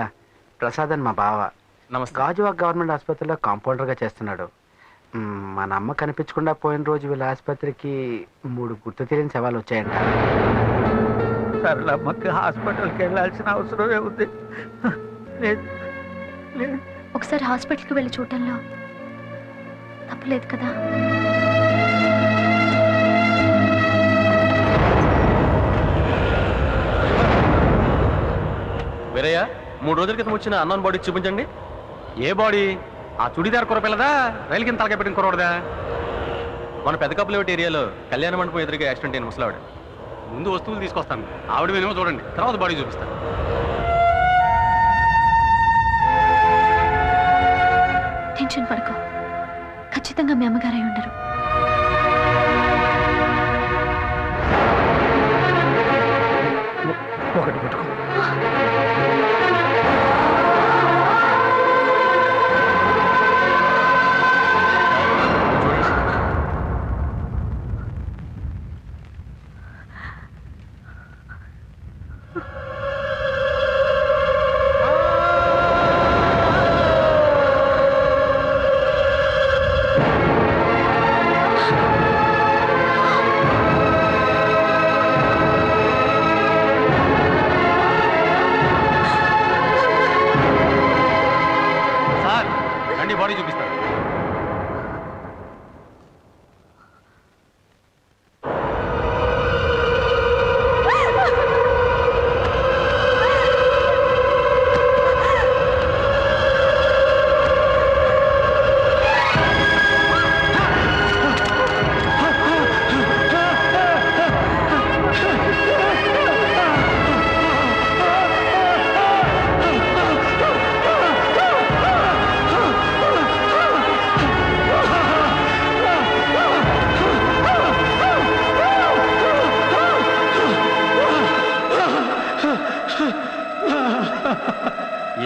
ప్రసాద్ అని మా బావ. గాజువాక గవర్నమెంట్ ఆసుపత్రిలో కాంపౌండర్గా చేస్తున్నాడు. మన అమ్మ కనిపించకుండా పోయిన రోజు వీళ్ళ ఆసుపత్రికి 3 గుర్తు తెలియని శవాలు వచ్చాయంట. సరళమ్మకి హాస్పిటల్కి వెళ్ళాల్సిన అవసరమే ఉంది. ఒకసారి హాస్పిటల్కి వెళ్ళి చూడటంలో తప్పలేదు కదా. వేరయ్య, 3 రోజుల క్రితం వచ్చిన అన్నోన్ బాడీ చూపించండి. ఏ బాడీ? ఆ చుడిదార్ కురపిల్లదా, రైలు కింద తలకాయ పెట్టిన కురవడదా? మన పెద్ద కప్పులేటి ఏరియాలో కళ్యాణ మండపం ఎదురుగా యాక్సిడెంట్ అయిన ముసలావిడ. ముందు వస్తువులు తీసుకొస్తాను, ఆవిడ వినేమో చూడండి, తర్వాత బాడీ చూపిస్తాను. టెన్షన్ పడకు, ఖచ్చితంగా మీ అమ్మగారు అయి ఉండరు. ఒకటి పెట్టుకో. చూపిస్తాను.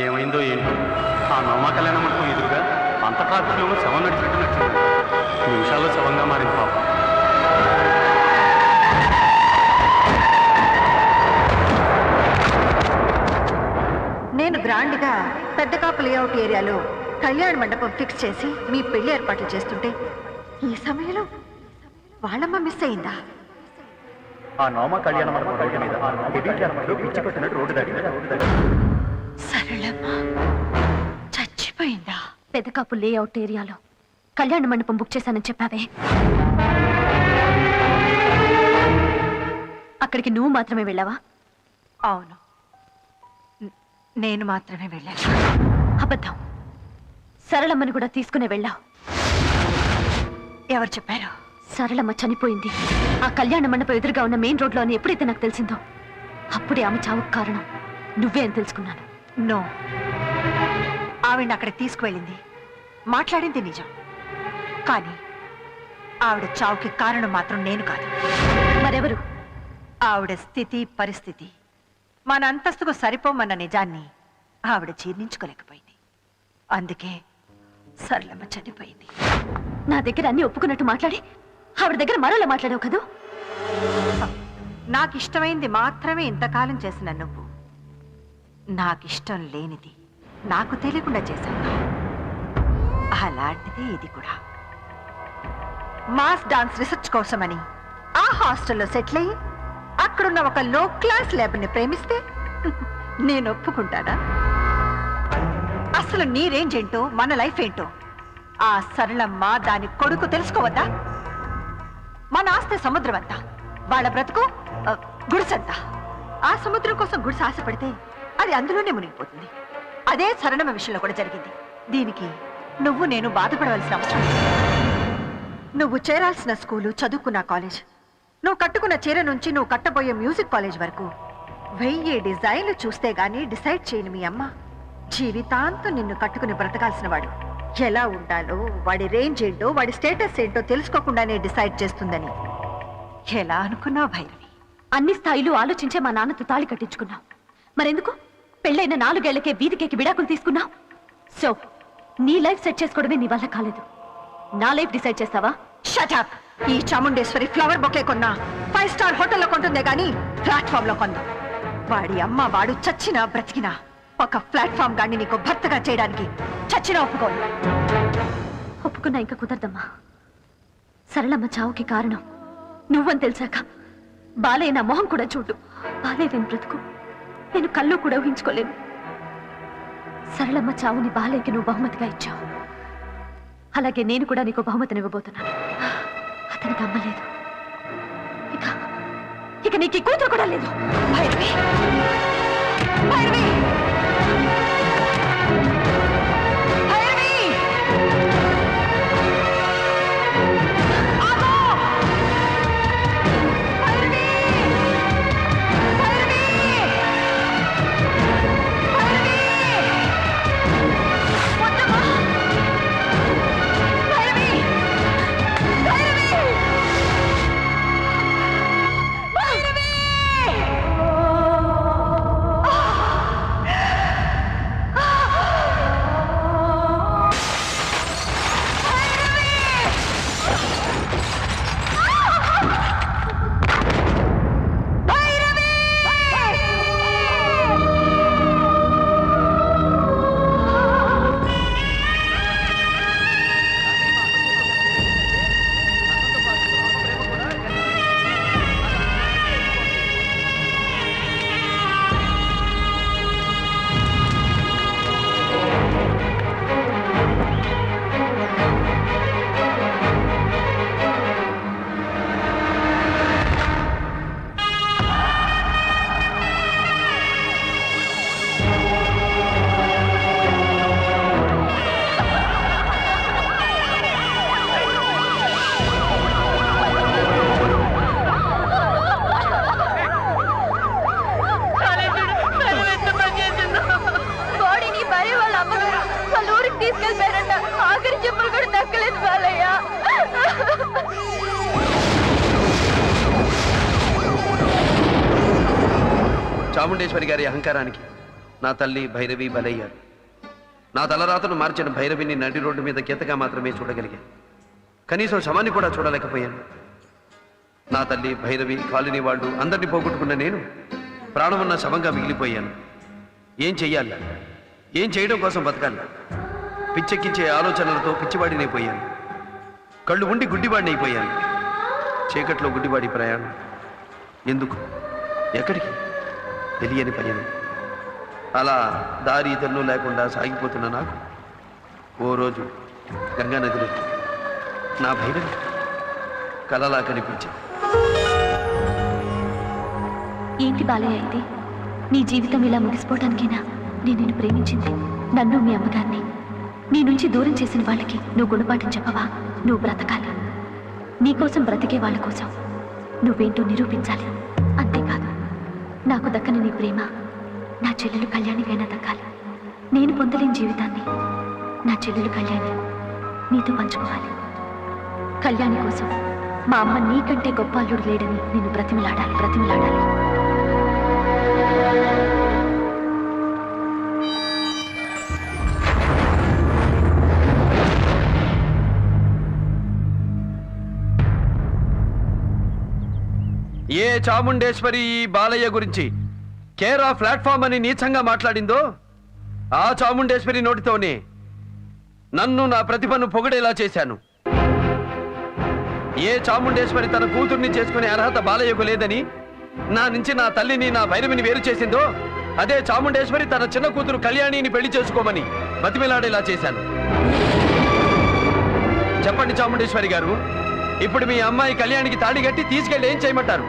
ఏమైందో ఏంటో ఆ నవమా కళ్యాణ మండపం ఎదురుగా అంత ట్రాఫిక్లోనూ శవం నడిచినట్టు నచ్చింది. నిమిషాల్లో శవంగా మారింది పాపం. నేను గ్రాండ్గా పెద్ద కాపు లేఅవుట్ ఏరియాలో కళ్యాణ మండపం ఫిక్స్ చేసి మీ పెళ్లి ఏర్పాట్లు చేస్తుంటే ఈ సమయంలో వాళ్ళమ్మ మిస్ అయిందా? ఆ నవమ కళ్యాణ మండపం రోడ్డు మీద హెవీ ట్రాఫిక్లో పిచ్చి కొట్టినట్టు రోడ్డు దాటింది. సరళమ్మ చచ్చిపోయిందా? పెదకాపు లేఅవుట్ ఏరియాలో కళ్యాణ మండపం బుక్ చేశానని చెప్పావే, అక్కడికి నువ్వు మాత్రమే వెళ్ళావా? అవును, నేను మాత్రమే వెళ్ళాను. అబద్ధం. సరళమ్మని కూడా తీసుకునే వెళ్ళావు. ఎవరు చెప్పారు? సరళమ్మ చనిపోయింది ఆ కళ్యాణ మండపం ఎదురుగా ఉన్న మెయిన్ రోడ్లో అని ఎప్పుడైతే నాకు తెలిసిందో అప్పుడే ఆమె చావుకు కారణం నువ్వే అని తెలుసుకున్నాను. నో, ఆవిడ అక్కడికి తీసుకువెళ్ళింది, మాట్లాడింది నిజం. కానీ ఆవిడ చావుకి కారణం మాత్రం నేను కాదు. మరెవరు? ఆవిడ స్థితి పరిస్థితి మన అంతస్తుకు సరిపోమన్న నిజాన్ని ఆవిడ జీర్ణించుకోలేకపోయింది. అందుకే సరళమ్మ చనిపోయింది. నా దగ్గర అన్ని ఒప్పుకున్నట్టు మాట్లాడి ఆవిడ దగ్గర మరోలా మాట్లాడావు కదూ? నాకు ఇష్టమైంది మాత్రమే ఇంతకాలం చేసిన నువ్వు నాకిష్టం లేనిది నాకు తెలియకుండా చేశావు. అలాంటిదే ఇది కూడా. మాస్ డాన్స్ రీసెర్చ్ కోసమని ఆ హాస్టల్లో సెటిల్ అయ్యి అక్కడున్న ఒక లో క్లాస్ ల్యాబ్ని ప్రేమిస్తే నేను ఒప్పుకుంటానా? అసలు నీ రేంజ్ ఏంటో మన లైఫ్ ఏంటో ఆ సరళమ్మ దాని కొడుకు తెలుసుకోవద్దా? మన ఆస్తి సముద్రం అంతా, వాళ్ళ బ్రతుకు గుడిసంతా. ఆ సముద్రం కోసం గుడిసె ఆశపడితే అది అందులోనే మునిగిపోతుంది. అదే సరళమ్మ విషయంలో కూడా జరిగింది. దీనికి నువ్వు నేను బాధపడవలసిన అవసరం లేదు. నువ్వు చేరాల్సిన స్కూలు, చదువుకున్న కాలేజ్, నువ్వు కట్టుకున్న చీర నుంచి నువ్వు కట్టబోయే మ్యూజిక్ కాలేజ్ వరకు 1000 డిజైన్లు చూస్తే గానీ డిసైడ్ చేయని మీ అమ్మ జీవితాంతం నిన్ను కట్టుకుని బ్రతకాల్సిన వాడు ఎలా ఉండాలో, వాడి రేంజ్ ఏంటో, వాడి స్టేటస్ ఏంటో తెలుసుకోకుండానే డిసైడ్ చేస్తుందని ఎలా అనుకున్నావు భైరవి? అన్ని స్థాయిలు ఆలోచించే మా నాన్నతో తాళి కట్టించుకున్నావు. మరెందుకు పెళ్ళైన 4 ఏళ్లకే వీధికేకి విడాకులు తీసుకున్నావు? సో నీ లైఫ్ సెట్ చేసుకోవడమే నీ వల్ల కాలేదు. నా లైఫ్ డిసైడ్ చేస్తావా? Shut up. ఈ చాముండేశ్వరి ఫ్లవర్ బొకే కొన్నా 5 స్టార్ హోటల్లో కొంటుందే గానీ ప్లాట్ఫామ్ లో కొందాం. వాడి అమ్మ వాడు చచ్చినా బ్రతికినా ఒక ప్లాట్ఫామ్ గాని నీకు భర్తగా చేయడానికి చచ్చినా ఒప్పుకోను. ఒప్పుకున్నా ఇంకా కుదరదమ్మా. సరళమ్మ చావుకి కారణం నువ్వని తెలిసాక బాలయ్య నా మొహం కూడా చూడు. బాలేదని బ్రతుకు నేను కళ్ళు కూడా ఊహించుకోలేను. సరళమ్మ చావుని బాలయ్యకి నువ్వు బహుమతిగా ఇచ్చావు. అలాగే నేను కూడా నీకు బహుమతిని ఇవ్వబోతున్నాను. అతనికి అమ్మ లేదు, ఇక నీకు ఈ కూతురు కూడా లేదు. భైరవి, భైరవి, భైరవి, ఆగో! భైరవి, భైరవి, భైరవి, వద్దమ్మా! భైరవి, భైరవి, భైరవి! ఆఖరి చెప్పులు కూడా దక్కలేదు బాలయ్య. చాముండేశ్వరి గారి అహంకారానికి నా తల్లి భైరవి బలయ్యారు. నా తలరాతను మార్చిన భైరవిని నడి రోడ్డు మీద గీతగా మాత్రమే చూడగలిగాను. కనీసం శవాన్ని కూడా చూడలేకపోయాను. నా తల్లి భైరవి కాలనీ వాళ్ళు అందరినీ పోగొట్టుకున్న నేను ప్రాణమున్న శవంగా మిగిలిపోయాను. ఏం చెయ్యాలి? ఏం చేయడం కోసం బతకాలి? పిచ్చెక్కించే ఆలోచనలతో పిచ్చివాడినైపోయాను. కళ్ళు ఉండి గుడ్డివాడినైపోయాను. చీకట్లో గుడ్డివాడి ప్రయాణం ఎందుకు? ఎక్కడికి? తెలియని పయనం. అలా దారి తెన్ను లేకుండా సాగిపోతున్న నాకు ఓ రోజు గంగానదిలో నా భైరవి కలలా కనిపించింది. ఏంటి బాలయ్య ఇది? నీ జీవితం ఇలా ముగిసిపోవడానికేనా నేను నిన్ను ప్రేమించింది? నన్ను మీ అమ్మగారిని నీ నుంచి దూరం చేసిన వాళ్ళకి నువ్వు గుణపాఠం చెప్పవా? నువ్వు బ్రతకాలి. నీకోసం బ్రతికే వాళ్ళ కోసం నువ్వేంటో నిరూపించాలి. అంతేకాదు, నాకు దక్కని నీ ప్రేమ నా చెల్లెలు కళ్యాణికైనా దక్కాలి. నేను పొందలేని జీవితాన్ని నా చెల్లెలు కళ్యాణి నీతో పంచుకోవాలి. కళ్యాణి కోసం మా అమ్మ నీకంటే గొప్ప అల్లుడు లేడని నేను బ్రతిమిలాడాలి. ఏ చాముండేశ్వరి ఈ బాలయ్య గురించి కేరా ప్లాట్ఫామ్ అని నీచంగా మాట్లాడిందో ఆ చాముండేశ్వరి నోటితోనే నన్ను నా ప్రతిభను పొగడేలా చేశాను. ఏ చాముండేశ్వరి తన కూతుర్ని చేసుకునే అర్హత బాలయ్యకు లేదని నా నుంచి నా తల్లిని నా భైరవిని వేరు చేసిందో అదే చాముండేశ్వరి తన చిన్న కూతురు కళ్యాణిని పెళ్లి చేసుకోమని బతిమిలాడేలా చేశాను. చెప్పండి చాముండేశ్వరి గారు, ఇప్పుడు మీ అమ్మాయి కళ్యాణికి తాళి కట్టి తీసుకెళ్ళి ఏం చేయమంటారు?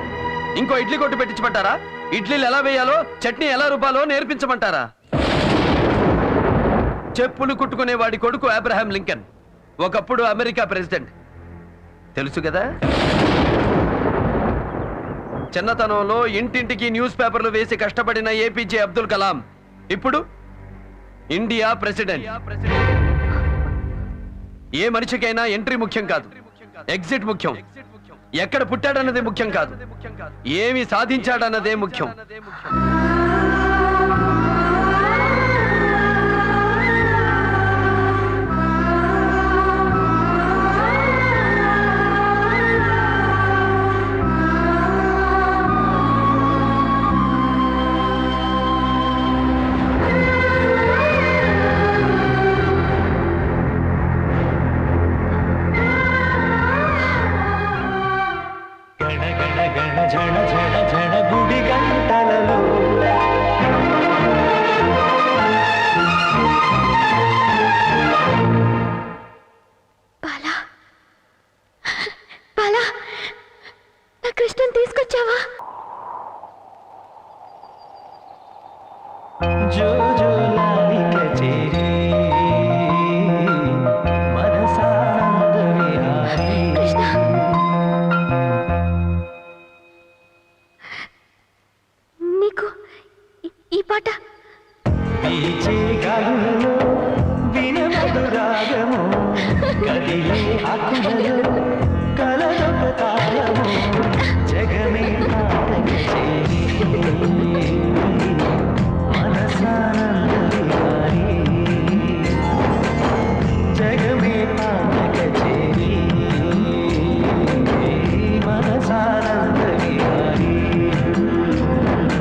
ఇంకో ఇడ్లీ కొట్టు పెట్టించమంటారా? ఇడ్లీలు ఎలా వేయాలో, చట్నీ ఎలా రుబ్బాలో నేర్పించమంటారా? చెప్పులు కుట్టుకునే వాడి కొడుకు అబ్రహాం లింకన్, ఒకప్పుడు అమెరికా ప్రెసిడెంట్, తెలుసు కదా? చిన్నతనంలో ఇంటింటికి న్యూస్ పేపర్లు వేసి కష్టపడిన ఏపీజే అబ్దుల్ కలాం ఇప్పుడు ఇండియా ప్రెసిడెంట్. ఏ మనిషికైనా ఎంట్రీ ముఖ్యం కాదు, ఎగ్జిట్ ముఖ్యం. ఎక్కడ పుట్టాడన్నదే ముఖ్యం కాదు, ఏమి సాధించాడన్నదే ముఖ్యం. కృష్ణన్ తీసుకొచ్చావా? నీకు ఈ పాట వినమధురాగము కదిలే ఆకులలో